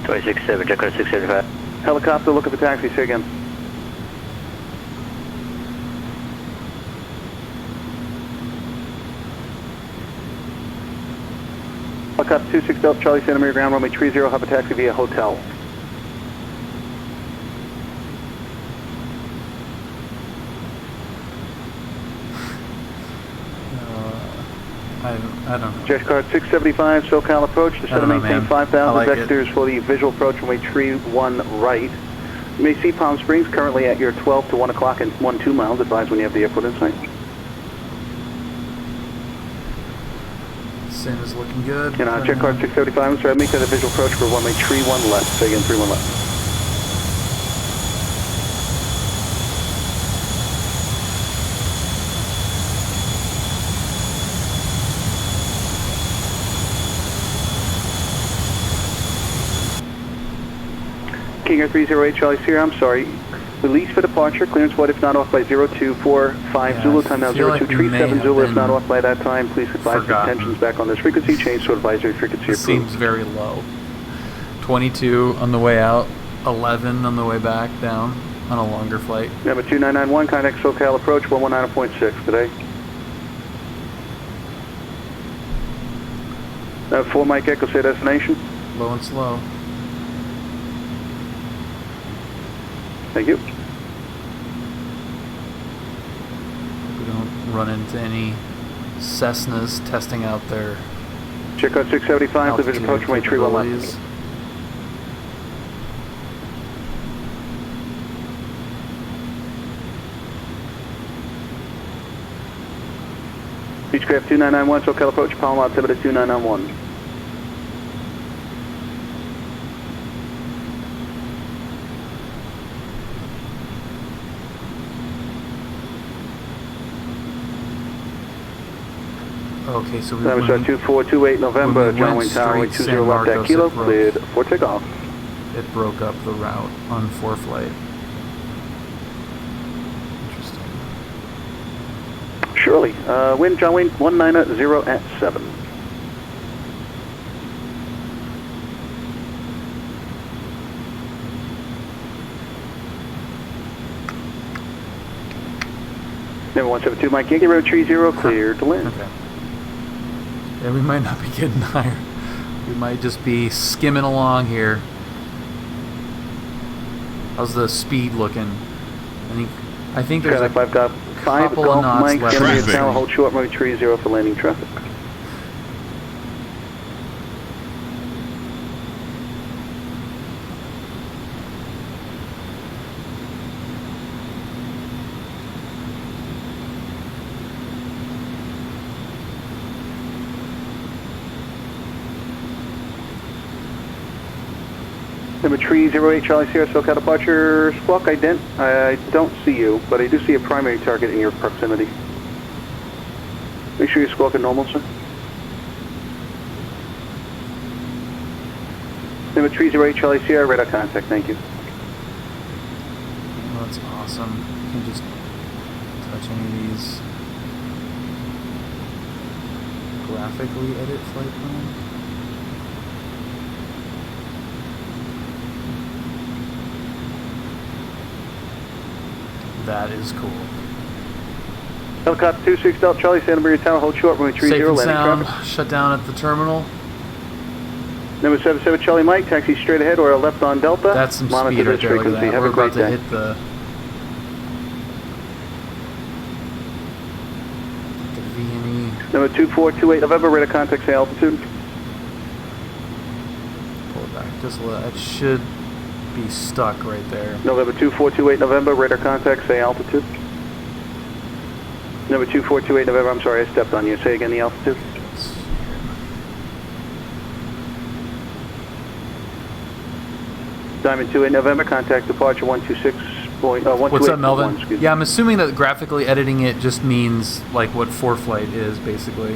267, check card 675.
Helicopter, looking for taxi, say again. Helicopter 26 Delta Charlie Santa Maria ground runway 30, have a taxi via hotel.
I don't know.
Jet card 675, SoCal approach, to center maintain 5,000 vectors for the visual approach runway 31 right. You may see Palm Springs currently at your 12 to 1 o'clock and 12 miles. Advise when you have the airport in sight.
Sin is looking good.
And jet card 675, Mr. Make that a visual approach for runway 31 left. Say again, 31 left. King Air 308 Charlie Sierra, I'm sorry. Release for departure, clearance what if not off by 0245 Zulu, time now 0237 Zulu, if not off by that time, please advise the attentions back on this frequency, change to advisory frequency approved.
Seems very low. 22 on the way out, 11 on the way back down on a longer flight.
Number 2991, contact SoCal approach 119.6 today. 4 Mike Echo, say destination.
Low and slow.
Thank you.
We don't run into any Cessnas testing out their
check out 675, division approach runway 31 left. Beechcraft 2991, SoCal approach, Palma altimeter 2991.
Okay, so we
November 2428 November, John Wayne Tower, 20 left at Kilo, cleared for takeoff.
It broke up the route on flight. Interesting.
Sure. shortly. Wind, John Wayne, 190 at 7. Number 172, Mike Yankee, Road Tree 0, clear to land.
Okay. Yeah, we might not be getting higher. We might just be skimming along here. How's the speed looking? I think there's
I've got 5
couple
Golf
of knots
Mike,
left.
enemy tower, hold short, Road Tree 0 for landing traffic. Number 308 Charlie Sierra, SoCal departure, Squawk, I don't see you, but I do see a primary target in your proximity. Make sure you squawk at normal, sir. Number 308 Charlie Sierra, radar contact, thank you.
Oh, that's awesome. You can just touch any of these. Graphically edit flight plan. That is cool.
Helicopter 26 Delta Charlie, Santa Maria Tower, hold short, runway 30,
Safe and
landing
sound,
traffic.
shut down at the terminal.
Number 77 Charlie Mike, taxi straight ahead or left on Delta.
That's some
Monitor
speed right
this
there, look at
frequency.
that.
Have
We're
a great
about to
day.
hit the V&E.
Number 2428 November, radar contact, say altitude.
Pull it back just a little. That should be stuck right there.
November 2428 November, radar contact, say altitude. Number 2428 November, I'm sorry, I stepped on you. Say again the altitude. Diamond 28 November, contact departure 126.
What's up, Melvin? Yeah, I'm assuming that graphically editing it just means like what ForeFlight is, basically.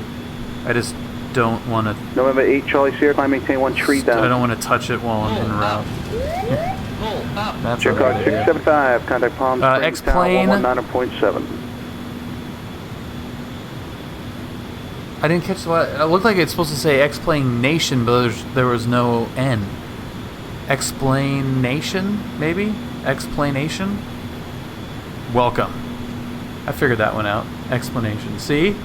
I just don't want to...
November 8 Charlie Sierra, climb maintain 1 tree down.
I don't want to touch it while I'm en route. That's
Check card 675, contact Palm Springs
X-plane.
119.7.
I didn't catch what... It looked like it's supposed to say X-plane nation, but there was no N. Explanation, maybe? Explanation? Welcome. I figured that one out. Explanation. See?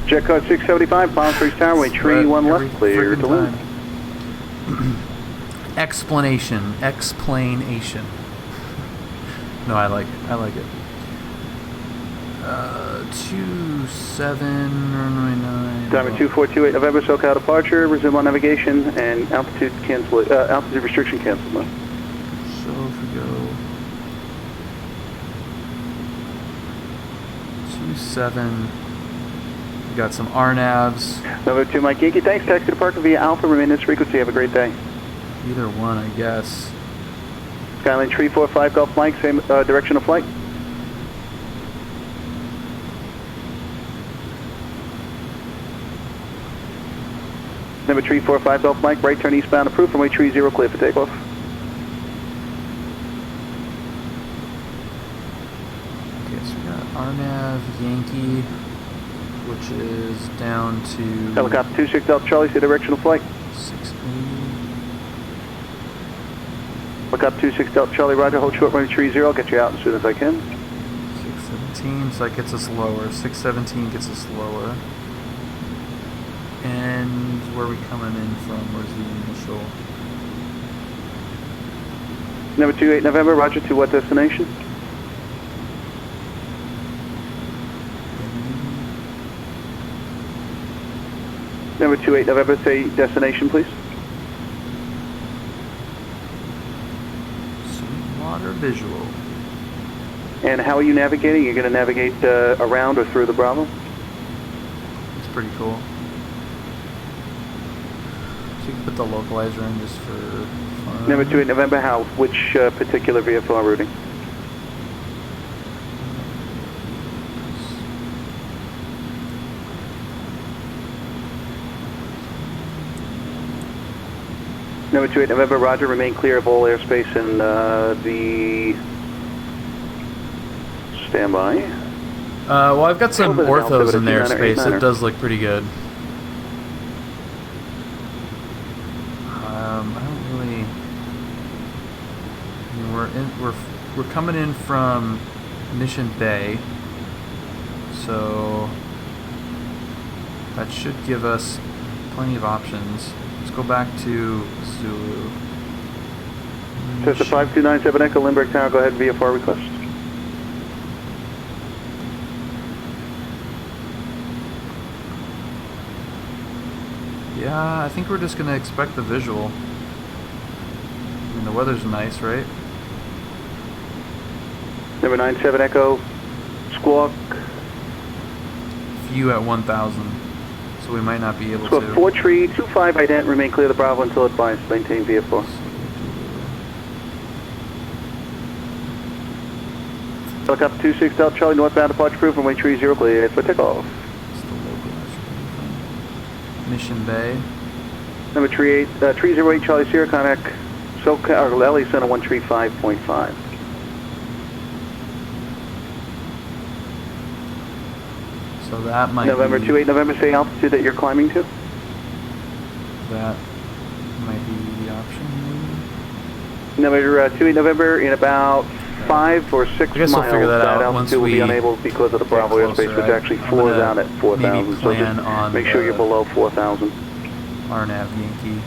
Jet code 675, Palm Springs Tower, way tree 1 left, clear to land.
Explanation. Explanation. No, I like it. I like it. 27, runway 9.
Diamond 2428 November, SoCal departure, resume on navigation, and altitude restriction cancel.
So if we go 27, we got some RNAVs.
Number 2 Mike Yankee, thanks, taxi to park via Alpha, remain this frequency, have a great day.
Either one, I guess.
Skyline 345 Golf Mike, same direction of flight. Number 345 Golf Mike, right turn eastbound approved, runway 30 clear for takeoff.
Okay, so we got RNAV Yankee, which is down to...
Helicopter 26 Delta Charlie, say direction of flight.
680.
Helicopter 26 Delta Charlie, roger, hold short, runway 30, I'll get you out as soon as I can.
617, so that gets us lower. 617 gets us lower. And where are we coming in from? Where's the initial?
Number 28 November, roger, to what destination? Number 28 November, say destination, please.
Sweetwater Visual.
And how are you navigating? You're going to navigate around or through the Bravo?
It's pretty cool. So you can put the localizer in just for fun.
Number 28 November, how? Which particular VFR routing? Number 28 November, roger, remain clear of all airspace in the standby.
Well, I've got some
Over the Delta
orthos
with a
in there,
29er,
Space.
89er.
It does look pretty good. I don't really. I mean, we're coming in from Mission Bay, so that should give us plenty of options. Let's go back to Zulu.
Cessna 5297 Echo Lindbergh Tower, go ahead and VFR request.
Yeah, I think we're just going to expect the visual. I mean, the weather's nice, right?
Number 97 Echo, squawk.
View at 1,000, so we might not be able
Squawk
to.
4 tree, 25 ident, remain clear of the Bravo until advised. Maintain VFR. Helicopter 26 Delta Charlie, northbound departure approved, runway 30 clear for takeoff.
Mission Bay.
Number 308 Charlie Sierra, contact SoCal, or LA Center 135.5.
So that might
November
be...
28 November, say altitude that you're climbing to?
That might be the option, maybe?
Number 28 November, in about 5 or 6
I guess
miles,
we'll figure that out
altitude
once
will be
we
unable because of the Bravo
closer.
airspace, which actually floors down at 4,000. So
plan
just
on
make sure you're below 4,000.
RNAV Yankee.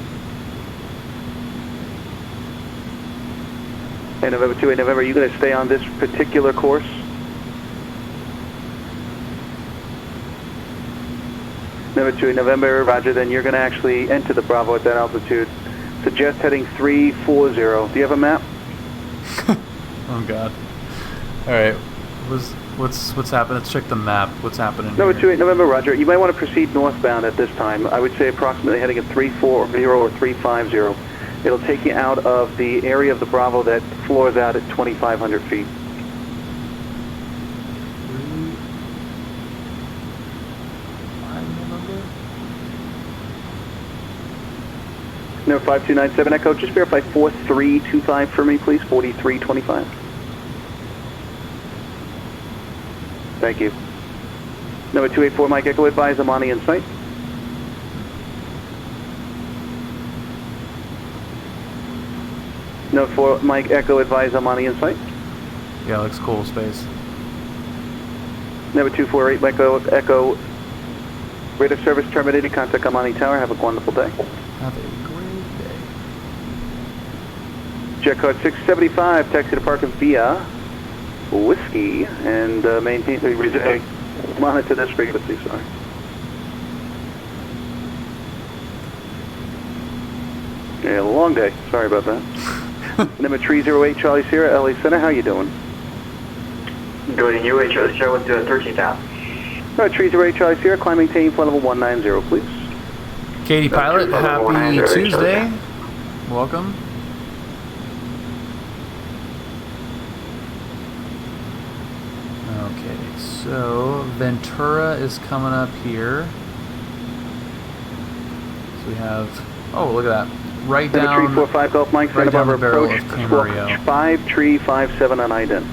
And November 28 November, are you going to stay on this particular course? November 28 November, roger, then you're going to actually enter the Bravo at that altitude. Suggest heading 340. Do you have a map?
Oh God. Alright. What's happening? Let's check the map. What's happening
Number
here?
28 November, roger. You might want to proceed northbound at this time. I would say approximately heading at 340 or 350. It'll take you out of the area of the Bravo that floors out at 2,500 feet. Number 5297 Echo, just verify 4325 for me, please. 4325. Thank you. Number 284 Mike Echo, advise Amani in sight. Number 4 Mike Echo, advise Amani in sight.
Yeah, looks cool, Space.
Number 248 Mike Echo, radar service terminated. Contact Amani Tower. Have a wonderful day.
Have a great day.
Jet card 675, taxi to parking via Whiskey, and maintain, monitor this frequency, sorry. Yeah, long day, sorry about that. Number 308 Charlie Sierra, LA Center, how you doing?
Good, and you, Charlie Sierra, with 13,000.
Number 308 Charlie Sierra, climb maintain flight level 190, please.
Katie Pilot, happy Tuesday. Welcome. Okay, so Ventura is coming up here. So we have, oh, look at that. Right
Number
down,
345 Gulf Mike,
right
Santa
down the
Barbara
barrel
approach,
of Camarillo.
5357 on ident.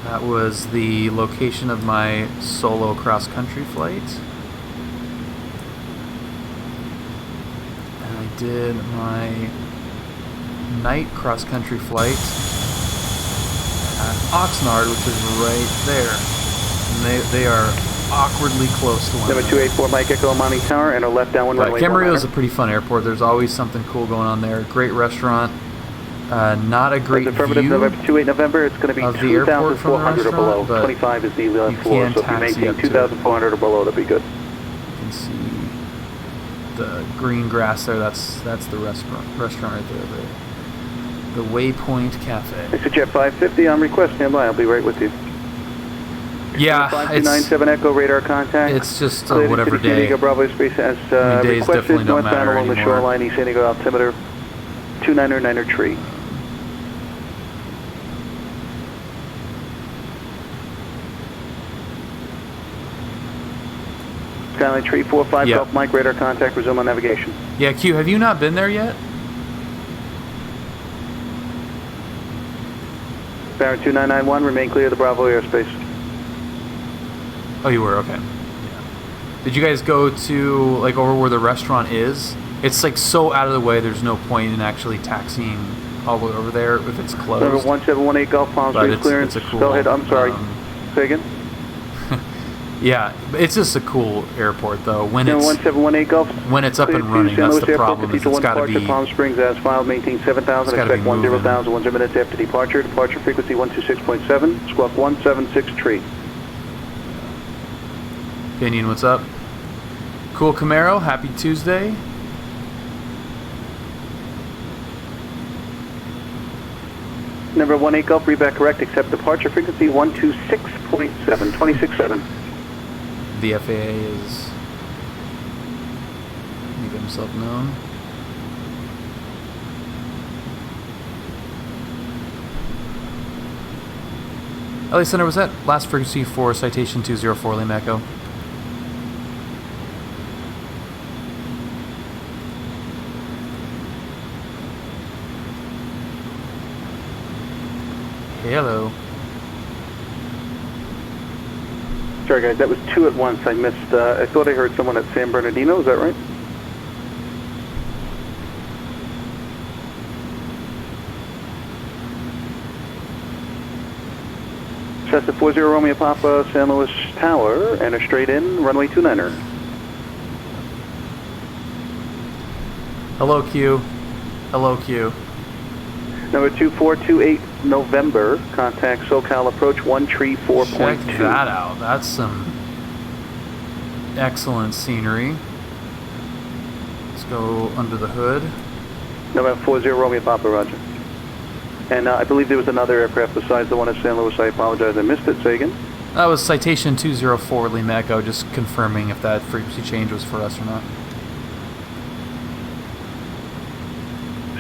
That was the location of my solo cross-country flight. And I did my night cross-country flight at Oxnard, which is right there. And they are awkwardly close to one
Number
another.
284 Mike Echo Monte Tower, and a left downwind runway.
Camarillo is a pretty fun airport. There's always something cool going on there. Great restaurant. Not a great
affirmative,
view
November 28 November, it's going to be
of the airport from the
2,400 or below.
restaurant, but
25 is the
you
floor,
can
so if you
taxi
maintain
up to
2,400 or below, that'd be good.
You can see the green grass there. That's the restaurant right there. The Waypoint Cafe.
It's a Jet 550 on request. Stand by. I'll be right with you.
Yeah,
5297 Echo radar contact.
It's just
Clear to
whatever
San Diego
day.
Bravo Space as
days
requested.
definitely don't
Northbound
matter
along the
anymore.
shoreline, East San Diego altimeter 299er tree. Skyline tree 45
Yep.
Gulf Mike radar contact. Resume on navigation.
Yeah, Q, have you not been there yet?
Barron 2991, remain clear of the Bravo airspace.
Oh, you were? Okay. Yeah. Did you guys go to, like, over where the restaurant is? It's, like, so out of the way, there's no point in actually taxiing all the way over there if it's closed.
Number 1718 Gulf Palm Springs clearance.
It's a cool,
Go ahead, I'm sorry. Say again?
Yeah, it's just a cool airport, though. When
Number
it's
1718 Gulf.
when it's up and running, that's the problem. Is it's got to be.
Palm Springs as filed. Maintain 7,000. Expect 10,000. 1 minutes after departure. Departure frequency 126.7. Squawk 176 tree.
Opinion, what's up? Cool Camaro. Happy Tuesday.
Number 18 Gulf. Read back correct. Accept departure frequency 126.7. 26.7.
The FAA is making himself known. LA Center, was that last frequency for Citation 204 Lima Echo? Hello.
Sorry guys, that was 2 at once. I missed, I thought I heard someone at San Bernardino, is that right? Cessna 40 Romeo Papa, San Luis Tower, enter straight in, runway 29er.
Hello, Q. Hello, Q.
Number 2428 November, contact SoCal approach 134.2.
Check that out. That's some excellent scenery. Let's go under the hood.
Number 40 Romeo Papa, roger. And I believe there was another aircraft besides the one at San Luis. I apologize, I missed it. Say again.
That was Citation 204 Lima Echo, just confirming if that frequency change was for us or not.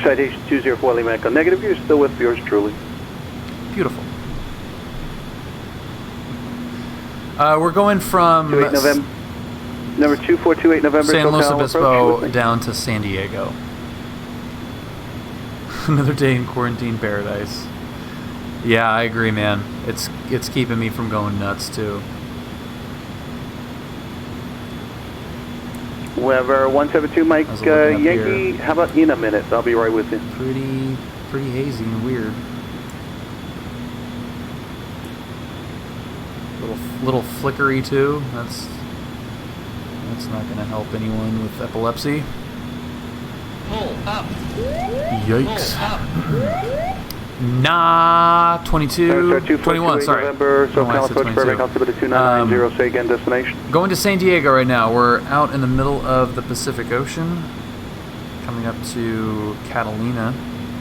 Citation 204 Lima Echo. Negative, you're still with yours truly.
Beautiful. We're going from
November, number 2428 November,
San Luis
SoCal
Obispo
approach.
down to San Diego. Another day in quarantine paradise. Yeah, I agree, man. It's keeping me from going nuts too.
Weber 172 Mike Yankee. How about in a minute? I'll be right with you.
Pretty hazy and weird. Little flickery too. That's not going to help anyone with epilepsy.
Pull up.
Yikes.
Pull up.
Nah, 22, 21, sorry.
November, SoCal approach, Burbank, altimeter 2990, say again, destination.
Going to San Diego right now. We're out in the middle of the Pacific Ocean, coming up to Catalina.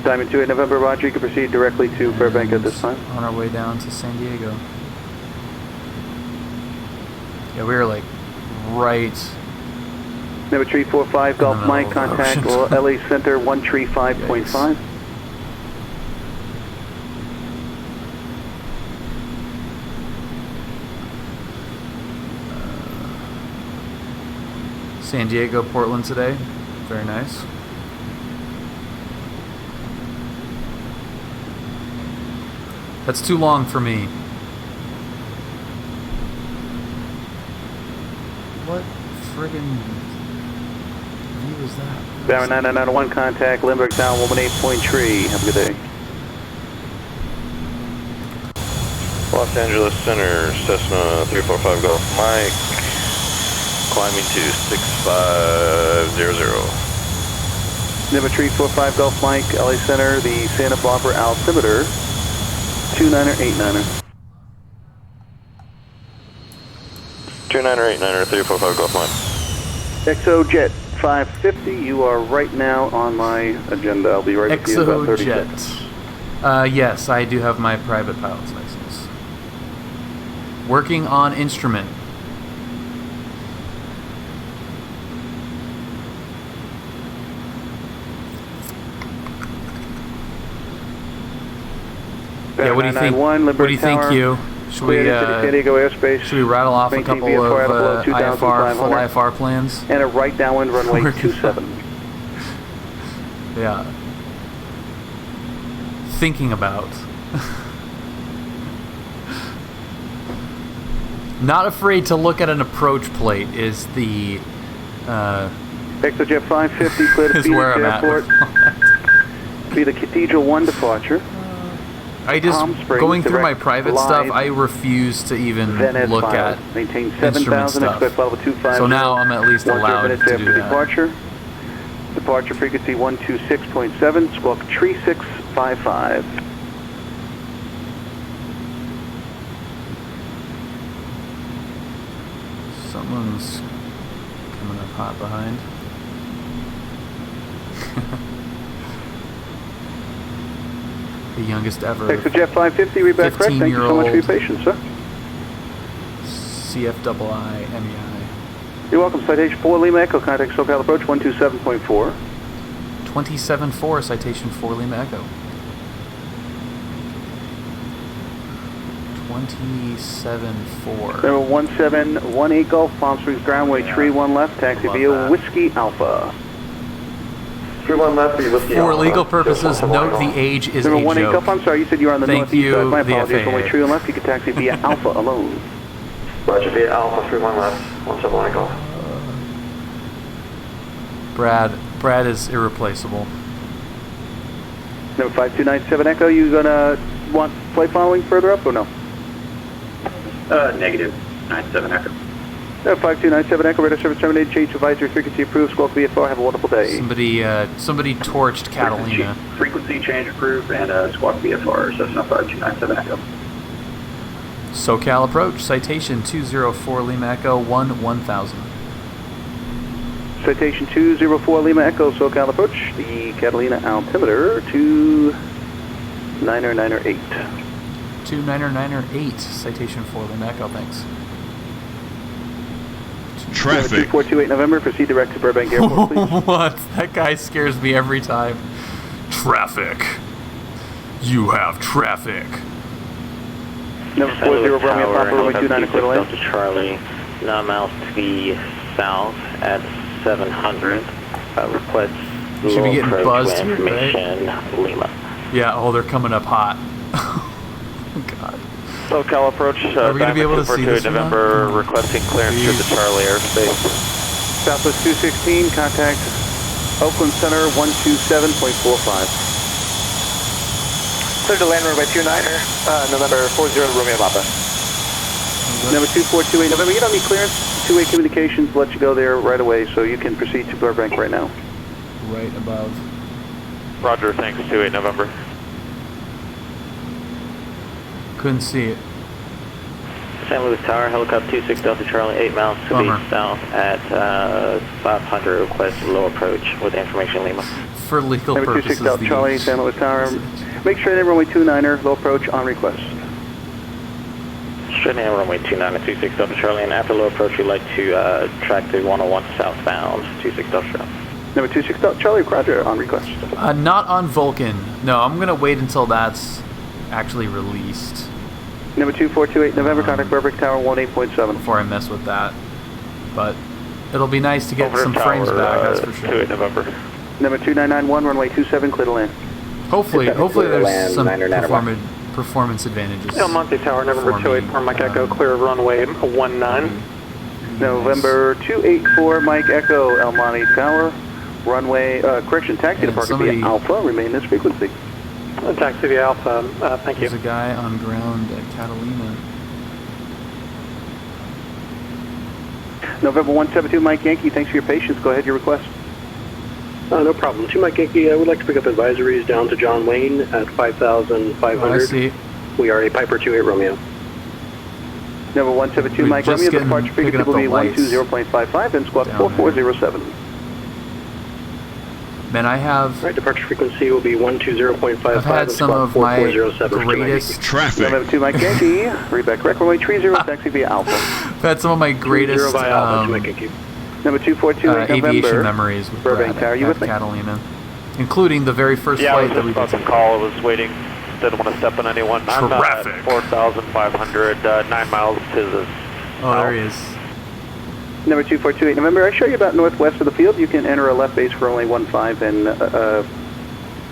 Diamond 28 November, roger, you can proceed directly to Burbank at this time.
On our way down to San Diego. Yeah, we are like right...
Number 345 Gulf Mike, contact LA Center 135.5.
San Diego, Portland today. Very nice. That's too long for me. What friggin' view is that?
Barron 9991, contact Lindbergh Town 118 tree. Have a good day.
Los Angeles Center, Cessna 345 Golf Mike, climbing to 6500.
Number 345 Golf Mike, LA Center, the Santa Barbara altimeter 29er89er.
29er89er 345 Golf Mike.
XO Jet 550, you are right now on my agenda. I'll be right with you in about 30 seconds.
Yes, I do have my private pilot's license. Working on instrument. Yeah, what do you think? What do you think, Hugh? Should we
San Diego airspace?
Should we rattle off a couple of IFR, full IFR plans?
And a right downwind runway 27.
Yeah. Thinking about. Not afraid to look at an approach plate is the
ExoJet 550 clear to
is where I'm
Airport. Be the Cathedral 1 departure.
I just,
Palm Springs,
going through my
direct
private
glide.
stuff, I refuse to even
Then
look
filed.
at
Maintain
instrument
7,000,
stuff.
expect level 250.
So now I'm at least
10
allowed
minutes
to
after
do that.
departure. Departure frequency 126.7, squawk 3655.
Someone's coming up hot behind. The youngest ever.
ExoJet 550, read back correct. Thank you so much for your patience, sir.
CFII MEI.
You're welcome. Citation 4 Lima Echo, contact SoCal approach 127.4.
27.4, citation 4 Lima Echo. 27.4.
Number 1718 Gulf, Palm Springs Groundway, tree 1 left, taxi via Whiskey Alpha.
Tree 1 left, Whiskey
For
Alpha.
legal purposes, note the age is
Number
a
18
joke.
Gulf, I'm sorry, you said you were on the
Thank
northeast
you,
side. My
the
apologies.
FAA.
Only tree 1 left, you can taxi via Alpha alone.
Roger, via Alpha, 31 left, 1718 Gulf.
Brad is irreplaceable.
Number 5297 Echo, you gonna want flight following further up or no?
Negative. 97 Echo.
Number 5297 Echo, radar service terminated, change advisory frequency approved, squawk VFR, have a wonderful day.
Somebody torched Catalina.
Frequency change approved and squawk VFR, Cessna 5297 Echo.
SoCal approach, citation 204 Lima Echo 1000.
Citation 204 Lima Echo, SoCal approach, the Catalina altimeter 29908.
29908, citation 4 Lima Echo, thanks.
Traffic. 2428 November, proceed direct to Burbank Airport, please.
What? That guy scares me every time. Traffic. You have traffic.
Number 40 Romeo Papa, Romeo 29 clear to land.
Delta Charlie, 9 miles to the south at 700. Request
Should be getting
low
buzzed
approach
here, right?
information, Lima.
Yeah, oh, they're coming up hot. Oh, God.
SoCal approach,
Are we going to be able to see this
November, requesting clearance through the Charlie airspace.
Southwest 216, contact Oakland Center 127.45.
Clear to land runway 29er, November 40 Romeo Papa.
Number 2428 November, you don't need clearance. Two-way communications let you go there right away, so you can proceed to Burbank right now.
Right above.
Roger, thanks, 28 November.
Couldn't see it.
St. Louis Tower, helicopter 26 Delta Charlie, 8 miles to the south at 500. Request low approach with information, Lima.
For legal
Number
purposes,
26 Delta Charlie, St. Louis Tower. Make sure that runway 29er, low approach on request.
Straight in runway 29 at 26 Delta Charlie, and after low approach, we'd like to track the 101 southbound, 26 Delta Charlie.
Number 26 Delta Charlie, Roger, on request.
Not on Vulcan. No, I'm going to wait until that's actually released.
Number 2428 November, contact Burbank Tower 18.7.
Before I mess with that. But it'll be nice to get some frames back, that's for sure.
28 November.
Number 2991, runway 27, clear to land.
Hopefully there's some performance advantages.
El Monte Tower, November 284, Mike Echo, clear runway 19.
November 284, Mike Echo, El Monte Tower, runway, taxi departure via Alpha, remain this frequency.
Taxi via Alpha, thank you.
There's a guy on ground at Catalina.
November 172, Mike Yankee, thanks for your patience. Go ahead, your request.
No problem. To Mike Yankee, I would like to pick up advisories down to John Wayne at 5,500.
I see.
We are a Piper 28 Romeo.
Number 172, Mike Romeo, the departure frequency will be 120.55 and squawk 4407.
Man, I have...
Right, departure frequency will be 120.55
I've had some of my greatest...
Traffic. November 2, Mike Yankee, read back correct, runway 30, taxi via Alpha.
I've had some of my greatest...
Number 242,
aviation memories with
Burbank Tower. You with me?
Catalina, including the very first flight that we did.
Yeah, call. I was waiting. Didn't want to step on anyone. I'm at 4,500, 9 miles to the
Oh, there he is.
Number 2428 November. I show you about northwest of the field. You can enter a left base for runway 15 and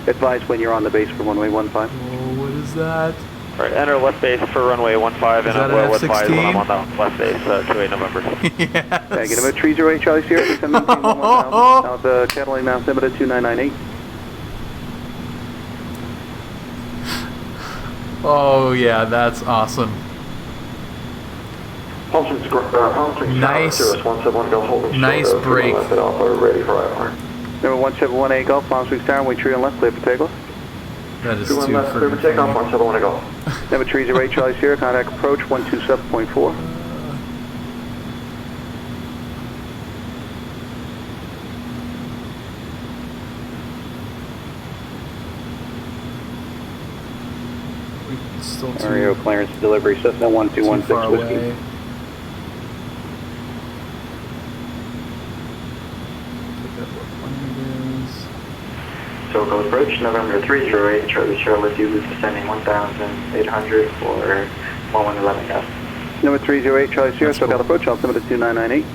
advise when you're on the base for runway 15.
Oh, what is that?
Alright, enter left base for runway 15 and
that
we'll
an
advise when
F-16?
I'm on the left base, 28 November.
Yes.
Okay, get him at 308 Charlie Sierra, descend maintain 11000, out the Catalina Mount Altimeter 2998.
Oh yeah, that's awesome. Nice. Nice break.
Number 171A Golf, Palm Springs Tower, wait tree on left, clear for takeoff.
That is too freaking
takeoff,
funny.
171 Golf.
Number 308 Charlie Sierra, contact approach 127.4.
Still too,
Aerial clearance delivery, Cessna
too
1216
far
Whiskey.
away. Pick up what plane it is.
SoCal approach, November 308, Charlie Charlotte, you descending 1,800 for 1111 knots.
Number 308 Charlie Sierra, SoCal approach, altimeter 2998.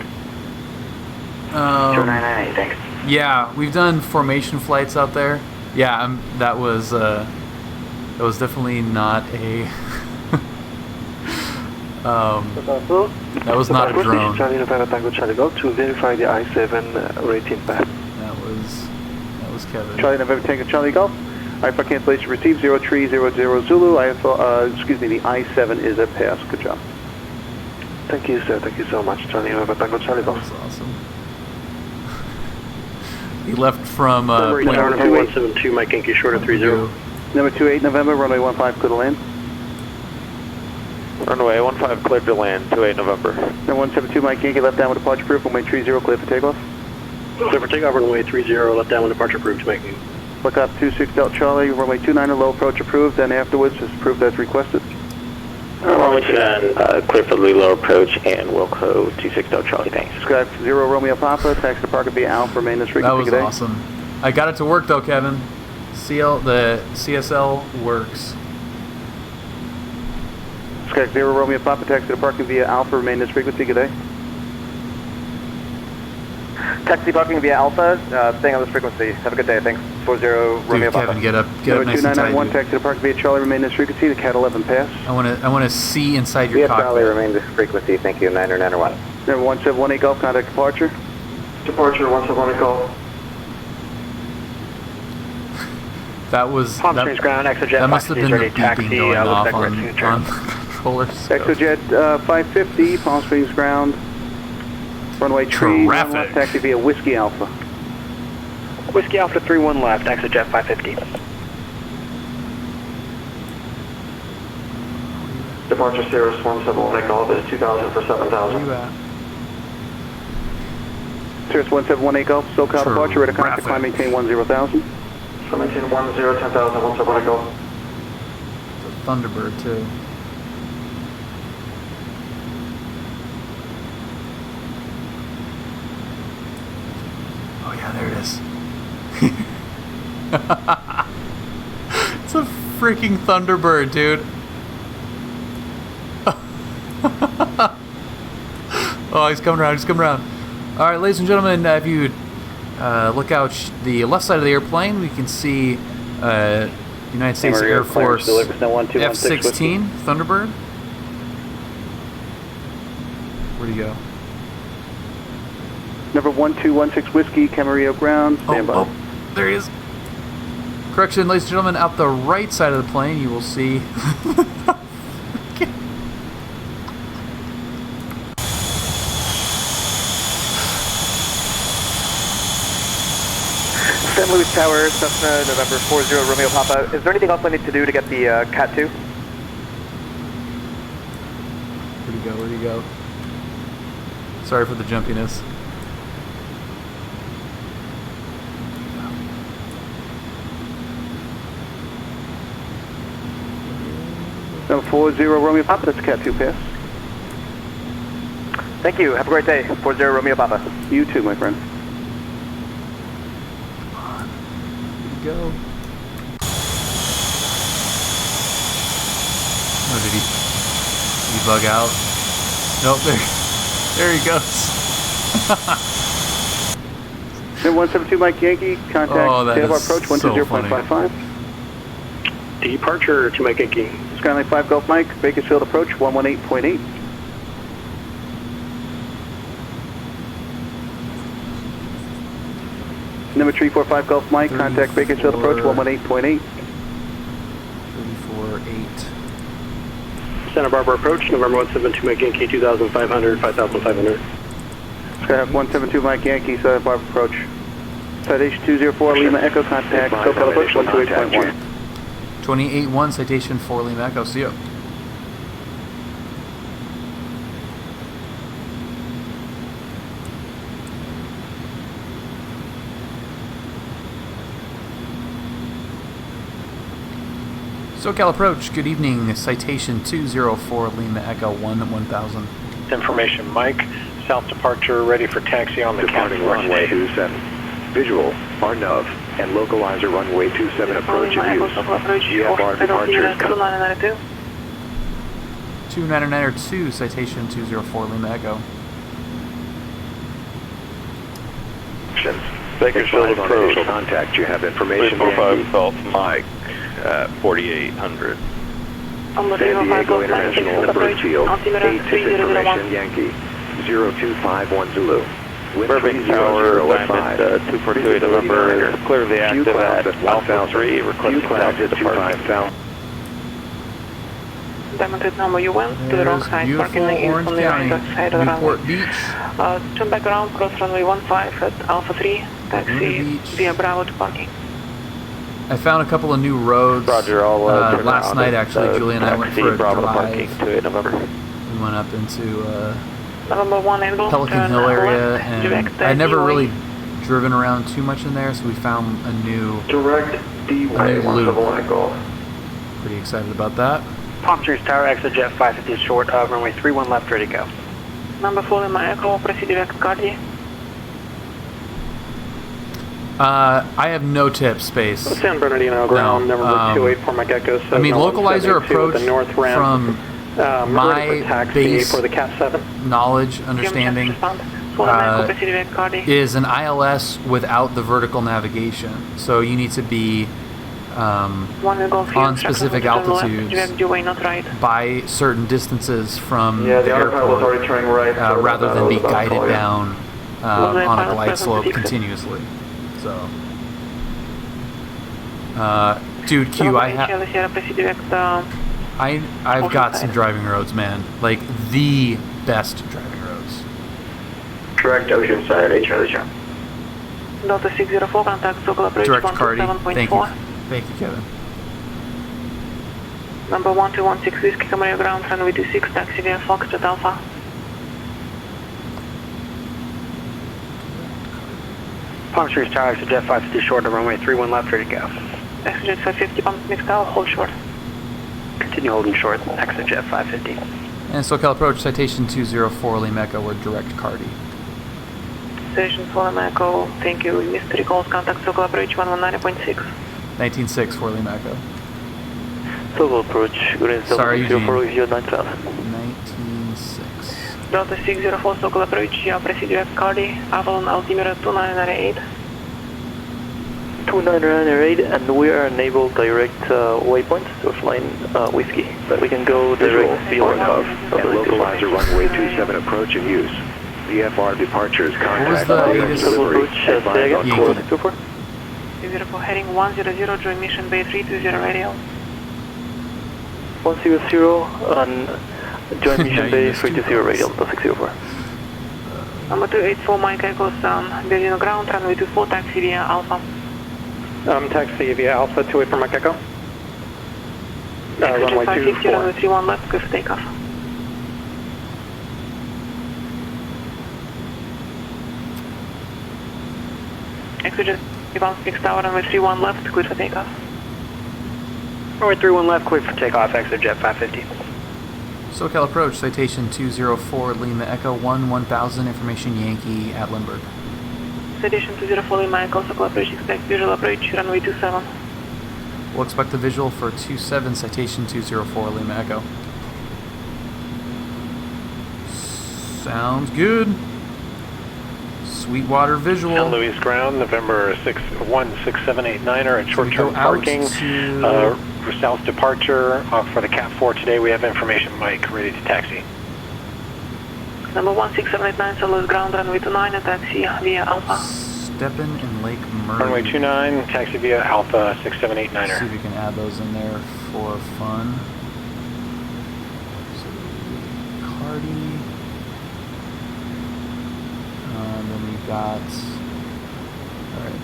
2998, thanks.
Yeah, we've done formation flights out there. Yeah, that was definitely not a that was not a drone.
Charlie November Tango Charlie Golf to verify the I-7 rating path.
That was Kevin.
Charlie November Tango Charlie Golf. IFR cancellation received 0300 Zulu. The I-7 is a pass. Good job.
Thank you, sir. Thank you so much. Charlie November Tango Charlie Golf.
That was awesome. He left from
Number 172, Mike Yankee, short of 30.
Number 28 November, runway 15, clear to land.
Runway 15 cleared to land, 28 November.
Number 172 Mike Yankee, left down with departure proof, runway 30, clear for takeoff.
Clear for takeoff, runway 30, left down with departure approved to make you.
Look up 26 Delta Charlie, runway 29, low approach approved, then afterwards is approved as requested.
Runway 29, clear for the low approach, and Wilco 26 Delta Charlie, thanks.
Sky 0 Romeo Papa, taxi to Parker via Alpha, maintenance frequency.
That was awesome. I got it to work though, Kevin. The CSL works.
Sky 0 Romeo Papa, taxi to parking via Alpha, maintenance frequency. Good day.
Taxi parking via Alpha, staying on this frequency. Have a good day, thanks. 40 Romeo
Kevin,
Papa.
get up nice and tight.
2991, taxi to parking via Charlie, maintenance frequency. The Cat 11 pass.
I want to see inside your
Via
cockpit.
Charlie, remain this frequency. Thank you. 9991.
Number 1718 Golf, contact departure.
Departure 171 Golf.
That was
Palm Springs ground, ExoJet
that must have been the
ready,
beeping
taxi,
going off
looks like
on
we're
the controllers.
ExoJet 550, Palm Springs ground. Runway tree,
Traffic.
left, taxi via Whiskey Alpha.
Whiskey Alpha 31 left, ExoJet 550.
Departure Cirrus 171 Golf is 2,000 for 7,000.
Cirrus 1718 Golf, SoCal departure, ready to contact, climb, maintain 10,000.
So maintain 10, 10,000, 171 Golf.
It's a Thunderbird too. Oh yeah, there it is. It's a freaking Thunderbird, dude. Oh, he's coming around. He's coming around. All right, ladies and gentlemen, if you look out the left side of the airplane, we can see United States Air Force F-16 Thunderbird. Where'd he go?
Number 1216 Whiskey, Camarillo ground, stand by.
Oh, there he is. Correction, ladies and gentlemen, out the right side of the plane, you will see.
St. Louis Tower, Cessna, November 40 Romeo Papa. Is there anything else I need to do to get the Cat 2?
Where'd he go? Where'd he go? Sorry for the jumpiness.
Number 40 Romeo Papa, that's Cat 2 pass.
Thank you. Have a great day. 40 Romeo Papa.
You too, my friend.
Go. Oh, did he bug out? Nope, there he goes.
Number 172 Mike Yankee, contact
Oh, that
tail bar
is
approach
so
120.55.
Departure to Mike Yankee.
Skyline 5 Golf Mike, Bakersfield approach 118.8. Number 345 Golf Mike, contact Bakersfield approach 118.8.
34.8.
Santa Barbara approach, November 172 Mike Yankee, 2,500, 5,500.
Skyhawk 172 Mike Yankee, Santa Barbara approach. Citation 204 Lima Echo, contact SoCal approach 128.1.
28.1, Citation 4 Lima Echo, see you. SoCal approach, good evening, Citation 204 Lima Echo 1000.
Information, Mike, south departure ready for taxi on the
departing runway 27. Visual, RNUV, and localizer runway 27 approach in use. GFR departure.
2992, Citation 204 Lima Echo.
Bakersfield approach. Contact, you have information.
345 Golf Mike at 4800.
San Diego International Birdfield, 86 information Yankee, 0251 Zulu.
Burbank Tower, Diamond 242 November, clearly active at Alpha 3, requesting south departure.
Diamond number you went to the wrong side, parking
Orange
on the right side of the
Newport
runway.
Beach.
Turn back around, cross runway 15 at Alpha 3, taxi via Bravo to parking.
I found a couple of new roads.
Roger, I'll turn
last
around
night actually, Julie and I went for a
Bravo
drive.
parking to November.
We went up into
November 1 angle,
Pelican Hill area, and I never really driven around too much in there, so we found a new loop. Pretty excited about that.
Palm Trees Tower, exit jet 550 short, runway 31 left, ready to go.
Number 4 Lima Echo, proceed direct Cardi.
I have no tip space.
San Bernardino ground, number 284 Mike Echo.
I mean, localizer approach
the north ramp,
from my base
for the Cat 7.
knowledge, understanding, is an ILS without the vertical navigation. So you need to be on specific altitudes by certain distances from the airport, rather than be guided down on a glide slope continuously. So, dude, Q, I've got some driving roads, man. Like the best driving roads.
Direct Oceanside, Charlie John.
Delta 604, contact SoCal approach
Direct Cardi.
127.4.
Thank you, Kevin.
Number 1216 Whiskey Camarillo ground, runway 26, taxi via Foxtrot Alpha.
Palm Trees Tower, exit jet 550 short, runway 31 left, ready to go.
Exit jet 550, Palm Mix Tower, hold short.
Continue holding short, exit jet 550.
And SoCal approach, Citation 204 Lima Echo, we're direct Cardi.
Station 4 Lima Echo, thank you. Mystery calls, contact SoCal approach 119.6.
19.6 for Lima Echo.
SoCal approach,
sorry, Eugene.
9000.
19.6.
Delta 604 SoCal approach, proceed direct Cardi, Avalon altimeter 2998.
2998, and we are enabled direct waypoint, so we're flying Whiskey, but we can go direct beyond
and localizer runway 27 approach in use. VFR departures, contact
delivery, advise on course. 204 heading 100, join mission bay 320 radial.
100 on join mission bay 320 radial, 604.
Number 284 Mike Echo Sun, Bellino ground, runway 24, taxi via Alpha.
Taxi via Alpha, 284 Mike Echo. Runway
550,
24.
runway 31 left, clear for takeoff. Exit Palm Mix Tower, runway 31 left, clear for takeoff.
Runway 31 left, clear for takeoff, exit jet 550.
SoCal approach, Citation 204 Lima Echo 1000, information Yankee at Lindbergh.
Citation 204 Lima Echo, SoCal approach, expect visual approach, runway 27.
We'll expect a visual for 27, Citation 204 Lima Echo. Sounds good. Sweetwater visual.
San Luis ground, November 16789er at short-term parking. For south departure for the Cat 4 today, we have information, Mike, ready to taxi.
Number 16789, so lose ground, runway 29 and taxi via Alpha.
Steppin in Lake Murray.
Runway 29, taxi via Alpha 6789er.
See if we can add those in there for fun. So, Cardi. Then we've got. Alright.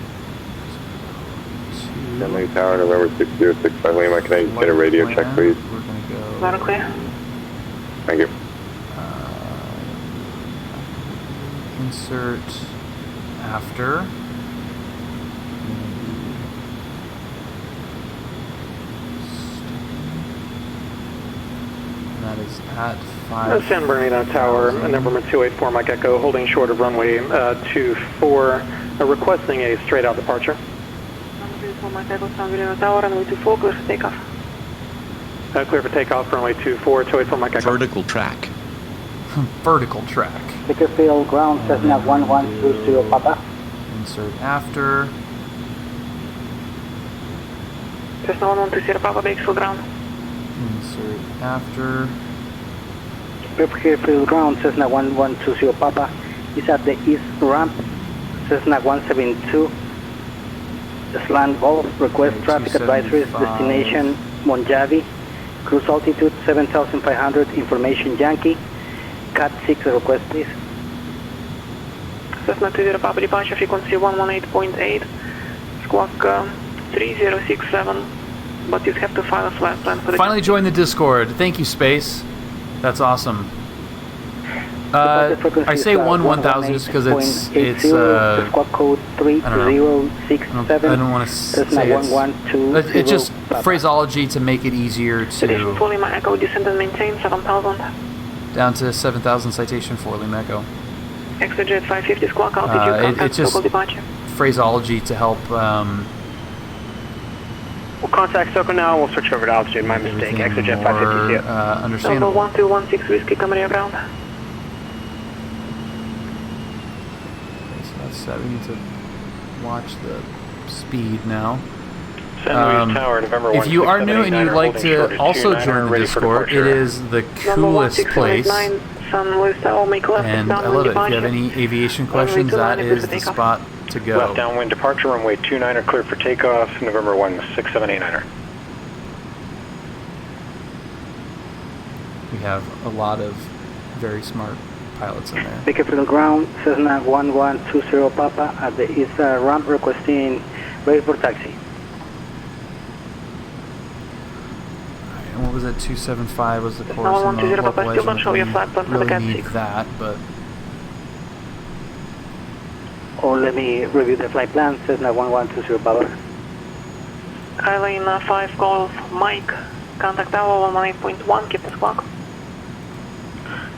Stanley Tower, November 6065 Lima. Can I get a radio check, please?
We're going to go.
Loud and clear.
Thank you.
Insert after. And that is at 5.
San Bernardino Tower, number 284 Mike Echo, holding short of runway 24, requesting a straight out departure.
Number 284 Mike Echo, San Bernardino Tower, runway 24, clear for takeoff.
Clear for takeoff, runway 24, 284 Mike Echo.
Vertical track.
Vertical track.
Bakersfield ground, Cessna 1120 Papa.
Insert after.
Cessna 1120 Papa, Bakersfield ground.
Insert after.
Bakersfield ground, Cessna 1120 Papa. Is at the east ramp, Cessna 172. Slant Golf, request traffic advisories, destination Monjavi. Cruise altitude 7,500, information Yankee. Cat 6 request, please.
Cessna 20 Papa, departure frequency 118.8, squawk 3067, but you have to file a flight plan for the...
Finally joined the Discord. Thank you, Space. That's awesome. I say 1000 just because it's
squawk code 3067.
I don't want to say it's just phraseology to make it easier to...
Fully my Echo, descend and maintain 7000.
Down to 7,000 citation for Lima Echo.
Exojet 550 squawk altitude, contact
it's just
local departure.
phraseology to help...
We'll contact SOCO now, we'll switch over to altitude, my mistake. Exojet 550, see it.
Understandable.
Number 1216 Whiskey, Camarillo ground.
Okay, so that's set. We need to watch the speed now.
Tower, November
if you are new and you'd like to also join the Discord, it is the coolest place. And I love it. If you have any aviation questions, that is the spot to go.
Left downwind departure, runway 29er, clear for takeoff, November 16789er.
We have a lot of very smart pilots in there.
Bakersfield ground, Cessna 1120 Papa at the east ramp, requesting ready for taxi.
And what was it? 275 was the course.
No, 120 Papa, still don't show your flight plan for the Cat 6.
That, but...
Or let me review the flight plan, Cessna 1120 Papa.
Island 5 Golf Mike, contact tower 118.1, keep the squawk.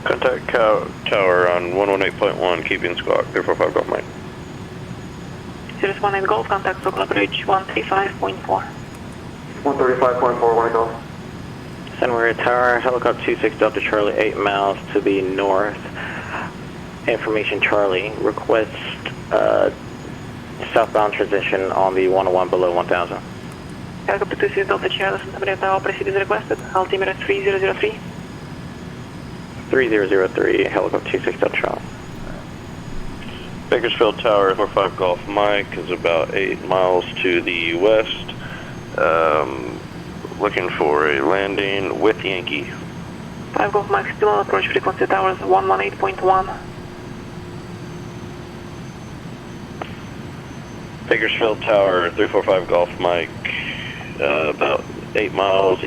Contact tower on 118.1, keeping squawk, 345 Golf Mike.
018 Golf, contact local bridge 135.4.
135.4, 1 Golf.
San Maria Tower, helicopter 26 Delta Charlie, 8 miles to the north. Information Charlie, request southbound transition on the 101 below 1000.
Helicopter 26 Delta Charlie, Santa Maria Tower, proceed as requested, altimeter 3003.
3003, helicopter 26 Delta Charlie.
Bakersfield Tower, 45 Golf Mike is about 8 miles to the west. Looking for a landing with Yankee.
5 Golf Mike, still on approach frequency towers 118.1.
Bakersfield Tower, 345 Golf Mike, about 8 miles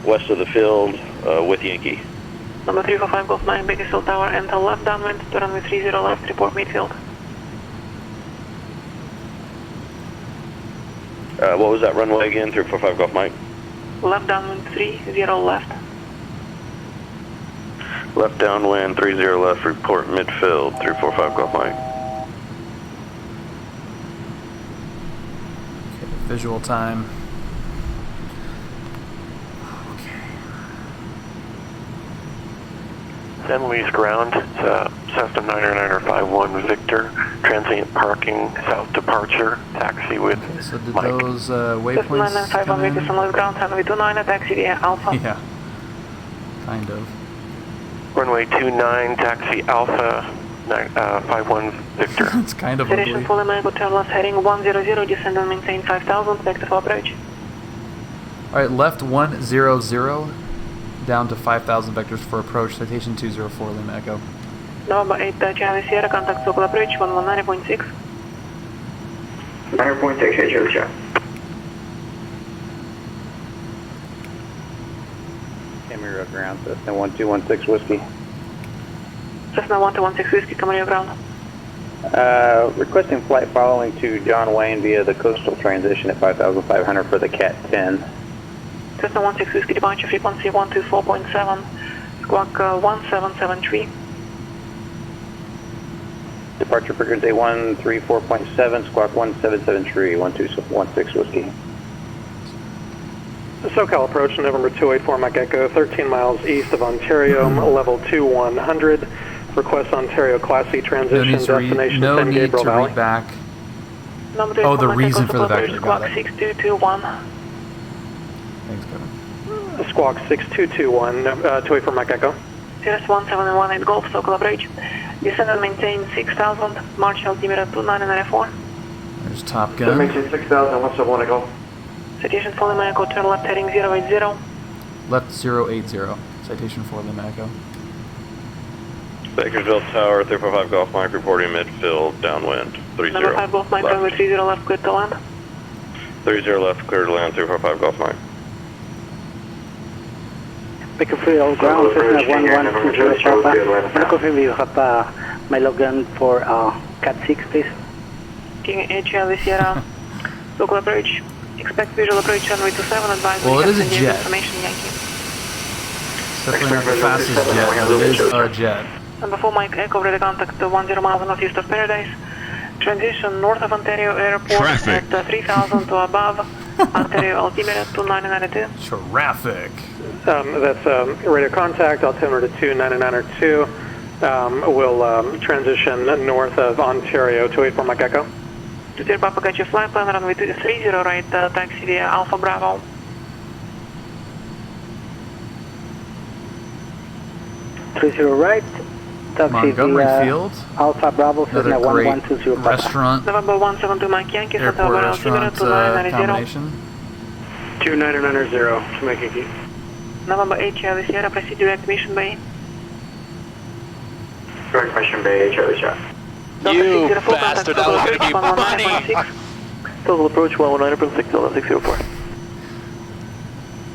west of the field with Yankee.
Number 345 Golf Mike, Bakersfield Tower, enter left downwind to runway 30 left, report midfield.
What was that runway again, 345 Golf Mike?
Left downwind 30 left.
Left downwind 30 left, report midfield, 345 Golf Mike.
Okay, visual time.
San Luis ground, Cessna 99951 Victor, transient parking, south departure, taxi with
So did
Mike.
those waypoints come in?
Victor, San Luis ground, San Luis 29, taxi via Alpha.
Yeah, kind of.
Runway 29, taxi Alpha 51 Victor.
It's kind of
Citation
ugly.
fully manned, terminal heading 100, descend and maintain 5000, vector for approach.
All right, left 100 down to 5,000 vectors for approach. Citation 204 Lima Echo.
November 8, Charlie Sierra, contact local approach 119.6.
9.6, Charlie Sierra.
Camera ground, Cessna 1216 Whiskey.
Cessna 1216 Whiskey, Camarillo ground.
Requesting flight following to John Wayne via the coastal transition at 5,500 for the Cat 10.
Cessna 16 Whiskey, departure frequency 124.7, squawk 1773.
Departure frequency 134.7, squawk 1773, 1216 Whiskey.
SoCal approach, November 284 Mike Echo, 13 miles east of Ontario, level 2100. Request Ontario Class C transition, destination
no
San
need
Gabriel
to
Valley.
read back.
Number
Oh, the
24
reason for the
Mike Echo,
vector,
squawk
got it.
6221.
Thanks, Kevin.
Squawk 6221, 284 Mike Echo.
Cirrus 1718 Golf, SoCal approach. Descend and maintain 6000, March altimeter 2994.
There's Top Gun.
Maintain 6,000, what's up, 1 Echo?
Citation for Lima Echo, turn left heading 080.
Left 080. Citation 4 Lima Echo.
Bakersville Tower, 345 Golf Mike, reporting midfield, downwind, 30.
Number 5 Golf Mike, runway 30 left, clear to land.
30 left, clear to land, 345 Golf Mike.
Bakersfield ground, Cessna 1120 Papa. Can you confirm you have my login for Cat 6, please?
King Charlie Sierra, local approach. Expect visual approach runway 27, advise
Well, it is a
Yankee
jet.
information Yankee.
It's definitely not the fastest jet, but it is a jet.
Number 4 Mike Echo, ready contact 10 miles northeast of Paradise. Transition north of Ontario Airport
Traffic.
at 3000 to above. Ontario altimeter 2992.
Traffic.
That's radio contact, altimeter to 2992. We'll transition north of Ontario, 284 Mike Echo.
To dear Papa, got your flight plan, runway 30 right, taxi via Alpha Bravo.
Right, taxi
Montgomery
via
Field.
Alpha Bravo, Cessna
Another great
1120 Papa.
restaurant,
November 172 Mike Yankee, Santa
airport
Barbara altimeter
restaurant
2990.
combination.
2990 to make Yankee.
November 8 Charlie Sierra, proceed direct mission bay.
Direct mission bay, Charlie Sierra.
You bastard, that was going to be funny.
Total approach 119.6, 604.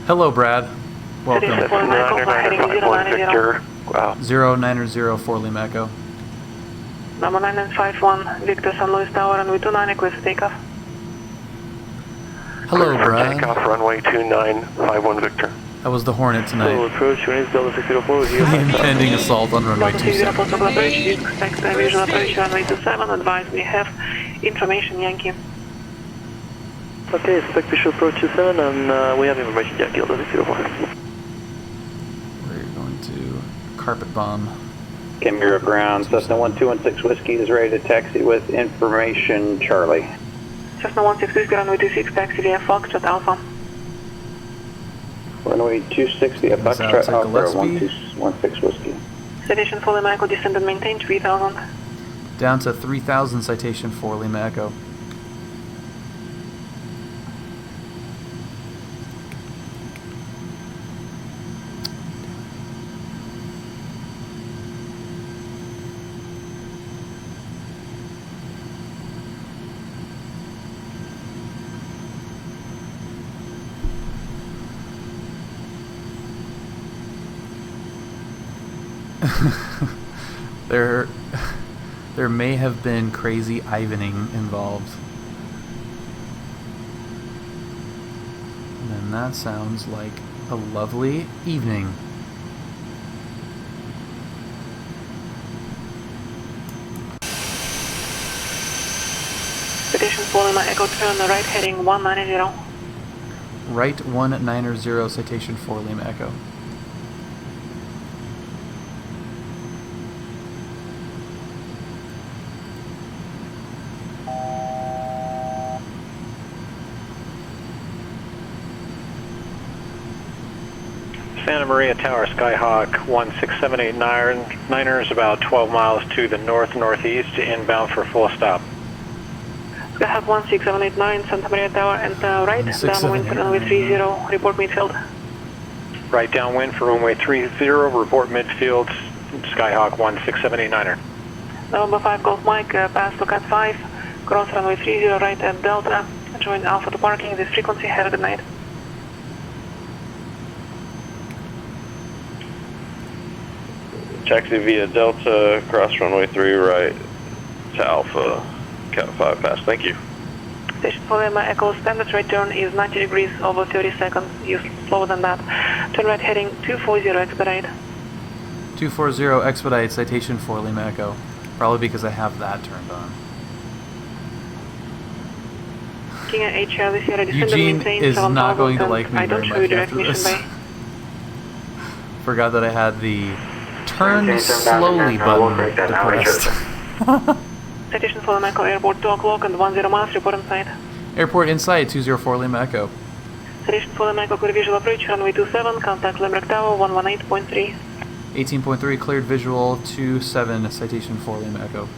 Hello, Brad. Welcome.
99951
Victor. Wow.
0904 Lima Echo.
Number 9951, Victor San Luis Tower, runway 29, request takeoff.
Hello,
Clear for
Brad.
takeoff, runway 2951 Victor.
That was the Hornet
Total
tonight.
approach, Units Delta 604 with you.
The impending assault on runway
Delta 60
27.
possible approach, expect visual approach, runway 27, advise we have information Yankee.
Okay, expect visual approach 27 and we have information Yankee Delta 604.
We're going to carpet bomb.
Camera ground, Cessna 1216 Whiskey is ready to taxi with information Charlie.
Cessna 166, runway 26, taxi via Foxtrot Alpha.
Runway 26 via Foxtrot
Alpha
Alpha
Gillespie.
1216 Whiskey.
Citation for Lima Echo, descend and maintain 3000.
Down to 3,000, citation 4 Lima Echo. There may have been crazy Ivaning involved. And that sounds like a lovely evening.
Citation for Lima Echo, turn right heading 190.
Right 190, citation 4 Lima Echo.
Santa Maria Tower, Skyhawk 16789er is about 12 miles to the north-northeast, inbound for full stop.
Skyhawk 16789, Santa Maria Tower, and right, downwind for runway 30, report midfield.
Right downwind for runway 30, report midfield, Skyhawk 16789er.
November 5 Golf Mike, pass to Cat 5, cross runway 30, right at Delta, join Alpha to parking, this frequency, have a good night.
Taxi via Delta, cross runway 3 right to Alpha, Cat 5 pass. Thank you.
Station for Lima Echo, standard right turn is 90 degrees over 30 seconds. Use slower than that. Turn right heading 240 expedite.
240 expedite, citation for Lima Echo. Probably because I have that turned on.
King at H, Charlie Sierra,
Eugene is not going to like me very much after this. Forgot that I had the turn slowly button depressed.
Citation for Lima Echo, airport 2 o'clock and 10 miles, report inside.
Airport inside, 204 Lima Echo.
Citation for Lima Echo, clear visual approach, runway 27, contact Limerick Tower, 118.3.
18.3, cleared visual, 27, citation for Lima Echo.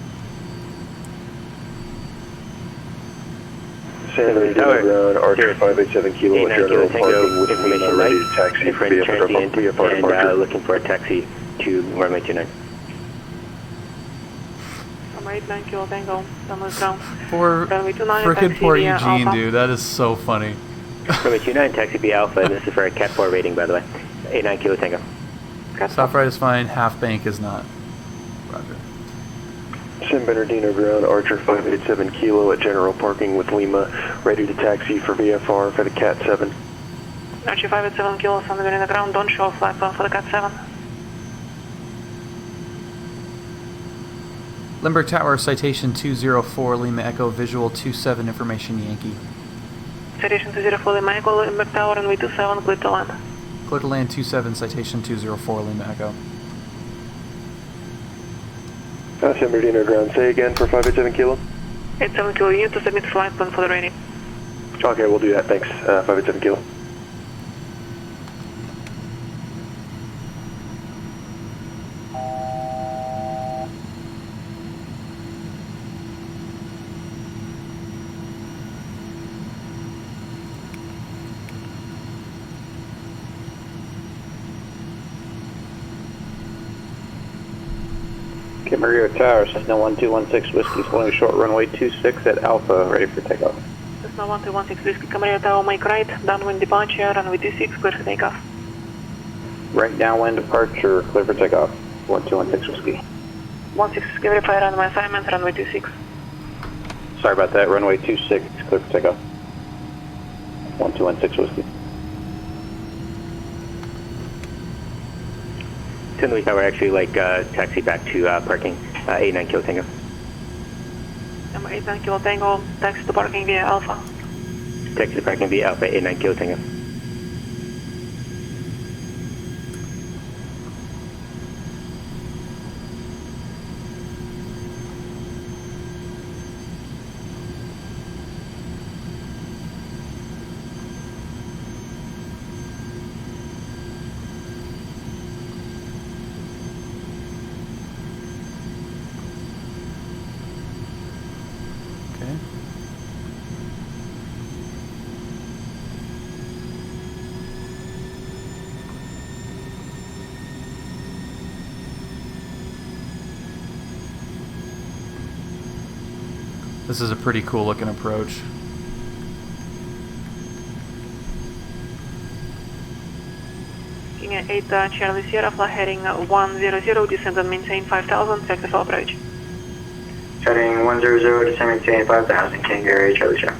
Santa Maria Tower, Archer 587 Kilo, general parking with Lima, ready to taxi, VFR departure.
Looking for a taxi to runway 29.
Runway 89 Kilo Tango, downwind ground.
Poor, frickin' poor Eugene, dude, that is so funny.
Runway 29, taxi via Alpha, and this is for a Cat 4 rating, by the way. 89 Kilo Tango.
Stop right is fine, half bank is not. Roger.
San Bernardino ground, Archer 587 Kilo at general parking with Lima, ready to taxi for VFR for the Cat 7.
Archer 587 Kilo, San Bernardino ground, don't show flag plan for the Cat 7.
Limburg Tower, citation 204 Lima Echo, visual 27, information Yankee.
Citation 204 Lima Echo, Limburg Tower, runway 27, clear to land.
Clear to land 27, citation 204 Lima Echo.
San Bernardino ground, say again for 587 Kilo?
87 Kilo, you need to submit flight plan for the rating.
Okay, we'll do that, thanks. 587 Kilo.
Maria Tower, Cessna 1216 Whiskey, flying short runway 26 at Alpha, ready for takeoff.
Cessna 1216 Whiskey, Camarillo Tower, make right, downwind departure, runway 26, clear for takeoff.
Right downwind departure, clear for takeoff. 1216 Whiskey.
16, verify runway assignment, runway 26.
Sorry about that, runway 26, clear for takeoff. 1216 Whiskey.
Tinley Tower, actually like taxi back to parking, 89 Kilo Tango.
Number 89 Kilo Tango, taxi to parking via Alpha.
Taxi to parking via Alpha, 89 Kilo Tango.
This is a pretty cool looking approach.
King at 8 Charlie Sierra, fly heading 100, descend and maintain 5000, tactical approach.
Heading 100, descend and maintain 5000, King Gary, Charlie Sierra.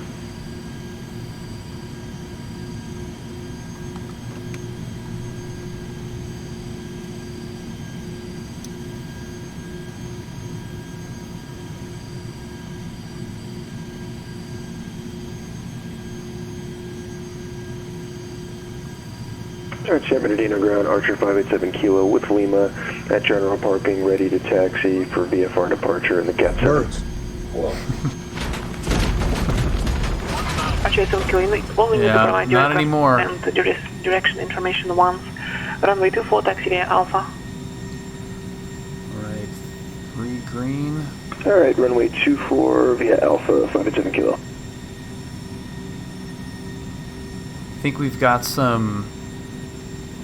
San Bernardino ground, Archer 587 Kilo with Lima at general parking, ready to taxi for VFR departure in the Cat 7.
Birds. Archer 7 Kilo, only need to provide
not anymore.
And direction information once. Runway 24, taxi via Alpha.
Right, 3 green.
Alright, runway 24 via Alpha, 5 Kilo.
I think we've got some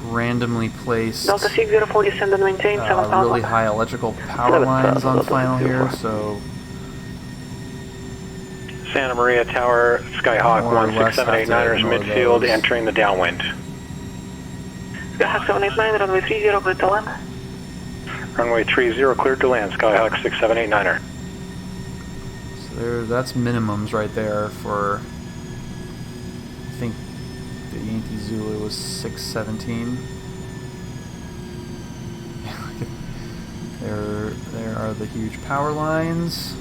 randomly placed
Delta 604, descend and maintain 7,000.
really high electrical power lines on final here, so
Santa Maria Tower, Skyhawk
More or less
16789ers
have to ignore
midfield,
those.
entering the downwind.
Skyhawk 789, runway 30, clear to land.
Runway 30, cleared to land, Skyhawk 6789er.
So that's minimums right there for, I think the Yankee Zulu was 617. There are the huge power lines.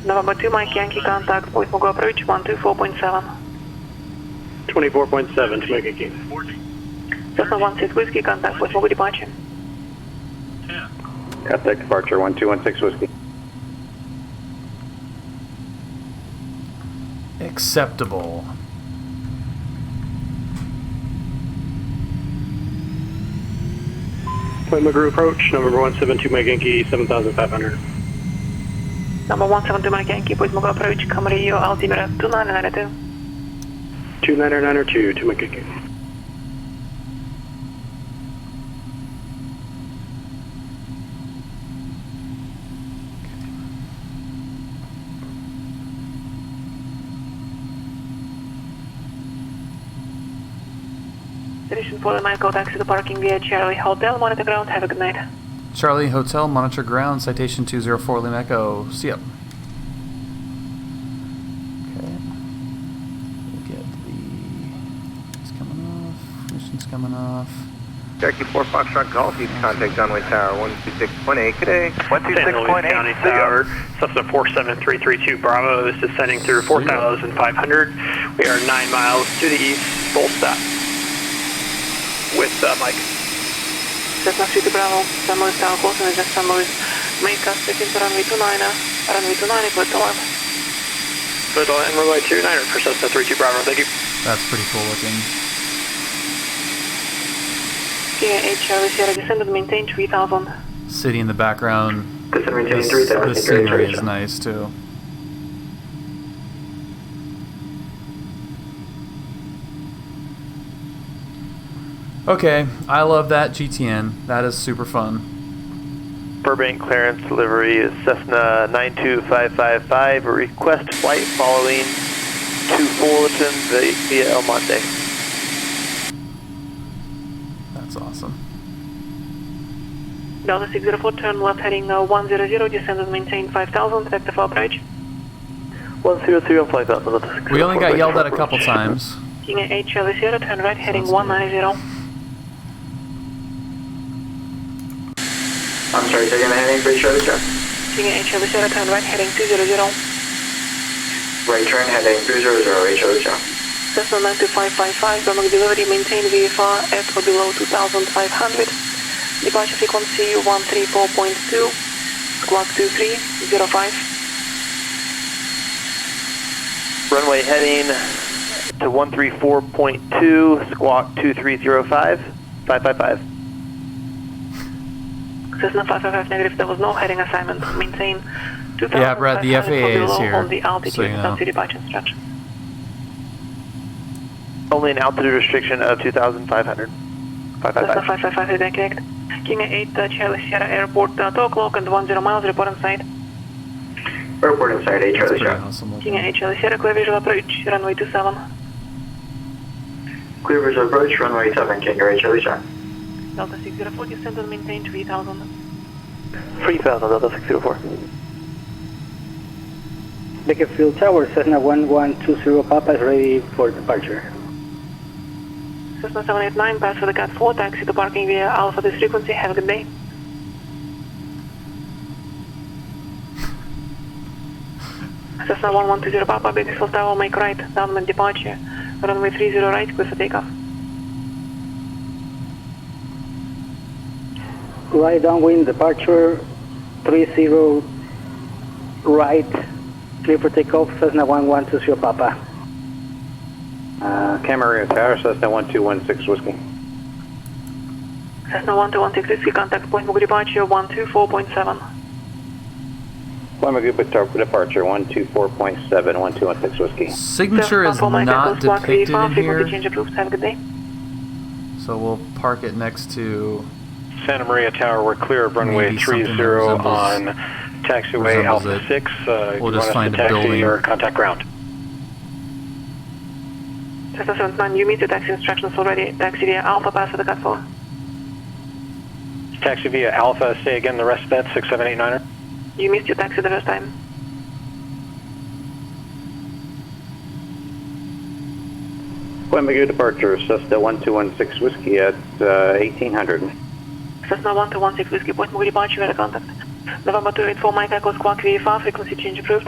November 2, Mike Yankee, contact, point Mogo approach, 124.7.
24.7 to make a key.
Cessna 16 Whiskey, contact, point Mogo departure.
Contact departure 1216 Whiskey.
Acceptable.
Point Magoo approach, number 172 Mike Yankee, 7,500.
Number 172 Mike Yankee, point Mogo approach, Camarillo, altimeter 2992.
2992 to Mike Yankee.
Station for the Michael, taxi to parking via Charlie Hotel, monitor ground, have a good night.
Charlie Hotel, monitor ground, citation 204 Lima Echo. See ya. Okay. We'll get it's coming off. Mission's coming off.
Jackie 4 Foxtrot Golf, you can contact John Wayne Tower 126.8. Good day.
126.8 County Tower, Cessna 47332 Bravo. This is sending through 4,500. We are 9 miles to the east, full stop. With Mike.
Cessna 3 Bravo, San Luis Tower, close and adjust San Luis. Make us taking to runway 29, runway 29, clear to land.
Clear to land, runway 29 for Cessna 32 Bravo, thank you.
That's pretty cool looking.
Kilo Charlie Sierra, descend and maintain 3000.
City in the background.
This
scenery is nice too. Okay, I love that GTN. That is super fun.
Burbank clearance delivery is Cessna 92555. Request flight following to Fullerton via El Monte.
That's awesome.
Delta 604, turn left heading 100, descend and maintain 5000, effective approach.
100 on 5000.
We only got yelled at a couple times.
King 8 Charlie Sierra, turn right heading 190.
I'm sorry, second heading for Charlie Sierra.
King 8 Charlie Sierra, turn right heading 200.
Right turn heading 200, Charlie Sierra.
Cessna 92555, Burbank delivery, maintain VFR at or below 2500. Departure frequency 134.2, squawk 2305.
Runway heading to 134.2, squawk 2305, 555.
Cessna 555 negative, there was no heading assignment. Maintain 2500
Yeah, Brad, the FAA is here.
on the altitude,
So you know.
subsidy departure instruction.
Only an altitude restriction of 2,500.
Cessna 555 is correct. King 8 Charlie Sierra Airport, 2 o'clock and 10 miles, report on site.
Airport inside 8 Charlie Sierra.
King 8 Charlie Sierra, clear visual approach, runway 27.
Clear visual approach, runway 7, King 8 Charlie Sierra.
Delta 604, descend and maintain 3000.
3000, Delta 604.
Bakersfield Tower, Cessna 1120 Papa is ready for departure.
Cessna 789, pass for the Cat 4, taxi to parking via Alpha this frequency, have a good day. Cessna 1120 Papa, Bakersfield Tower, make right, downwind departure, runway 30 right, clear for takeoff.
Right downwind departure, 30 right, Clear for takeoff, Cessna 1120 Papa.
Camarillo Tower, Cessna 1216 Whiskey.
Cessna 1216 Whiskey, contact point for departure 124.7.
Lima Group departure 124.7, 1216 Whiskey.
Signature is not depicted in here,
Have a good day.
so we'll park it next to
Santa Maria Tower, we're clear of runway 30 on taxiway Alpha 6.
We'll just find a building.
Or contact ground.
Cessna 79, you meet the taxi instructions already. Taxi via Alpha, pass the cut 4.
Taxi via Alpha, say again the rest of that, 6789er.
You missed your taxi the first time.
Lima Group departure, Cessna 1216 Whiskey at 1800.
Cessna 1216 Whiskey, point for departure, via contact. November 284 Mike Echo, squawk VFR, frequency change approved.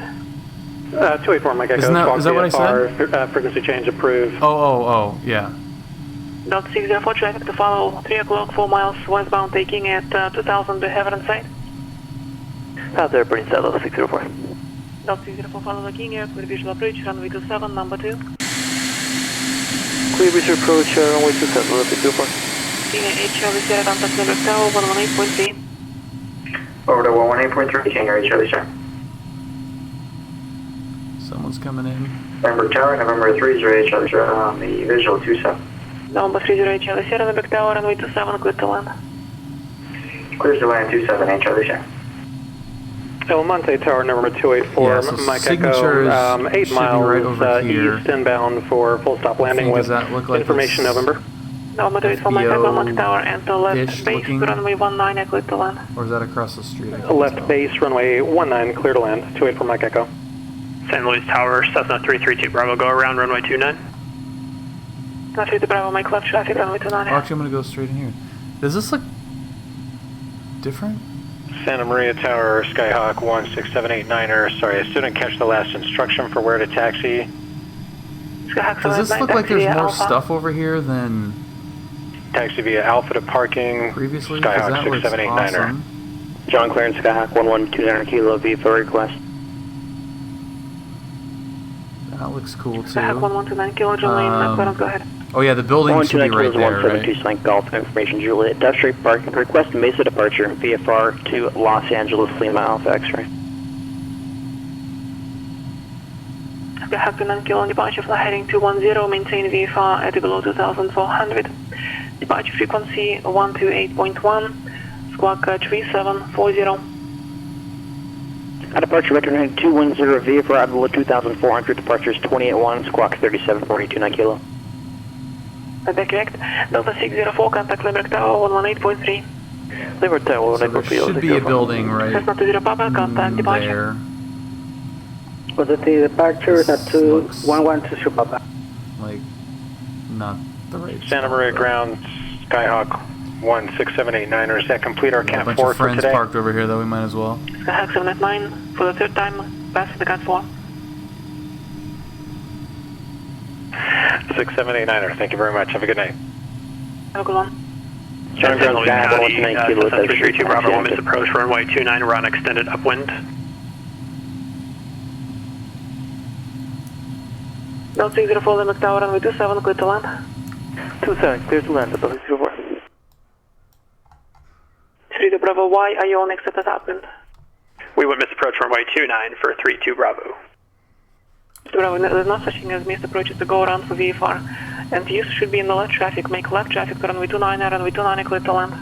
284 Mike Echo,
Is that what I
said? Frequency change approved.
Oh, yeah.
Dot 604 traffic to follow, 3 o'clock, 4 miles westbound, taking at 2000 behavior in sight.
Out there, Prince Saddle 604.
Dot 604 follow the King Air, clear visual approach, runway 27, number 2.
Clear visual approach, runway 27, 604.
King Air 8 Charlie Sierra, contact number Tower 118.3.
Over to 118.3, King Air 8 Charlie Sierra.
Someone's coming in.
November Tower, November 308 Charlie Sierra on the visual 27.
November 308 Charlie Sierra, November Tower, runway 27, clear to land.
Clears to land 28 Charlie Sierra.
El Monte Tower, number 284,
Yeah, so
Mike
signature
Echo, 8
should be
miles
right over here.
east inbound for full stop landing with
Does that look like
information
this
November.
November 284 Mike Echo, Monte Tower, and the left base,
looking?
runway 19, clear to land.
Or is that across the street? I can't
Left
tell.
base, runway 19, clear to land, 284 Mike Echo.
San Luis Tower, Cessna 332 Bravo, go around runway 29.
Not 50 Bravo, Mike left traffic, runway 29.
Actually, I'm going to go straight in here. Does this look different?
Santa Maria Tower, Skyhawk 16789er. Sorry, I still didn't catch the last instruction for where to taxi.
Does this look like there's more stuff over here than
Taxi via Alpha to parking.
previously? 'Cause
Skyhawk
that looks
6789er.
awesome.
John Clarence, Skyhawk 1129 Kilo V for request.
That looks cool too.
Skyhawk 1129 Kilo, John Lane, go ahead.
Oh yeah, the building should be right there, right?
172 Slank Golf information, Juliet. Dutch Street Park. Request Mesa departure, VFR to Los Angeles, Lima Alpha X-ray.
Skyhawk 29 Kilo, departure flight heading 210, maintain VFR at below 2400. Departure frequency 128.1, squawk 3740.
At departure, vector heading 210, VFR at below 2400, departure is 281, squawk 3742 Kilo.
That's correct. Delta 604, contact Limerick Tower 118.3.
Limerick Tower
So there should be a building right
Cessna 20 Papa, contact departure.
there.
Was it the departure at 1120 Papa?
Like, not the right
Santa Maria ground, Skyhawk 16789er. Does that complete our
A
Cat
bunch
4
of
for
friends
today?
parked over here, though. We might as well.
Skyhawk 789, for the third time, pass the Cat 4.
6789er. Thank you very much. Have a good night.
Have a good one.
John
San Luis
Clarence,
County,
Skyhawk 129 Kilo,
Cessna 332 Bravo, 1
Dutch
miss approach, runway 29, we're on extended upwind.
Delta 604, Limerick Tower, runway 27, clear to land.
27, clear to land, Delta 604.
3 to Bravo, why are you on exit at upwind?
We would miss approach runway 29 for 32 Bravo.
Bravo, there's no such thing as missed approaches to go around for VFR. And you should be in the left traffic, make left traffic to runway 29, runway 29, clear to land.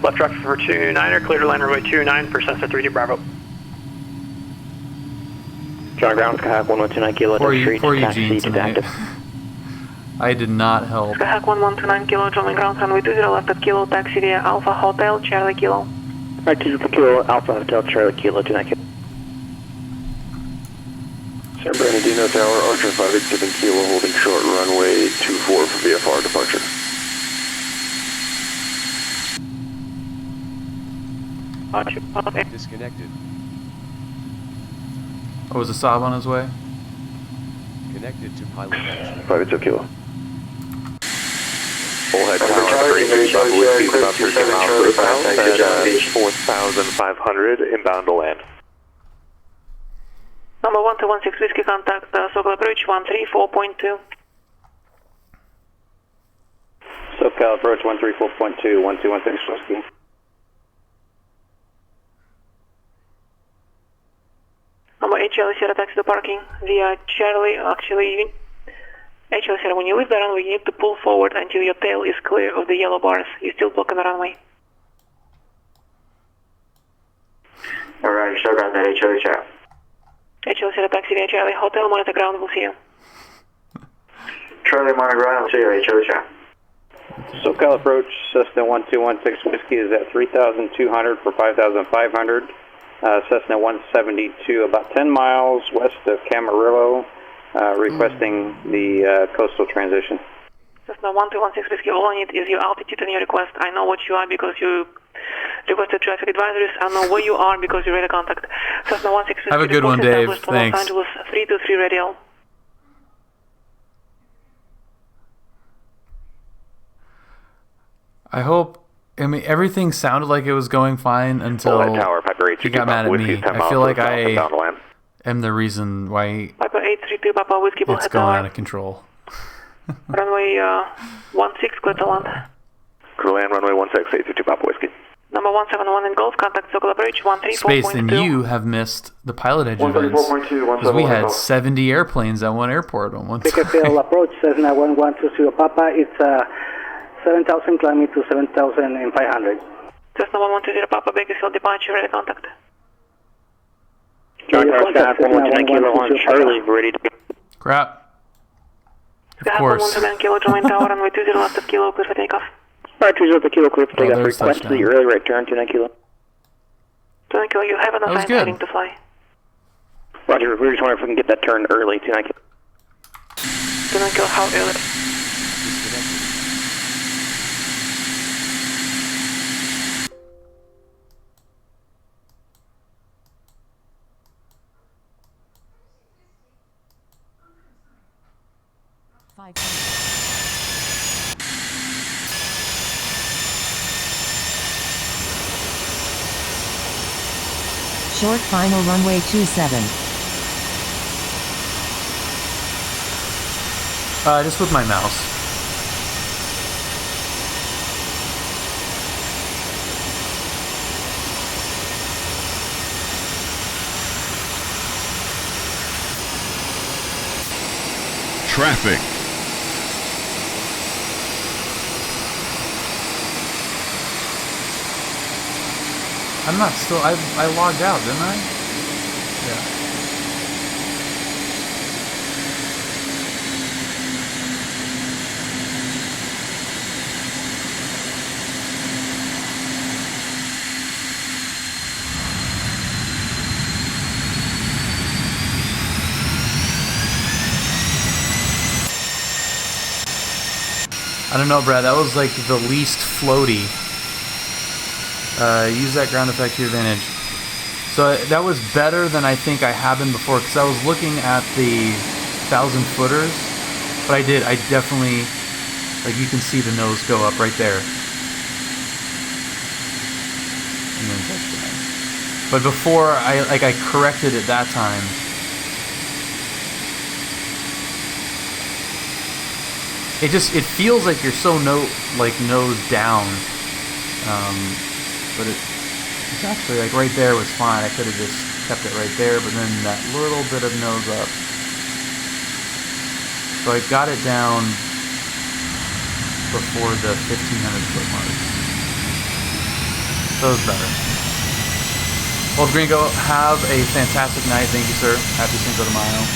Left traffic for 29er, clear to land runway 29 for Cessna 32 Bravo.
John Ground, Skyhawk 1129 Kilo, Dutch Street,
Poor
taxi
Eugene
to
tonight.
active.
I did not help.
Skyhawk 1129 Kilo, John Ground, runway 20, left at Kilo, taxi via Alpha Hotel, Charlie Kilo.
Right, 2 Kilo, Alpha Hotel, Charlie Kilo, 29 Kilo.
San Bernardino Tower, Archer 587 Kilo, holding short runway 24 for VFR departure.
Disconnected.
Oh, was a Saab on his way?
Connected to PilotEdge.
587 Kilo. Bullhead Tower, Whiskey, about 13 miles to the south at 4,500, inbound to land.
Number 1216 Whiskey, contact SoCal approach 134.2.
SoCal approach 134.2, 1216 Whiskey.
Number 8 Charlie Sierra, taxi to parking via Charlie. Actually, 8 Charlie Sierra, when you leave the runway, you need to pull forward until your tail is clear of the yellow bars. You're still blocking the runway.
Alright, show ground at 8 Charlie Sierra.
8 Charlie Sierra, taxi via Charlie. Hotel, monitor ground, we'll see you.
Charlie, monitor ground, I'll see you, 8 Charlie Sierra.
SoCal approach, Cessna 1216 Whiskey is at 3,200 for 5,500. Cessna 172, about 10 miles west of Camarillo, requesting the coastal transition.
Cessna 1216 Whiskey, all I need is your altitude and your request. I know what you are because you requested traffic advisories. I know where you are because you radar contact. Cessna 116 Whiskey.
Have a good one, Dave. Thanks.
Los Angeles 323 radial.
I hope. I mean, everything sounded like it was going fine until he got mad at me. I feel like I am the reason why
Piper 832 Papa Whiskey,
it's going out of control.
Runway 16, clear to land.
Crew land, runway 16, 832 Papa Whiskey.
Number 171 in Gulf, contact SoCal approach 134.2.
Space, and you have missed the PilotEdge events. Because we had 70 airplanes at one airport on one time.
Bakersfield approach, Cessna 1120 Papa, it's 7,000, climb to 7,500.
Cessna 1120 Papa, Bakersfield departure, ready contact.
John Contact 119 Kilo on Charlie, ready to...
Crap.
Of course. 119 Kilo, join tower, runway 20 left of Kilo, clear for takeoff.
Alright, 20 Kilo, clear for takeoff. Request the early right turn, 29 Kilo.
29 Kilo, you have an assigned heading to fly.
Roger, we just wondering if we can get that turn early, 29 Kilo.
29 Kilo, how early?
Short final runway 27.
Just with my mouse.
Traffic.
I'm not still. I logged out, didn't I? Yeah. I don't know, Brad. That was like the least floaty. Use that ground effect to your advantage. So that was better than I think I have been before, because I was looking at the 1,000 footers, but I definitely, like, you can see the nose go up right there. And then touchdown. But before, I corrected it that time. It feels like you're so nose down. But it's actually, like, right there was fine. I could have just kept it right there, but then that little bit of nose up. So I got it down before the 1,500 foot mark. So it was better. Well, Gringo, have a fantastic night. Thank you, sir. Happy Cinco de Mayo.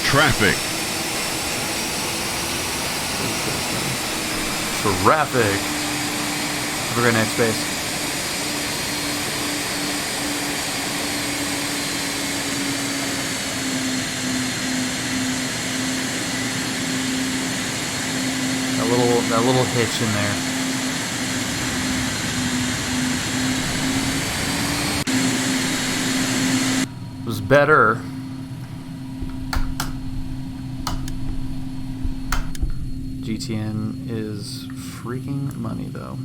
Traffic.
Traffic. Have a great night, Space. That little hitch in there. better. GTN is freaking money though.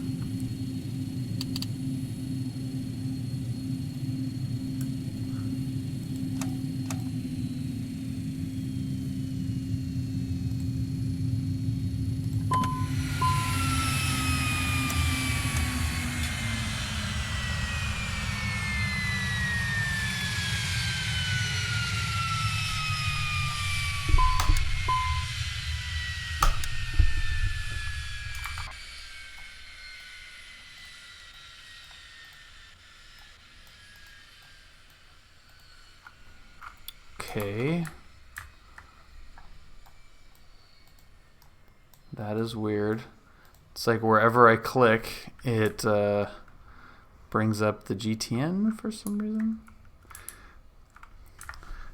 Okay. That is weird. It's like wherever I click, it brings up the GTN for some reason.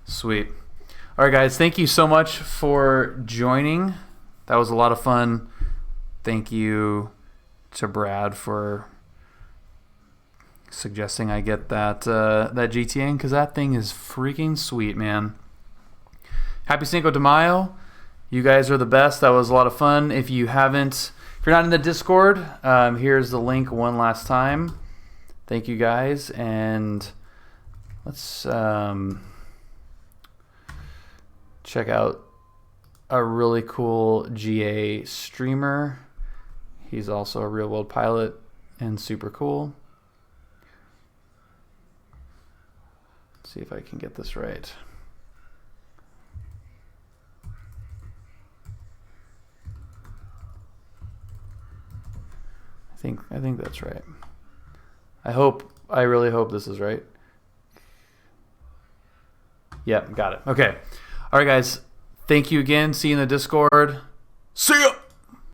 Sweet. All right, guys. Thank you so much for joining. That was a lot of fun. Thank you to Brad for suggesting I get that that GTN, because that thing is freaking sweet, man. Happy Cinco de Mayo. You guys are the best. That was a lot of fun. If you're not in the Discord, here's the link one last time. Thank you guys, and let's check out a really cool GA streamer. He's also a real world pilot and super cool. Let's see if I can get this right. I think that's right. I really hope this is right. Yep, got it. Okay. All right, guys. Thank you again. See you in the Discord. See ya!